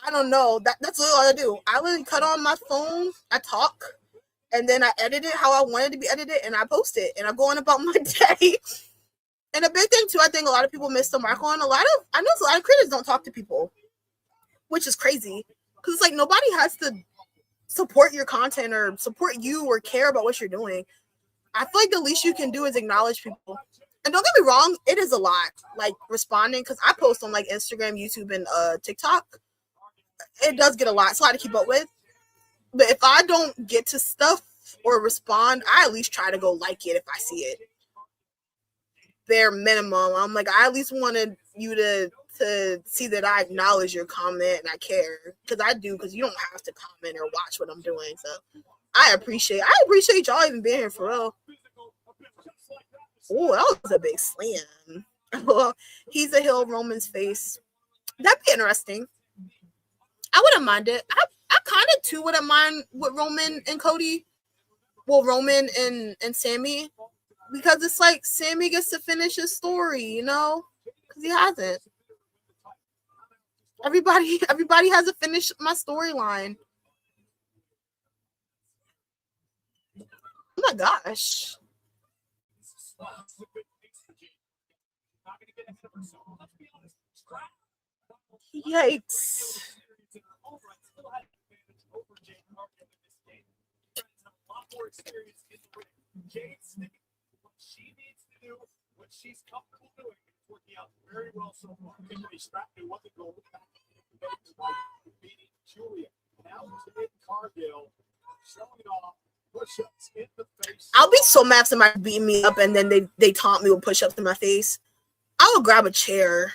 [SPEAKER 2] I don't know. That's all I do. I literally cut on my phone. I talk, and then I edit it how I want it to be edited, and I post it, and I go on about my day. And a big thing too, I think a lot of people miss the mark on. I know a lot of creators don't talk to people, which is crazy. Because it's like nobody has to support your content or support you or care about what you're doing. I feel like the least you can do is acknowledge people. And don't get me wrong, it is a lot. Like responding, because I post on like Instagram, YouTube, and TikTok. It does get a lot. It's a lot to keep up with. But if I don't get to stuff or respond, I at least try to go like it if I see it. Bare minimum. I'm like, I at least wanted you to see that I acknowledge your comment and I care, because I do, because you don't have to comment or watch what I'm doing. So I appreciate y'all even being here for real. Oh, that was a big slam. Well, he's a heel, Roman's face. That'd be interesting. I wouldn't mind it. I kind of too wouldn't mind with Roman and Cody. Well, Roman and Sami. Because it's like Sami gets to finish his story, you know? Because he hasn't. Everybody has to finish my storyline. Oh my gosh. Yikes.
[SPEAKER 1] She needs to do what she's comfortable doing. It's working out very well so far. Tiffany Stratton wasn't going beating Julia. Now Jade Cargill showing off push-ups in the face.
[SPEAKER 2] I'll be so mad if somebody beat me up and then they taunt me with push-ups in my face. I would grab a chair.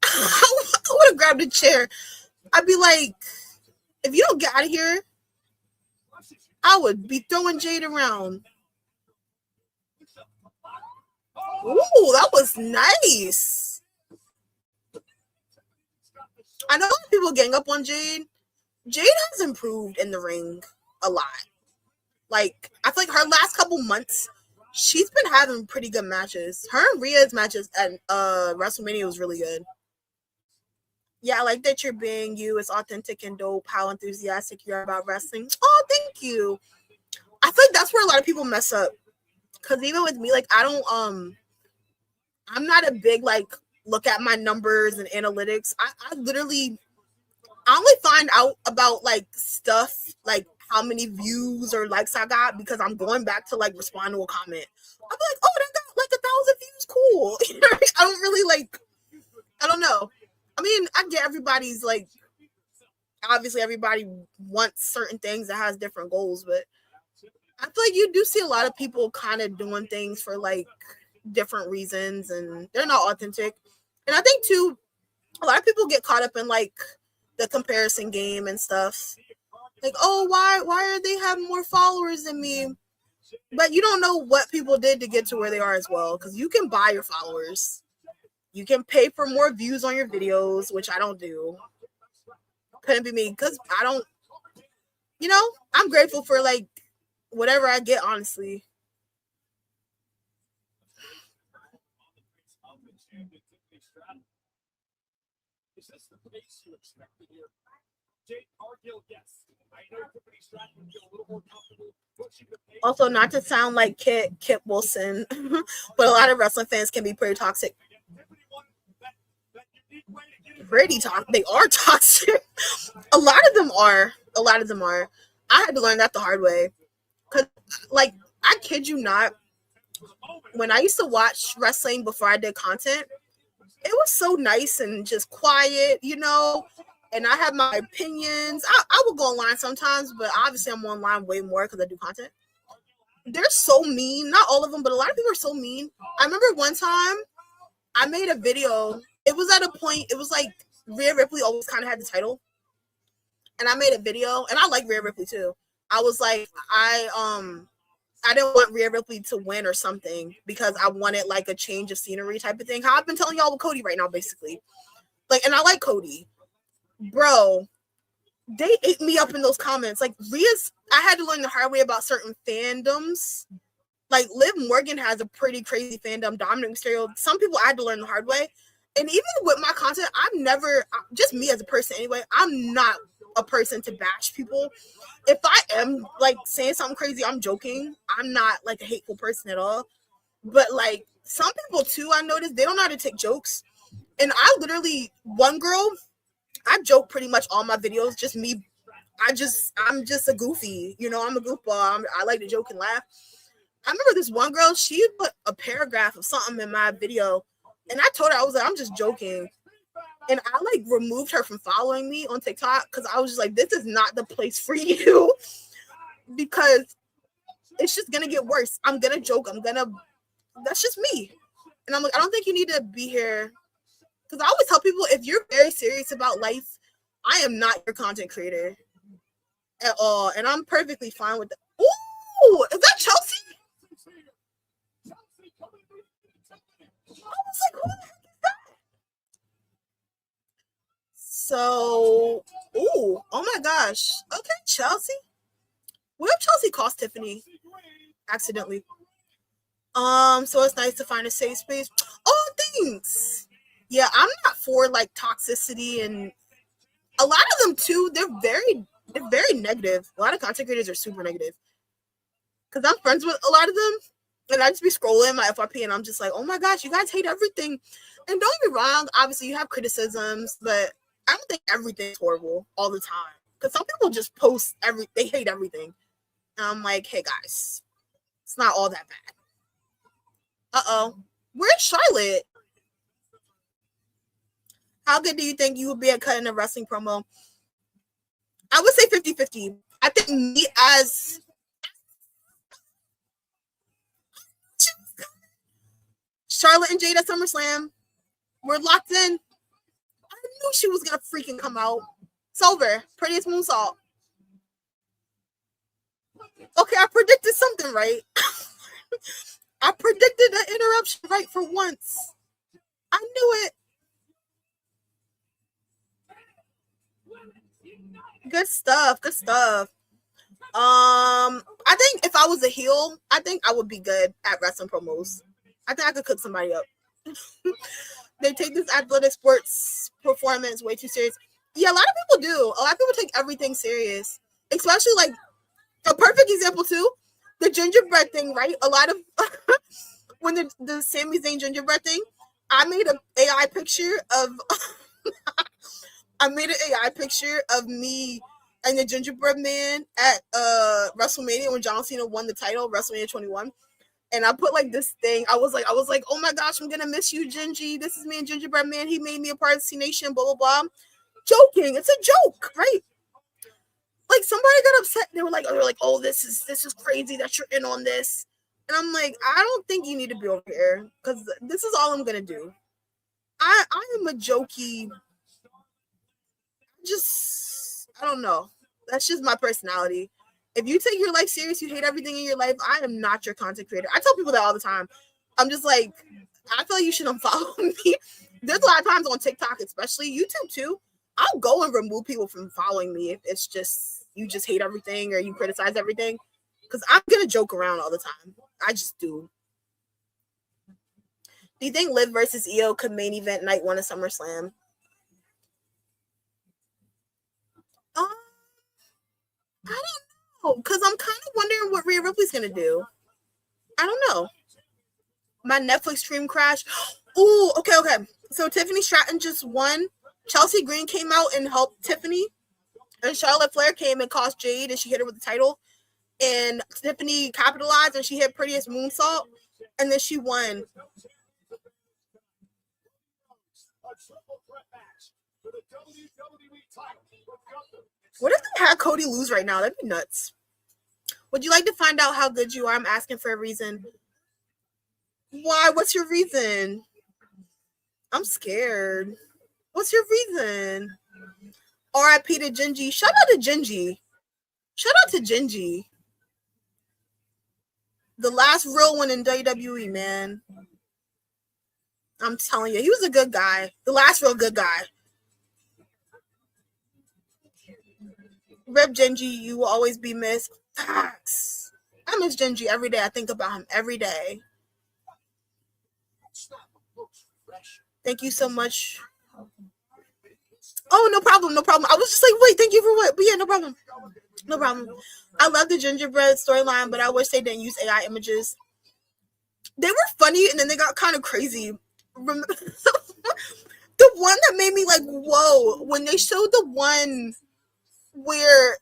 [SPEAKER 2] I would have grabbed a chair. I'd be like, if you don't get out of here, I would be throwing Jade around. Ooh, that was nice. I know people gang up on Jade. Jade has improved in the ring a lot. Like, I feel like her last couple months, she's been having pretty good matches. Her and Rhea's matches at WrestleMania was really good. Yeah, I like that you're being you. It's authentic and dope. How enthusiastic you are about wrestling. Oh, thank you. I feel like that's where a lot of people mess up. Because even with me, like, I'm not a big, like, look at my numbers and analytics. I only find out about, like, stuff, like, how many views or likes I got because I'm going back to like respond to a comment. I'm like, oh, that got like 1,000 views, cool. I don't really like, I don't know. I mean, I get everybody's like, obviously everybody wants certain things that has different goals, but I feel like you do see a lot of people kind of doing things for like different reasons and they're not authentic. And I think too, a lot of people get caught up in like the comparison game and stuff. Like, oh, why are they having more followers than me? But you don't know what people did to get to where they are as well, because you can buy your followers. You can pay for more views on your videos, which I don't do. Couldn't be me, because I don't, I'm grateful for like whatever I get, honestly.
[SPEAKER 1] Is this the pace you expected here? Jade, Cargill, yes. I know Tiffany Stratton would feel a little more comfortable pushing the pace.
[SPEAKER 2] Also, not to sound like Kip Wilson, but a lot of wrestling fans can be pretty toxic. Pretty toxic. They are toxic. A lot of them are. I had to learn that the hard way. Because, like, I kid you not, when I used to watch wrestling before I did content, it was so nice and just quiet, and I have my opinions. I will go online sometimes, but obviously I'm online way more because I do content. They're so mean. Not all of them, but a lot of people are so mean. I remember one time I made a video. It was at a point, it was like Rhea Ripley always kind of had the title. And I made a video, and I like Rhea Ripley too. I was like, I didn't want Rhea Ripley to win or something because I wanted like a change of scenery type of thing. How I've been telling y'all with Cody right now, basically. Like, and I like Cody. Bro, they ate me up in those comments. Like, I had to learn the hard way about certain fandoms. Like, Liv Morgan has a pretty crazy fandom. Dominic Mysterio. Some people I had to learn the hard way. And even with my content, just me as a person anyway, I'm not a person to bash people. If I am like saying something crazy, I'm joking. I'm not like a hateful person at all. But like some people too, I noticed they don't know how to take jokes. And one girl, I joke pretty much all my videos, just me. I'm just a goofy, I'm a goofball. I like to joke and laugh. I remember this one girl, she put a paragraph of something in my video, and I told her, I was like, I'm just joking. And I like removed her from following me on TikTok because I was just like, this is not the place for you because it's just gonna get worse. I'm gonna joke. That's just me. And I'm like, I don't think you need to be here. Because I always tell people, if you're very serious about life, I am not your content creator at all. And I'm perfectly fine with that. Ooh, is that Chelsea? I was like, who the heck is that? So, oh my gosh. Okay, Chelsea. What if Chelsea cost Tiffany accidentally? So it's nice to find a safe space. Oh, thanks. Yeah, I'm not for like toxicity, and a lot of them too. They're very negative. A lot of content creators are super negative. Because I'm friends with a lot of them, and I just be scrolling my FYP, and I'm just like, oh my gosh, you guys hate everything. And don't get me wrong, obviously you have criticisms, but I don't think everything's horrible all the time. Because some people just post they hate everything. And I'm like, hey guys, it's not all that bad. Uh-oh. Where's Charlotte? How good do you think you would be at cutting a wrestling promo? I would say 50-50. I think me as Charlotte and Jade at SummerSlam, we're locked in. I knew she was going to freaking come out. It's over. Prettiest moonsault. Okay, I predicted something right. I predicted an interruption right for once. I knew it. Good stuff. I think if I was a heel, I think I would be good at wrestling promos. I think I could cook somebody up. They take this athletic sports performance way too serious. Yeah, a lot of people do. A lot of people take everything serious. Especially like a perfect example too, the gingerbread thing, right? A lot of when the Sami Zayn gingerbread thing, I made an AI picture of me and the gingerbread man at WrestleMania when John Cena won the title, WrestleMania 21. And I put like this thing. I was like, oh my gosh, I'm gonna miss you, Gingy. This is me and Gingerbread Man. He made me a part of C Nation, blah blah blah. Joking. It's a joke, right? Like somebody got upset. They were like, oh, this is crazy that you're in on this. And I'm like, I don't think you need to be over here because this is all I'm gonna do. I am a jokey. I don't know. That's just my personality. If you take your life serious, you hate everything in your life, I am not your content creator. I tell people that all the time. I'm just like, I feel like you should unfollow me. There's a lot of times on TikTok, especially YouTube too. I'll go and remove people from following me if it's just you just hate everything or you criticize everything. Because I'm gonna joke around all the time. I just do. Do you think Liv versus Io could main event night one of SummerSlam? I don't know, because I'm kind of wondering what Rhea Ripley's gonna do. I don't know. My Netflix stream crashed. Ooh, okay. So Tiffany Stratton just won. Chelsea Green came out and helped Tiffany. And Charlotte Flair came and cost Jade and she hit her with the title. And Tiffany capitalized and she hit prettiest moonsault. And then she won. What if they had Cody lose right now? That'd be nuts. Would you like to find out how good you are? I'm asking for a reason. Why? What's your reason? I'm scared. What's your reason? R.I.P. to Gingy. Shout out to Gingy. The last real one in WWE, man. I'm telling you, he was a good guy. The last real good guy. Rip Gingy, you will always be missed. Facts. I miss Gingy every day. I think about him every day. Thank you so much. Oh, no problem. I was just like, wait, thank you for what? But yeah, no problem. I love the gingerbread storyline, but I wish they didn't use AI images. They were funny, and then they got kind of crazy. The one that made me like, whoa, when they showed the one where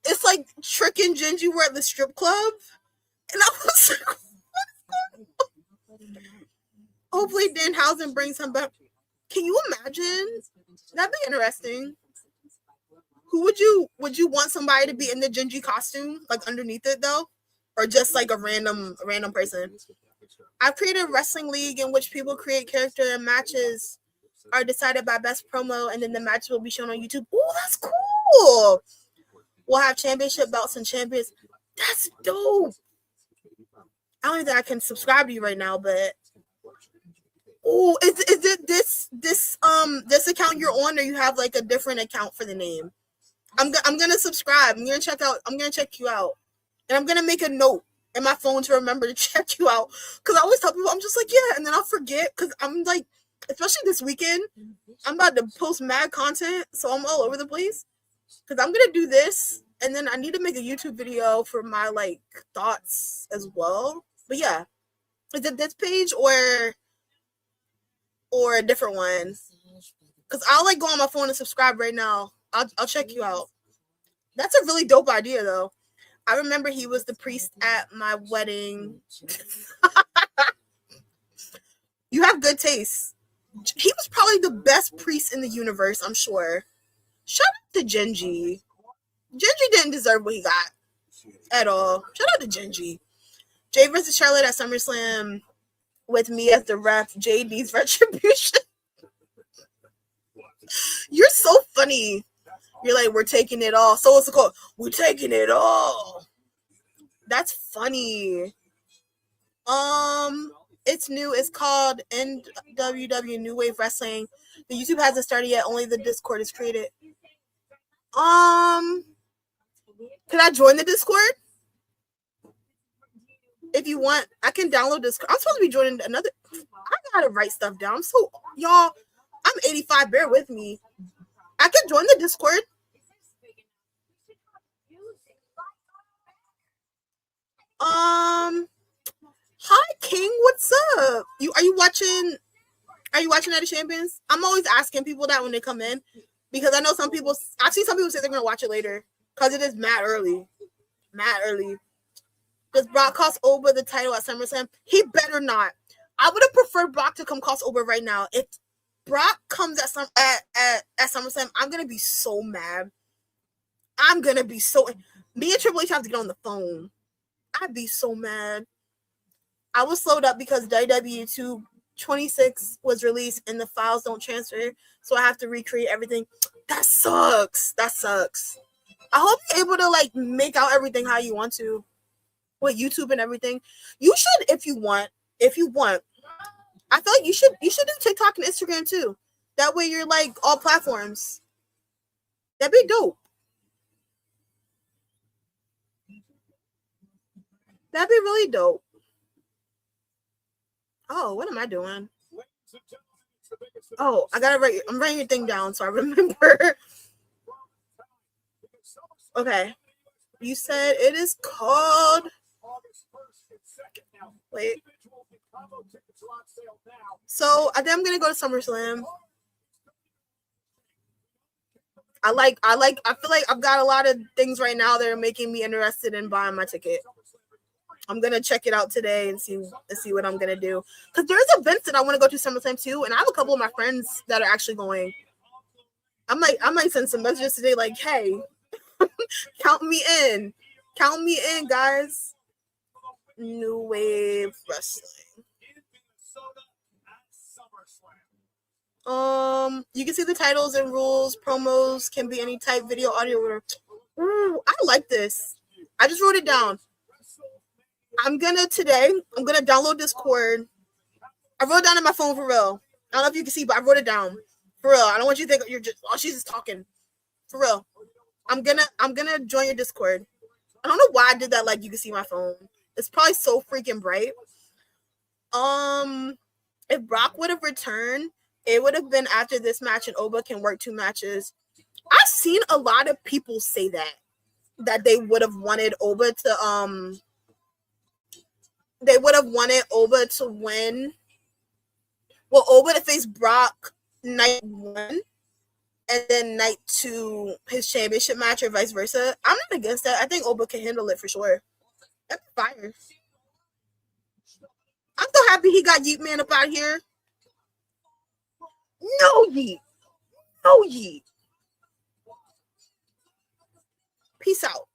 [SPEAKER 2] it's like Trick and Gingy were at the strip club, and I was like, what's going on? Hopefully Danhausen brings him back. Can you imagine? That'd be interesting. Who would you want somebody to be in the Gingy costume, like underneath it though, or just like a random person? I've created a wrestling league in which people create character and matches are decided by best promo, and then the match will be shown on YouTube. Oh, that's cool. We'll have championship belts and champions. That's dope. I don't think I can subscribe to you right now, but oh, is it this account you're on, or you have like a different account for the name? I'm gonna subscribe. I'm gonna check you out, and I'm gonna make a note in my phone to remember to check you out. Because I always tell people, I'm just like, yeah, and then I'll forget. Because I'm like, especially this weekend, I'm about to post mad content, so I'm all over the place. Because I'm gonna do this, and then I need to make a YouTube video for my like thoughts as well. But yeah, is it this page or a different one? Because I'll like go on my phone and subscribe right now. I'll check you out. That's a really dope idea though. I remember he was the priest at my wedding. You have good taste. He was probably the best priest in the universe, I'm sure. Shout out to Gingy. Gingy didn't deserve what he got at all. Shout out to Gingy. Jade versus Charlotte at SummerSlam with me as the ref. Jade needs retribution. You're so funny. You're like, we're taking it all. So what's it called? We're taking it all. That's funny. It's new. It's called NWW New Wave Wrestling. The YouTube hasn't started yet. Only the Discord is created. Can I join the Discord? If you want, I can download this. I'm supposed to be joining another. I gotta write stuff down. So y'all, I'm 85. Bear with me. I can join the Discord. Hi King, what's up? Are you watching Night of Champions? I'm always asking people that when they come in because I know some people. I've seen some people say they're gonna watch it later. Because it is mad early. Mad early. Does Brock cost Oba the title at SummerSlam? He better not. I would have preferred Brock to come cost Oba right now. If Brock comes at SummerSlam, I'm gonna be so mad. I'm gonna be so. Me and Triple H have to get on the phone. I'd be so mad. I was slowed up because WWE 226 was released and the files don't transfer, so I have to recreate everything. That sucks. That sucks. I hope you're able to like make out everything how you want to with YouTube and everything. You should if you want. If you want. I feel like you should do TikTok and Instagram too. That way you're like all platforms. That'd be dope. That'd be really dope. Oh, what am I doing? Oh, I gotta write. I'm writing your thing down so I remember. Okay. You said it is called. Wait. So I think I'm gonna go to SummerSlam. I feel like I've got a lot of things right now that are making me interested in buying my ticket. I'm gonna check it out today and see what I'm gonna do. Because there's events that I want to go to SummerSlam too, and I have a couple of my friends that are actually going. I might send some messages today like, hey, count me in, guys. New Wave Wrestling. You can see the titles and rules. Promos can be any type, video, audio, whatever. Ooh, I like this. I just wrote it down. I'm gonna download Discord. I wrote it down on my phone for real. I don't know if you can see, but I wrote it down for real. I don't want you to think you're just she's just talking. For real. I'm gonna join your Discord. I don't know why I did that. Like you can see my phone. It's probably so freaking bright. If Brock would have returned, it would have been after this match, and Oba can work 2 matches. I've seen a lot of people say that they would have wanted Oba to They would have wanted Oba to win. Well, Oba to face Brock night 1, and then night 2 his championship match, or vice versa. I'm not against that. I think Oba can handle it for sure. That's fire. I'm so happy he got Yeet Man up out here. No Yeet. No Yeet. Peace out.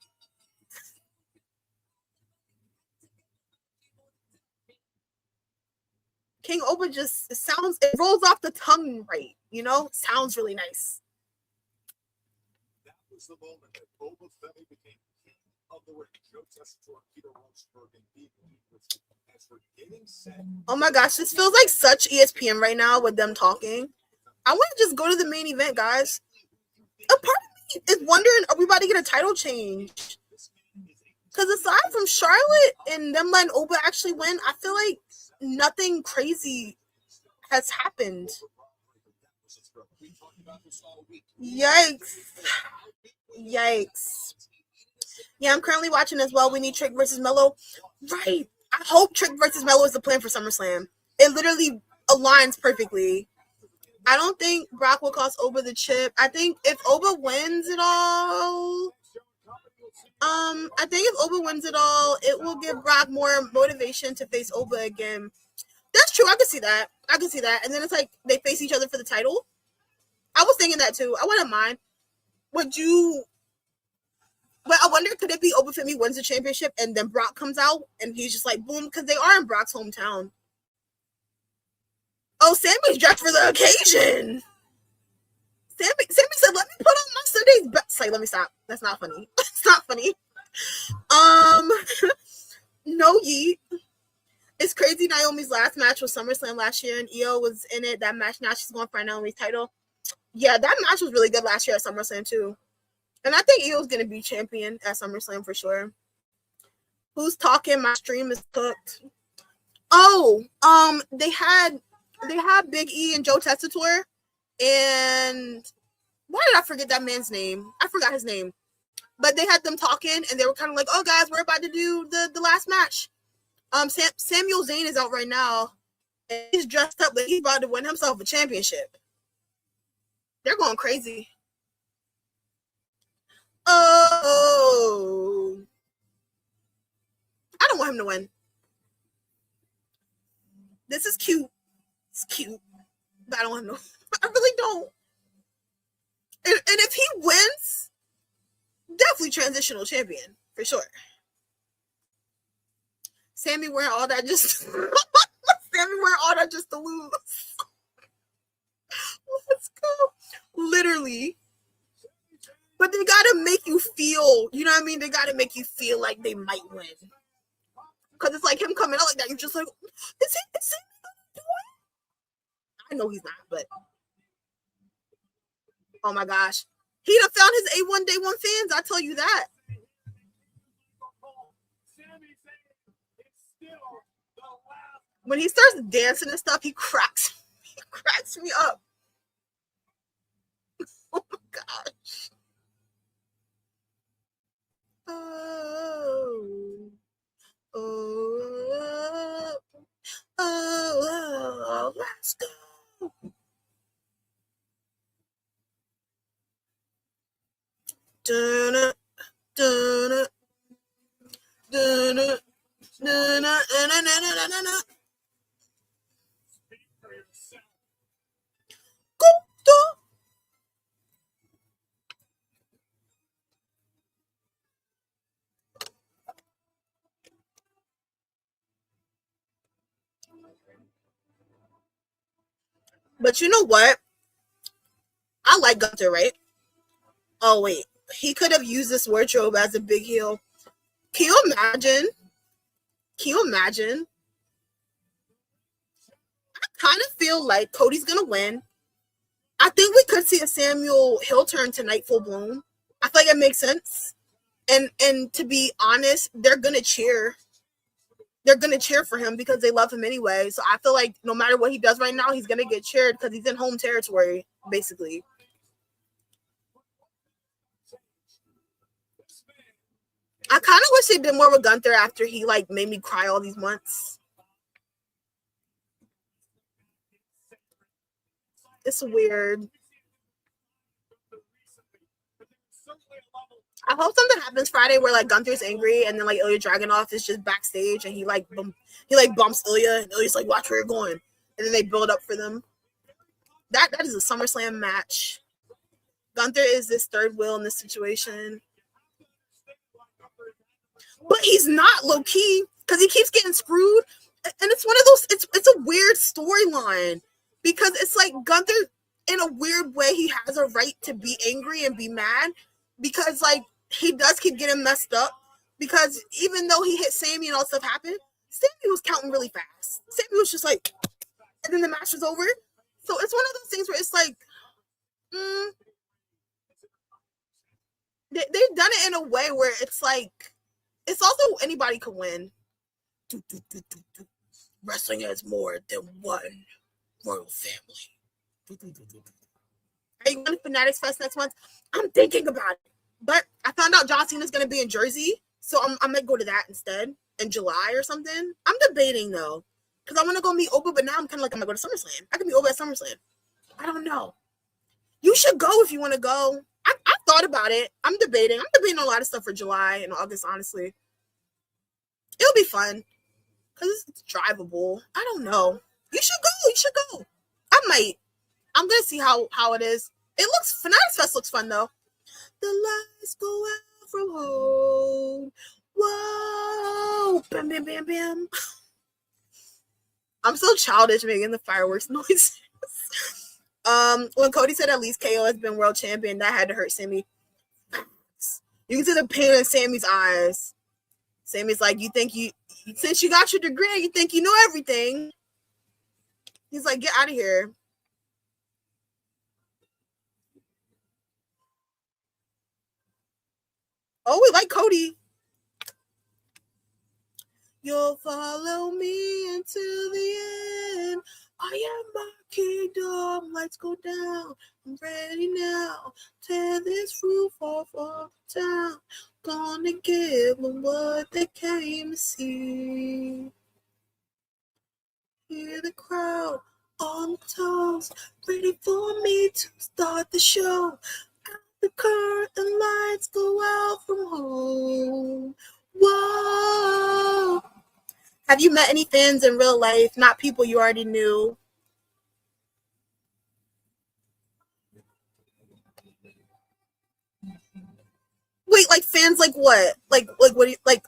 [SPEAKER 2] King Oba just it rolls off the tongue right, sounds really nice.
[SPEAKER 1] That was the moment that Oba Femi became king of the ring.
[SPEAKER 2] Oh my gosh, this feels like such ESPN right now with them talking. I want to just go to the main event, guys. A part of me is wondering, are we about to get a title change? Because aside from Charlotte and them letting Oba actually win, I feel like nothing crazy has happened. Yikes. Yeah, I'm currently watching as well. We need Trick versus Mello. Right. I hope Trick versus Mello is the plan for SummerSlam. It literally aligns perfectly. I don't think Brock will cost Oba the chip. I think if Oba wins it all, it will give Brock more motivation to face Oba again. That's true. I can see that. And then it's like they face each other for the title. I was thinking that too. I wouldn't mind. But I wonder, could it be Oba Femi wins the championship and then Brock comes out and he's just like, boom, because they are in Brock's hometown. Oh, Sami's dressed for the occasion. Sami said, let me put on my Sunday's best. Like, let me stop. That's not funny. It's not funny. No Yeet. It's crazy. Naomi's last match was SummerSlam last year, and Io was in it. That match, now she's going for Naomi's title. Yeah, that match was really good last year at SummerSlam too. And I think Io's gonna be champion at SummerSlam for sure. Who's talking? My stream is cooked. Oh, they had Big E and Joe Tessitore, and why did I forget that man's name? I forgot his name. But they had them talking, and they were kind of like, "Oh, guys, we're about to do the last match." Samuel Zayn is out right now, and he's dressed up like he's about to win himself a championship. They're going crazy. Oh. I don't want him to win. This is cute. It's cute. But I don't want him to. I really don't. And if he wins, definitely transitional champion for sure. Sami wearing all that just Sami wearing all that just to lose. Let's go. Literally. But they gotta make you feel, you know what I mean? They gotta make you feel like they might win. Because it's like him coming out like that. You're just like, is he doing? I know he's not, but oh my gosh. He'd have found his A1 Day 1 fans, I tell you that. When he starts dancing and stuff, he cracks me up. Oh my gosh. Oh, let's go. Dun, dun, dun, dun, But you know what? I like Gunther, right? Oh, wait. He could have used this wardrobe as a big heel. Can you imagine? I kind of feel like Cody's going to win. I think we could see a Samuel heel turn tonight full blown. I feel like it makes sense. And to be honest, they're going to cheer. They're going to cheer for him because they love him anyway. So I feel like no matter what he does right now, he's going to get cheered because he's in home territory, basically. I kind of wish they did more with Gunther after he like made me cry all these months. It's weird. I hope something happens Friday where like Gunther's angry and then like Ilya Dragunov is just backstage and he bumps Ilya and Ilya's like, watch where you're going, and then they build up for them. That is a SummerSlam match. Gunther is this third wheel in this situation. But he's not low key because he keeps getting screwed. And it's one of those, it's a weird storyline because it's like Gunther, in a weird way, he has a right to be angry and be mad because like he does keep getting messed up because even though he hit Sami and all stuff happened, Sami was counting really fast. Sami was just like, and then the match was over. So it's one of those things where it's like, they've done it in a way where it's like, it's also anybody could win. Wrestling has more than one royal family. Are you going to Fanatics Fest next month? I'm thinking about it. But I found out John Cena's going to be in Jersey, so I might go to that instead in July or something. I'm debating, though, because I want to go meet Oba, but now I'm kind of like, I'm going to go to SummerSlam. I could meet Oba at SummerSlam. I don't know. You should go if you want to go. I thought about it. I'm debating a lot of stuff for July and August, honestly. It'll be fun because it's drivable. I don't know. You should go. I might. I'm going to see how it is. Fanatics Fest looks fun, though. The lights go out from home. Whoa. Bam, bam, bam, bam. I'm so childish making the fireworks noises. When Cody said at least KO has been world champion, that had to hurt Sami. You can see the pain in Sami's eyes. Sami's like, since you got your degree, you think you know everything. He's like, get out of here. Oh, we like Cody. You'll follow me until the end. I am my kingdom. Lights go down. I'm ready now. Tear this roof off of the town. Gonna give them what they came to see. Hear the crowd on the toes, ready for me to start the show. Out the curtain lights go out from home. Whoa. Have you met any fans in real life, not people you already knew? Wait, like fans like what? Like what do you like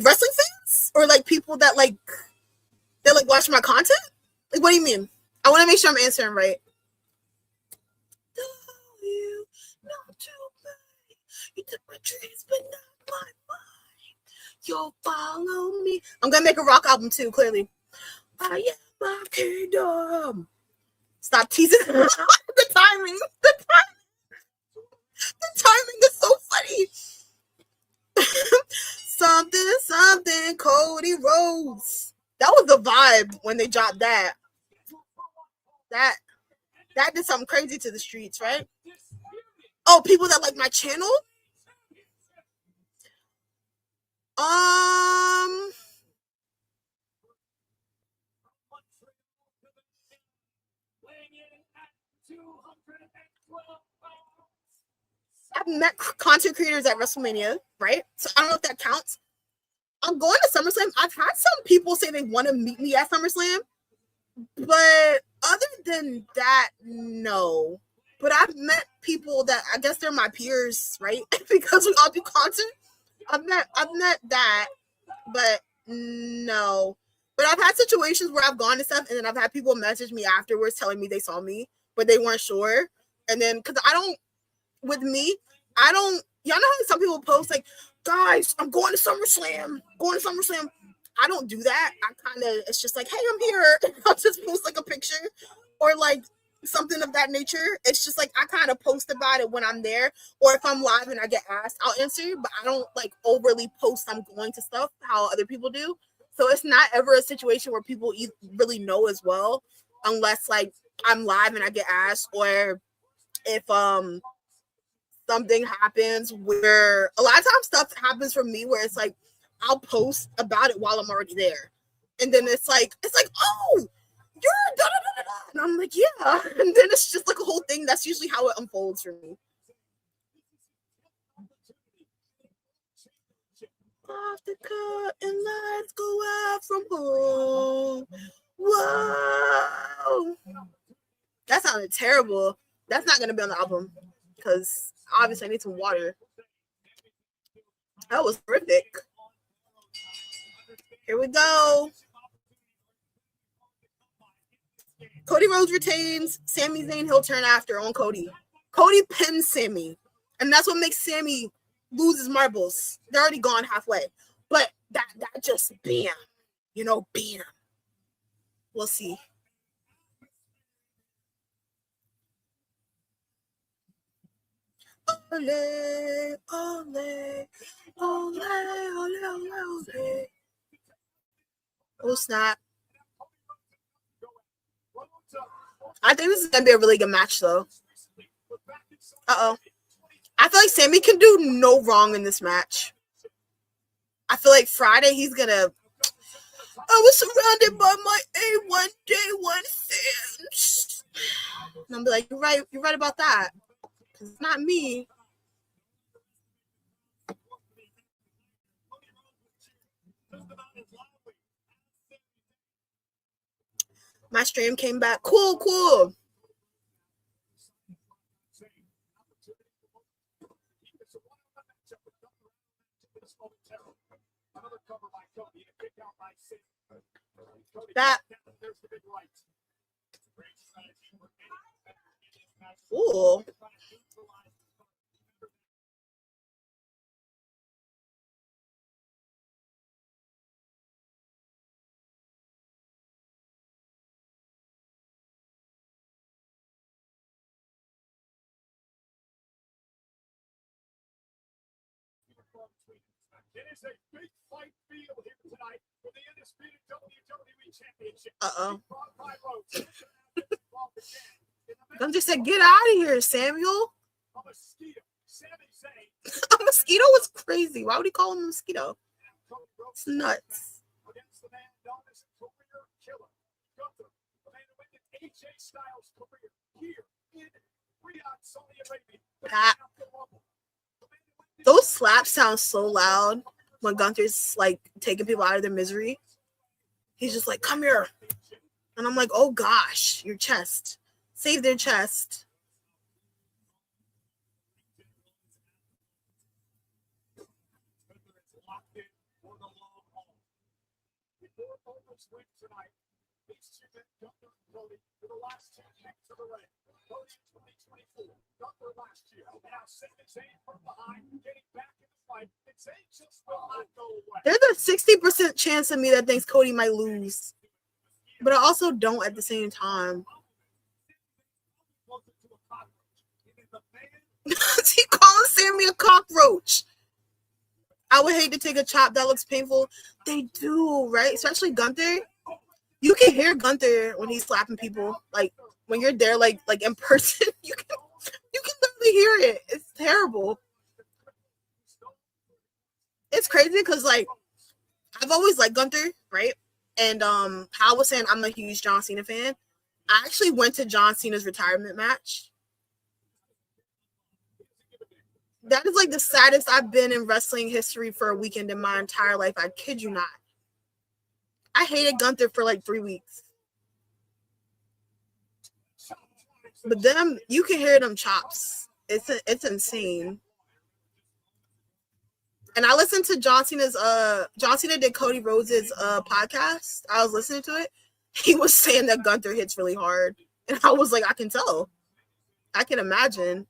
[SPEAKER 2] wrestling fans? Or like people that like watch my content? Like what do you mean? I want to make sure I'm answering right. You not to me. You took my dreams, but not my mind. You'll follow me. I'm gonna make a rock album too, clearly. I am my kingdom. Stop teasing. The timing. The timing is so funny. Something, Cody Rhodes. That was the vibe when they dropped that. That did something crazy to the streets, right? Oh, people that like my channel? I've met content creators at WrestleMania, right? So I don't know if that counts. I'm going to SummerSlam. I've had some people say they want to meet me at SummerSlam, but other than that, no. But I've met people that I guess they're my peers, right? Because we all do content. I've met that, but no. But I've had situations where I've gone to stuff and then I've had people message me afterwards telling me they saw me, but they weren't sure. And then because y'all know how some people post like, guys, I'm going to SummerSlam. I don't do that. It's just like, hey, I'm here. I'll just post like a picture or like something of that nature. It's just like I kind of post about it when I'm there, or if I'm live and I get asked, I'll answer, but I don't like overly post I'm going to stuff how other people do. So it's not ever a situation where people really know as well, unless like I'm live and I get asked, or if something happens where a lot of times stuff happens for me where it's like I'll post about it while I'm already there. And then it's like, oh, you're da da da da. And I'm like, yeah. And then it's just like a whole thing. That's usually how it unfolds for me. Off the curtain lights go out from home. Whoa. That sounded terrible. That's not gonna be on the album because obviously I need some water. That was horrific. Here we go. Cody Rhodes retains. Sami Zayn he'll turn after on Cody. Cody pins Sami. And that's what makes Sami lose his marbles. They're already gone halfway. But that just bam. Bam. We'll see. Ole, ole, ole, ole, ole, ole. Oh, snap. I think this is going to be a really good match, though. Uh-oh. I feel like Sami can do no wrong in this match. I feel like Friday he's going to... I was surrounded by my A1 Day 1 fans. And I'm like, you're right about that. It's not me. My stream came back. Cool. That. Ooh.
[SPEAKER 1] It is a big fight field here tonight for the undisputed WWE Championship.
[SPEAKER 2] Uh-oh. Gunther said, get out of here, Samuel.
[SPEAKER 1] A mosquito. Sami Zayn.
[SPEAKER 2] A mosquito was crazy. Why would he call him a mosquito? It's nuts.
[SPEAKER 1] Against the man known as a career killer, Gunther, the man who ended AJ Styles' career here in
[SPEAKER 2] Pat. Those slaps sound so loud when Gunther's like taking people out of their misery. He's just like, come here. And I'm like, oh gosh, your chest. Save their chest.
[SPEAKER 1] Cody for the last 2 kicks of the ring. Cody 2024, Gunther last year. Now Zayn from behind, getting back in the fight. And Zayn just will not go away.
[SPEAKER 2] There's a 60% chance of me that thinks Cody might lose. But I also don't at the same time. He calling Sami a cockroach. I would hate to take a chop that looks painful. They do, right? Especially Gunther. You can hear Gunther when he's slapping people. Like when you're there, like in person, you can literally hear it. It's terrible. It's crazy because like I've always liked Gunther, right? And how I was saying I'm a huge John Cena fan. I actually went to John Cena's retirement match. That is like the saddest I've been in wrestling history for a weekend in my entire life. I kid you not. I hated Gunther for like 3 weeks. But then you can hear them chops. It's insane. And I listened to John Cena did Cody Rhodes' podcast. I was listening to it. He was saying that Gunther hits really hard. And I was like, I can tell. I can imagine.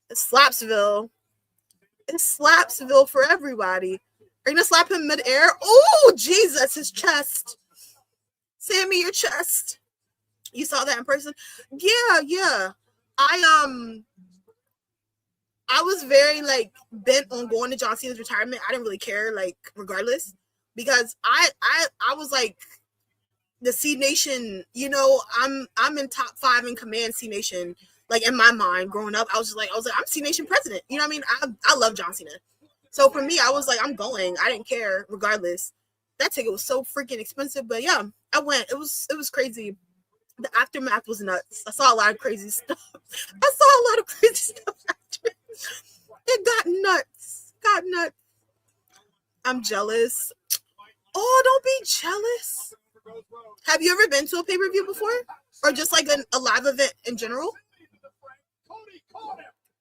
[SPEAKER 2] It's Slapsville. It's Slapsville for everybody. Are you gonna slap him midair? Oh, Jesus, his chest. Sami, your chest. You saw that in person? Yeah. I was very like bent on going to John Cena's retirement. I didn't really care, like, regardless. Because I was like the C Nation, you know, I'm in top 5 in command C Nation. Like in my mind, growing up, I was like, I'm C Nation president. You know what I mean? I love John Cena. So for me, I was like, I'm going. I didn't care, regardless. That ticket was so freaking expensive, but yeah, I went. It was crazy. The aftermath was nuts. I saw a lot of crazy stuff. After. It got nuts. I'm jealous. Oh, don't be jealous. Have you ever been to a pay-per-view before? Or just like a live event in general?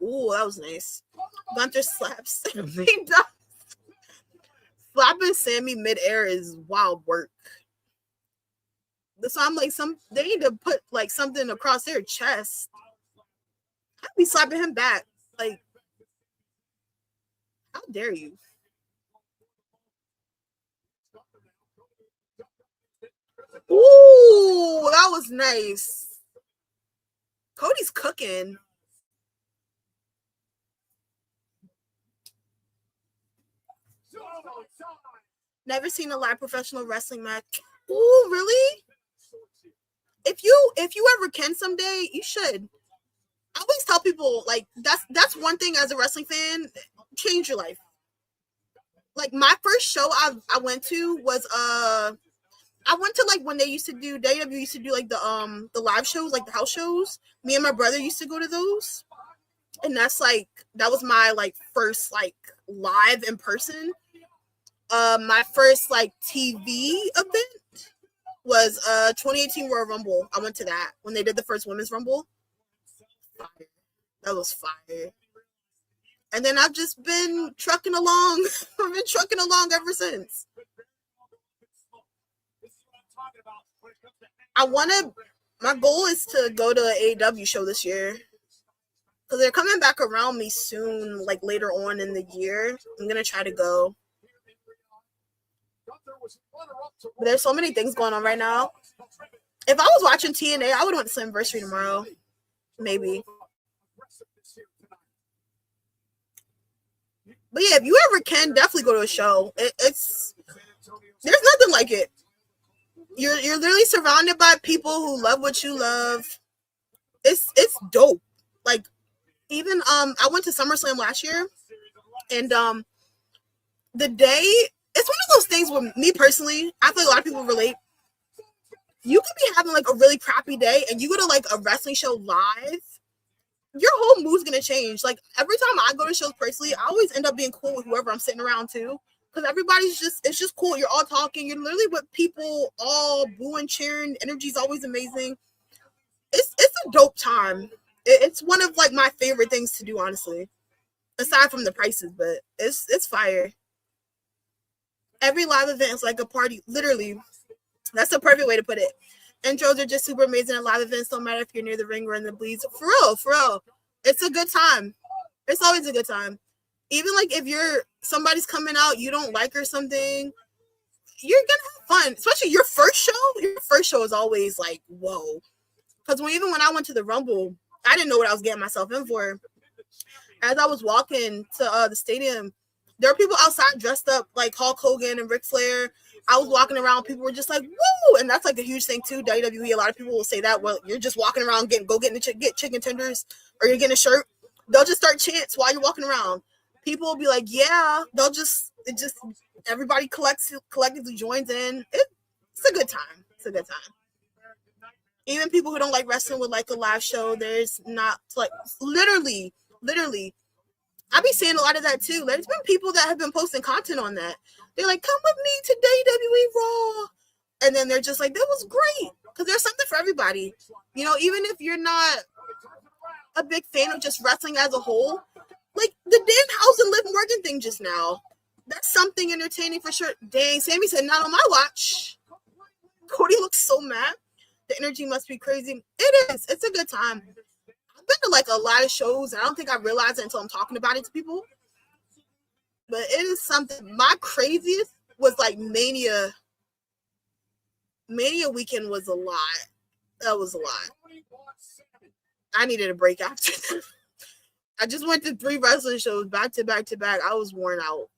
[SPEAKER 2] Ooh, that was nice. Gunther slaps Sami down. Slapping Sami midair is wild work. So I'm like, they need to put like something across their chest. I'd be slapping him back. Like, how dare you? Ooh, that was nice. Cody's cooking. Never seen a live professional wrestling match. Ooh, really? If you ever can someday, you should. I always tell people, like, that's one thing as a wrestling fan, change your life. Like, my first show I went to was I went to like when they used to do WWE used to do like the live shows, like the house shows. Me and my brother used to go to those. And that was my like first like live in person. My first like TV event was 2018 Royal Rumble. I went to that when they did the first Women's Rumble. Fire. That was fire. And then I've just been trucking along. I've been trucking along ever since. My goal is to go to an AEW show this year. Because they're coming back around me soon, like later on in the year. I'm going to try to go. But there's so many things going on right now. If I was watching TNA, I would want Slammiversary tomorrow. Maybe. But yeah, if you ever can, definitely go to a show. There's nothing like it. You're literally surrounded by people who love what you love. It's dope. Like, even I went to SummerSlam last year, and the day, it's one of those things where me personally, I feel like a lot of people relate. You could be having like a really crappy day and you go to like a wrestling show live, your whole mood's gonna change. Like every time I go to shows personally, I always end up being cool with whoever I'm sitting around too. Because everybody's it's just cool. You're all talking. You're literally with people all booing, cheering. Energy's always amazing. It's a dope time. It's one of like my favorite things to do, honestly. Aside from the prices, but it's fire. Every live event is like a party. Literally, that's the perfect way to put it. Intros are just super amazing at live events. Don't matter if you're near the ring or in the bleeds. For real, for real. It's a good time. It's always a good time. Even like if somebody's coming out you don't like or something, you're gonna have fun. Especially your first show. Your first show is always like, whoa. Because even when I went to the Rumble, I didn't know what I was getting myself in for. As I was walking to the stadium, there were people outside dressed up like Hulk Hogan and Ric Flair. I was walking around, people were just like, woo! And that's like a huge thing too, WWE. A lot of people will say that, well, you're just walking around, get chicken tenders, or you're getting a shirt. They'll just start chants while you're walking around. People will be like, yeah, everybody collectively joins in. It's a good time. It's a good time. Even people who don't like wrestling would like a live show. There's not like literally, I be seeing a lot of that too. There's been people that have been posting content on that. They're like, come with me to WWE Raw. And then they're just like, that was great. Because there's something for everybody. You know, even if you're not a big fan of just wrestling as a whole, like the Danhausen Liv Morgan thing just now. That's something entertaining for sure. Dang, Sami said, not on my watch. Cody looks so mad. The energy must be crazy. It is. It's a good time. I've been to like a lot of shows, and I don't think I realize it until I'm talking about it to people. But it is something. My craziest was like Mania. Mania weekend was a lot. That was a lot. I needed a break after that. I just went to 3 wrestling shows back to back to back. I was worn out.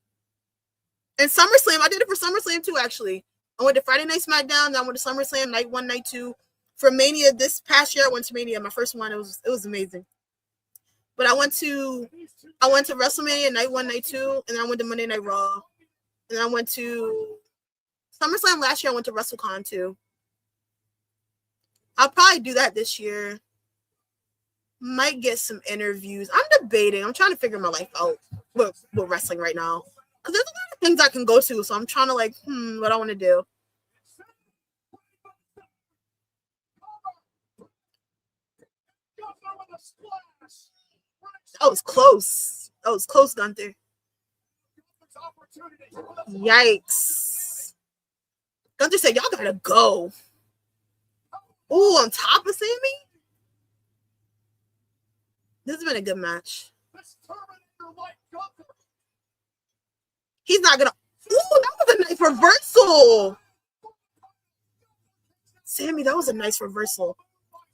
[SPEAKER 2] And SummerSlam, I did it for SummerSlam too, actually. I went to Friday Night SmackDown, then I went to SummerSlam, night 1, night 2. For Mania, this past year, I went to Mania. My first one, it was amazing. But I went to WrestleMania night 1, night 2, and then I went to Monday Night Raw. And I went to SummerSlam last year. I went to WrestleCon too. I'll probably do that this year. Might get some interviews. I'm debating. I'm trying to figure my life out with wrestling right now. Because there's a lot of things I can go to. So I'm trying to like, what I want to do. That was close. That was close, Gunther. Yikes. Gunther said, y'all gotta go. Ooh, on top of Sami? This has been a good match. He's not gonna. Ooh, that was a nice reversal. Sami, that was a nice reversal.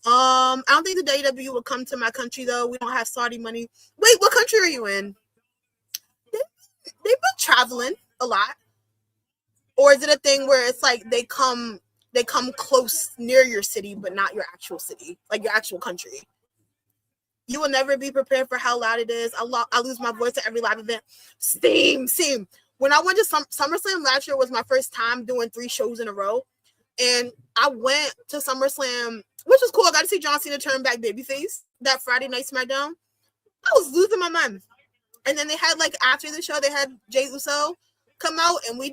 [SPEAKER 2] I don't think the WWE will come to my country though. We don't have Saudi money. Wait, what country are you in? They've been traveling a lot. Or is it a thing where it's like they come close near your city, but not your actual city, like your actual country? You will never be prepared for how loud it is. I lose my voice at every live event. Same. When I went to SummerSlam last year was my first time doing 3 shows in a row. And I went to SummerSlam, which was cool. I got to see John Cena turn back babyface that Friday Night SmackDown. I was losing my mind. And then they had, like, after the show, they had Jade Uso come out, and we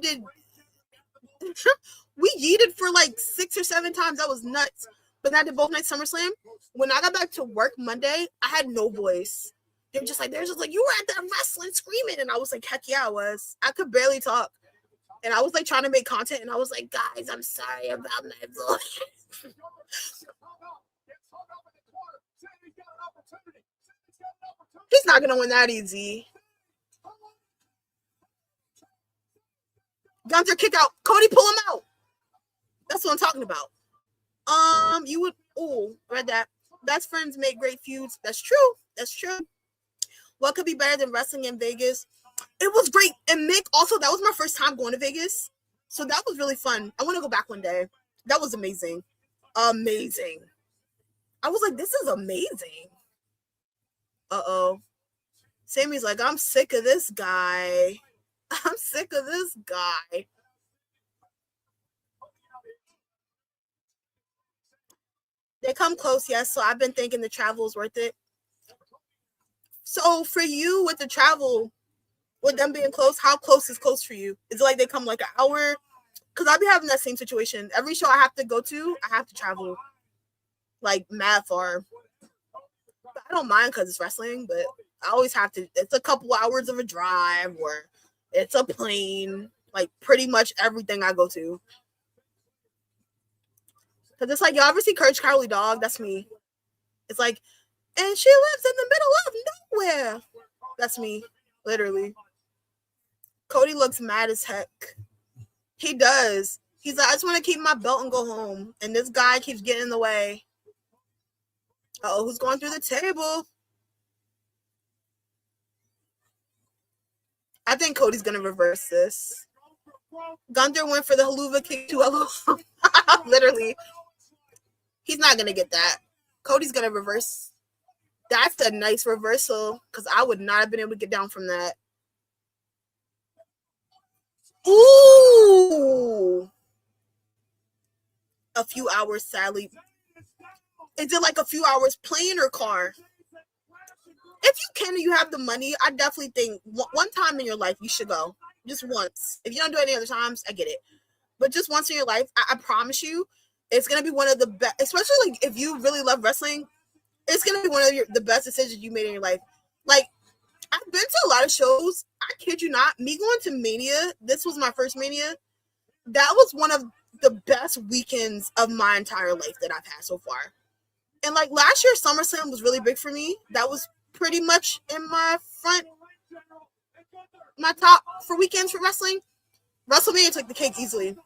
[SPEAKER 2] yeeted for, like, 6 or 7 times. That was nuts. But I did both nights SummerSlam. When I got back to work Monday, I had no voice. They're just like, you were at that wrestling screaming. And I was like, heck yeah, I was. I could barely talk. And I was like trying to make content. And I was like, guys, I'm sorry about my voice. He's not going to win that easy. Gunther kick out. Cody pull him out. That's what I'm talking about. You would, read that. Best friends make great feuds. That's true. What could be better than wrestling in Vegas? It was great. And Mick, also, that was my first time going to Vegas. So that was really fun. I want to go back one day. That was amazing. Amazing. I was like, this is amazing. Uh-oh. Sami's like, I'm sick of this guy. They come close, yes. So I've been thinking the travel is worth it. So for you with the travel, with them being close, how close is close for you? Is it like they come like an hour? Because I'll be having that same situation. Every show I have to go to, I have to travel like mad far. I don't mind because it's wrestling, but I always have to. It's a couple hours of a drive or it's a plane. Like pretty much everything I go to. Because it's like, y'all ever see Courage Cowardly Dog? That's me. It's like, and she lives in the middle of nowhere. That's me, literally. Cody looks mad as heck. He does. He's like, I just want to keep my belt and go home. And this guy keeps getting in the way. Oh, who's going through the table? I think Cody's going to reverse this. Gunther went for the haluva kick to Elo. Literally. He's not going to get that. Cody's going to reverse. That's a nice reversal because I would not have been able to get down from that. Ooh. A few hours, sadly. Is it like a few hours plane or car? If you can and you have the money, I definitely think one time in your life you should go. Just once. If you don't do it any other times, I get it. But just once in your life, I promise you, it's going to be one of the best, especially like if you really love wrestling, it's going to be one of the best decisions you made in your life. Like, I've been to a lot of shows. I kid you not. Me going to Mania, this was my first Mania. That was one of the best weekends of my entire life that I've had so far. And like last year, SummerSlam was really big for me. That was pretty much in my top for weekends for wrestling. WrestleMania took the cake easily.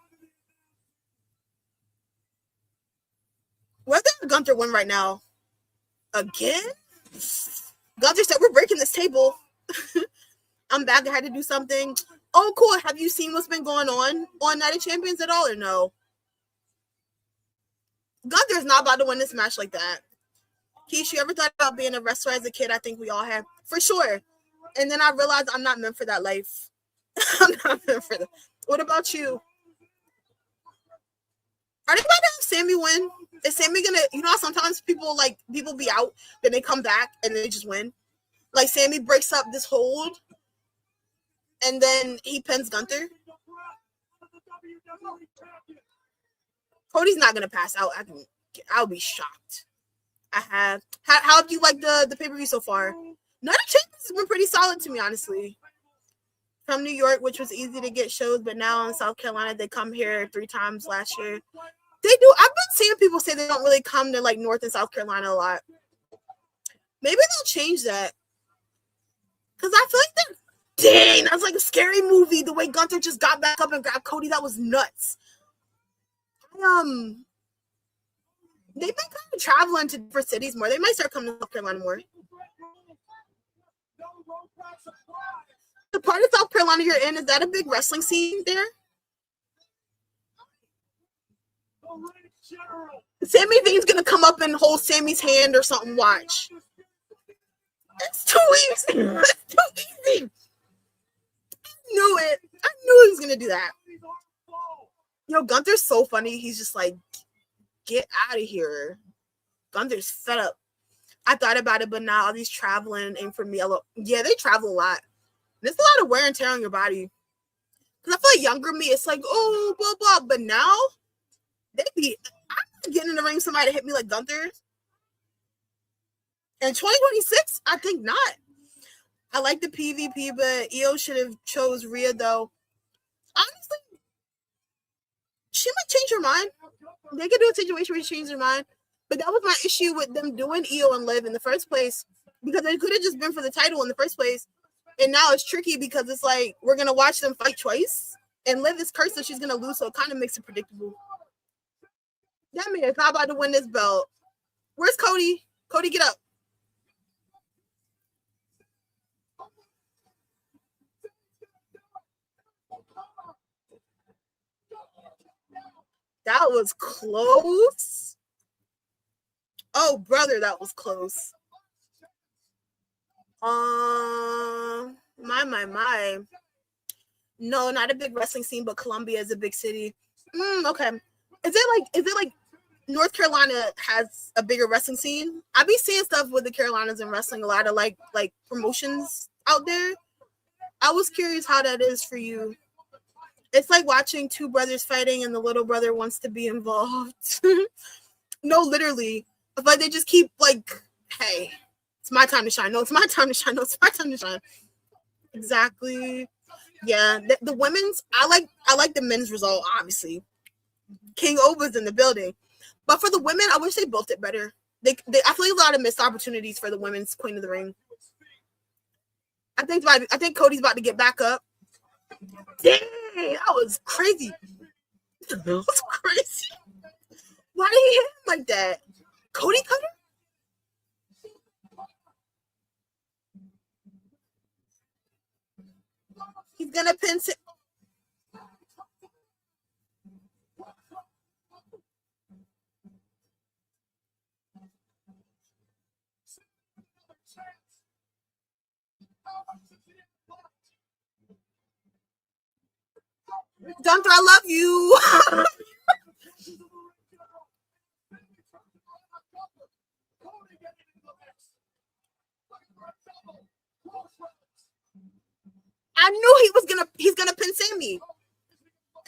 [SPEAKER 2] Where did Gunther win right now? Again? Gunther said, we're breaking this table. I'm back. I had to do something. Oh, cool. Have you seen what's been going on Night of Champions at all or no? Gunther's not about to win this match like that. Keish, you ever thought about being a wrestler as a kid? I think we all have. For sure. And then I realized I'm not meant for that life. I'm not meant for that. What about you? Are they about to have Sami win? Is Sami gonna, you know, sometimes people be out, then they come back and they just win. Like Sami breaks up this hold and then he pins Gunther. Cody's not gonna pass out. I'll be shocked. How do you like the pay-per-view so far? None of Champions has been pretty solid to me, honestly. From New York, which was easy to get shows, but now in South Carolina, they come here 3 times last year. They do. I've been seeing people say they don't really come to like North and South Carolina a lot. Maybe they'll change that. Because I feel like dang, that's like a scary movie. The way Gunther just got back up and grabbed Cody, that was nuts. They've been kind of traveling to different cities more. They might start coming to South Carolina more. The part of South Carolina you're in, is that a big wrestling scene there? Sami Zayn's gonna come up and hold Sami's hand or something. Watch. It's too easy. It's too easy. I knew it. I knew he was gonna do that. Yo, Gunther's so funny. He's just like, get out of here. Gunther's fed up. I thought about it, but now all these traveling ain't for me. Yeah, they travel a lot. There's a lot of wear and tear on your body. Because I feel like younger me, it's like, oh, blah, blah. But now, I'm not getting in the ring with somebody to hit me like Gunther. In 2026, I think not. I like the PvP, but EO should have chose Rhea, though. Honestly, she might change her mind. They could do a situation where she changes her mind. But that was my issue with them doing EO and Liv in the first place. Because they could have just been for the title in the first place. And now it's tricky because it's like, we're going to watch them fight twice. And Liv is cursed that she's going to lose, so it kind of makes it predictable. That man is not about to win this belt. Where's Cody? Cody, get up. That was close. Oh, brother, that was close. My. No, not a big wrestling scene, but Columbia is a big city. Okay. Is it like North Carolina has a bigger wrestling scene. I be seeing stuff with the Carolinas and wrestling, a lot of like promotions out there. I was curious how that is for you. It's like watching two brothers fighting and the little brother wants to be involved. No, literally. It's like they just keep like, hey, it's my time to shine. No, it's my time to shine. No, it's my time to shine. Exactly. Yeah. The women's, I like the men's result, obviously. King Oba's in the building. But for the women, I wish they both did better. I feel like a lot of missed opportunities for the women's Queen of the Ring. I think Cody's about to get back up. Dang, that was crazy. That was crazy. Why did he hit him like that? Cody Cutter? He's gonna pin it. Gunther, I love you. I knew he's gonna pin Sami.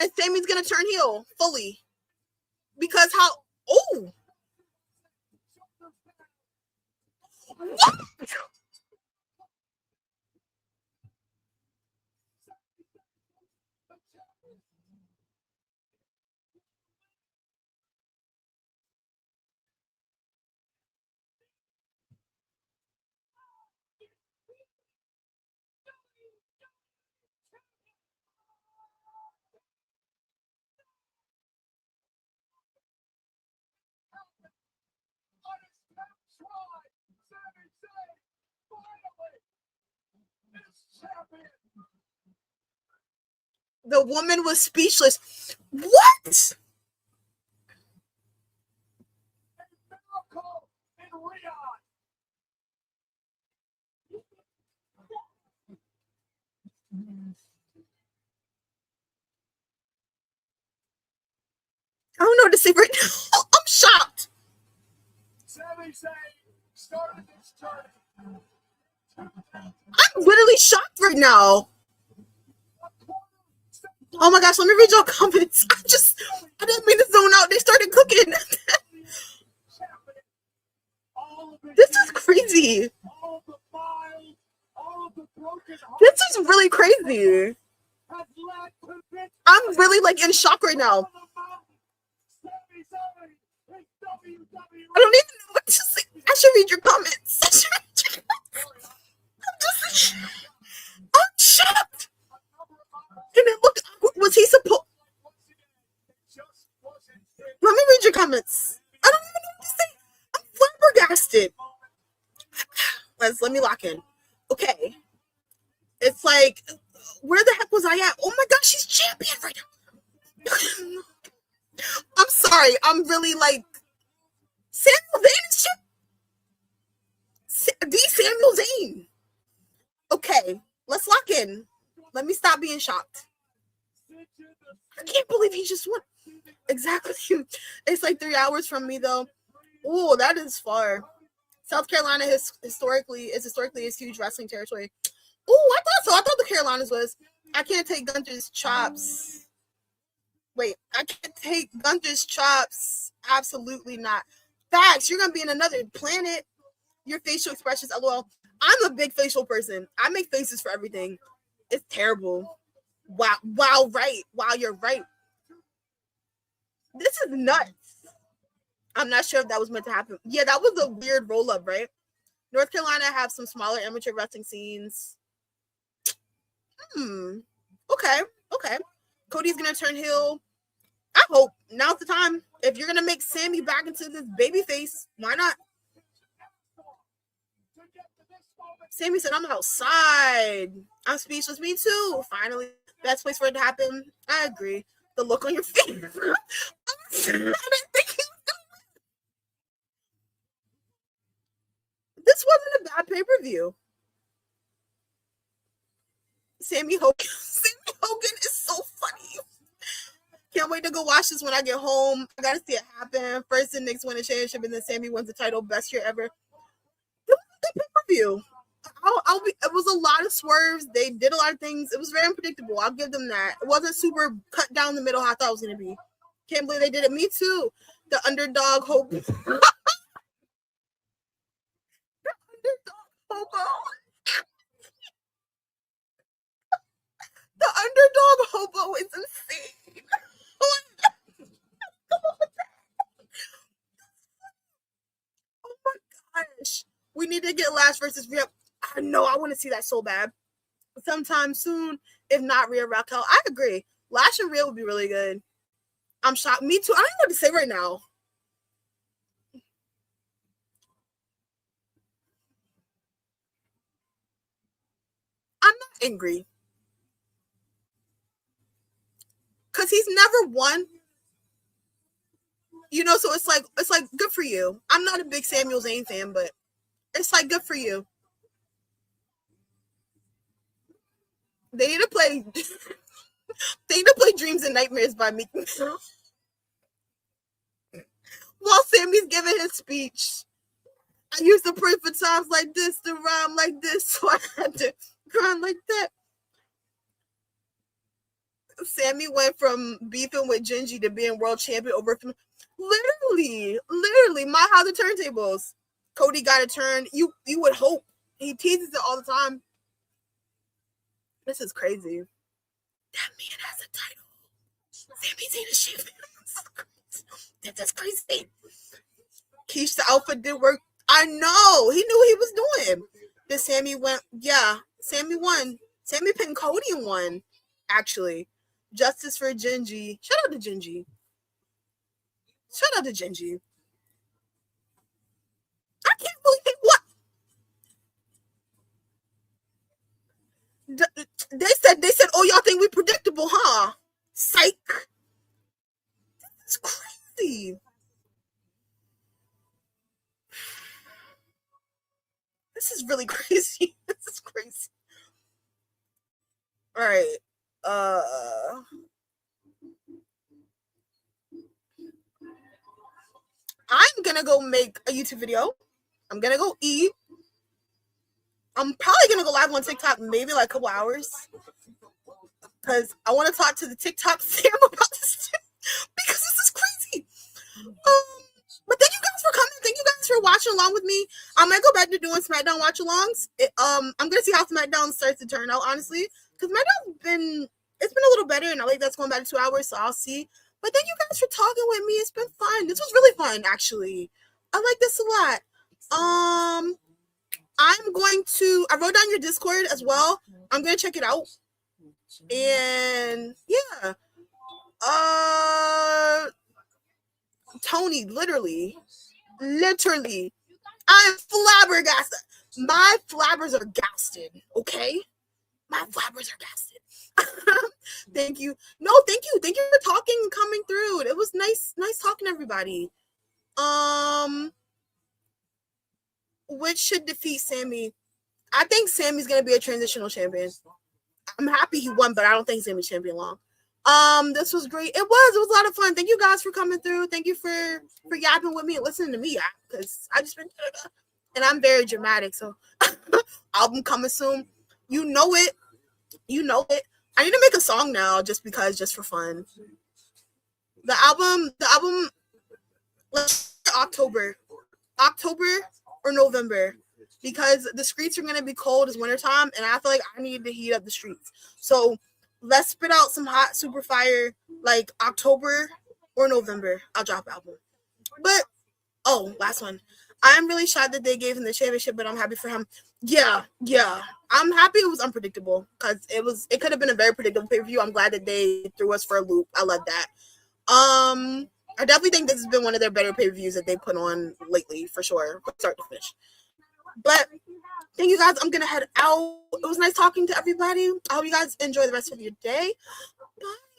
[SPEAKER 2] And Sami's gonna turn heel fully. Because what? The woman was speechless. What? I don't know what to say right now. I'm shocked. I'm literally shocked right now. Oh my gosh, let me read your comments. I didn't mean to zone out. They started cooking. This is crazy. This is really crazy. I'm really like in shock right now. I don't even know what to say. I should read your comments. I'm shocked. And it looked, was he supposed? Let me read your comments. I don't even know what to say. I'm flabbergasted. Let me lock in. Okay. It's like, where the heck was I at? Oh my gosh, she's champion right now. I'm sorry. I'm really like, Samuel Zayn is champion. The Samuel Zayn. Okay, let's lock in. Let me stop being shocked. I can't believe he just won. Exactly. It's like 3 hours from me though. Oh, that is far. South Carolina is historically a huge wrestling territory. Oh, I thought so. I thought the Carolinas was. I can't take Gunther's chops. Wait, I can't take Gunther's chops. Absolutely not. Facts. You're gonna be in another planet. Your facial expressions. LOL. I'm a big facial person. I make faces for everything. It's terrible. Wow, right. Wow, you're right. This is nuts. I'm not sure if that was meant to happen. Yeah, that was a weird roll up, right? North Carolina have some smaller amateur wrestling scenes. Okay. Cody's gonna turn heel. I hope now's the time. If you're gonna make Sami back into this baby face, why not? Sami said, I'm outside. I'm speechless. Me too. Finally. Best place for it to happen. I agree. The look on your face. I didn't think he was gonna... This wasn't a bad pay-per-view. Sammy Hogan is so funny. can't wait to go watch this when I get home. I gotta see it happen. First, the Knicks win the championship, and then Sami wins the title. Best year ever. It was a good pay-per-view. It was a lot of swerves. They did a lot of things. It was very unpredictable. I'll give them that. It wasn't super cut down the middle how I thought it was gonna be. Can't believe they did it. Me too. The underdog hope. The underdog hobo. The underdog hobo is insane. Oh my gosh. We need to get Lash versus Rhea. I know. I want to see that so bad. Sometime soon, if not Rhea Raquel. I agree. Lash and Rhea would be really good. I'm shocked. Me too. I don't know what to say right now. I'm not angry. Because he's never won. You know, so it's like good for you. I'm not a big Samuel Zayn fan, but it's like good for you. They need to play Dreams and Nightmares by me. While Sammy's giving his speech. I used to pray for times like this to rhyme like this, so I had to grind like that. Sami went from beefing with Gingy to being world champion over from literally my how the turntables. Cody got a turn. You would hope. He teases it all the time. This is crazy. That man has a title. Sami's ain't a champion. That's crazy. Keish's outfit did work. I know. He knew what he was doing. Then Sami went. Yeah, Sami won. Sami pinned Cody and won. Actually. Justice for Gingy. Shout out to Gingy. I can't believe what. They said, oh, y'all think we predictable, huh? Psych. It's crazy. This is really crazy. This is crazy. All right. I'm gonna go make a YouTube video. I'm gonna go eat. I'm probably gonna go live on TikTok maybe like a couple hours. Because I want to talk to the TikTok fam about this too. Because this is crazy. But thank you guys for coming. Thank you guys for watching along with me. I might go back to doing SmackDown watch alongs. I'm gonna see how SmackDown starts to turn out, honestly. Because SmackDown's been a little better, and I like that's going back to 2 hours, so I'll see. But thank you guys for talking with me. It's been fun. This was really fun, actually. I like this a lot. I wrote down your Discord as well. I'm gonna check it out. And yeah. Tony, literally. I'm flabbergasted. My flabbers are gasted, okay? My flabbers are gasted. Thank you. No, thank you. Thank you for talking and coming through. It was nice talking to everybody. Which should defeat Sami? I think Sami's gonna be a transitional champion. I'm happy he won, but I don't think Sami's champion long. This was great. It was a lot of fun. Thank you guys for coming through. Thank you for yapping with me and listening to me, because I just been, and I'm very dramatic. So album coming soon. You know it. I need to make a song now just for fun. The album, let's say October or November, because the streets are going to be cold. It's wintertime, and I feel like I need to heat up the streets. So let's spit out some hot super fire, like October or November. I'll drop album. But, last one. I'm really shocked that they gave him the championship, but I'm happy for him. Yeah. I'm happy it was unpredictable, because it could have been a very predictable pay-per-view. I'm glad that they threw us for a loop. I love that. I definitely think this has been one of their better pay-per-views that they put on lately, for sure, from start to finish. But thank you guys. I'm gonna head out. It was nice talking to everybody. I hope you guys enjoy the rest of your day. Bye.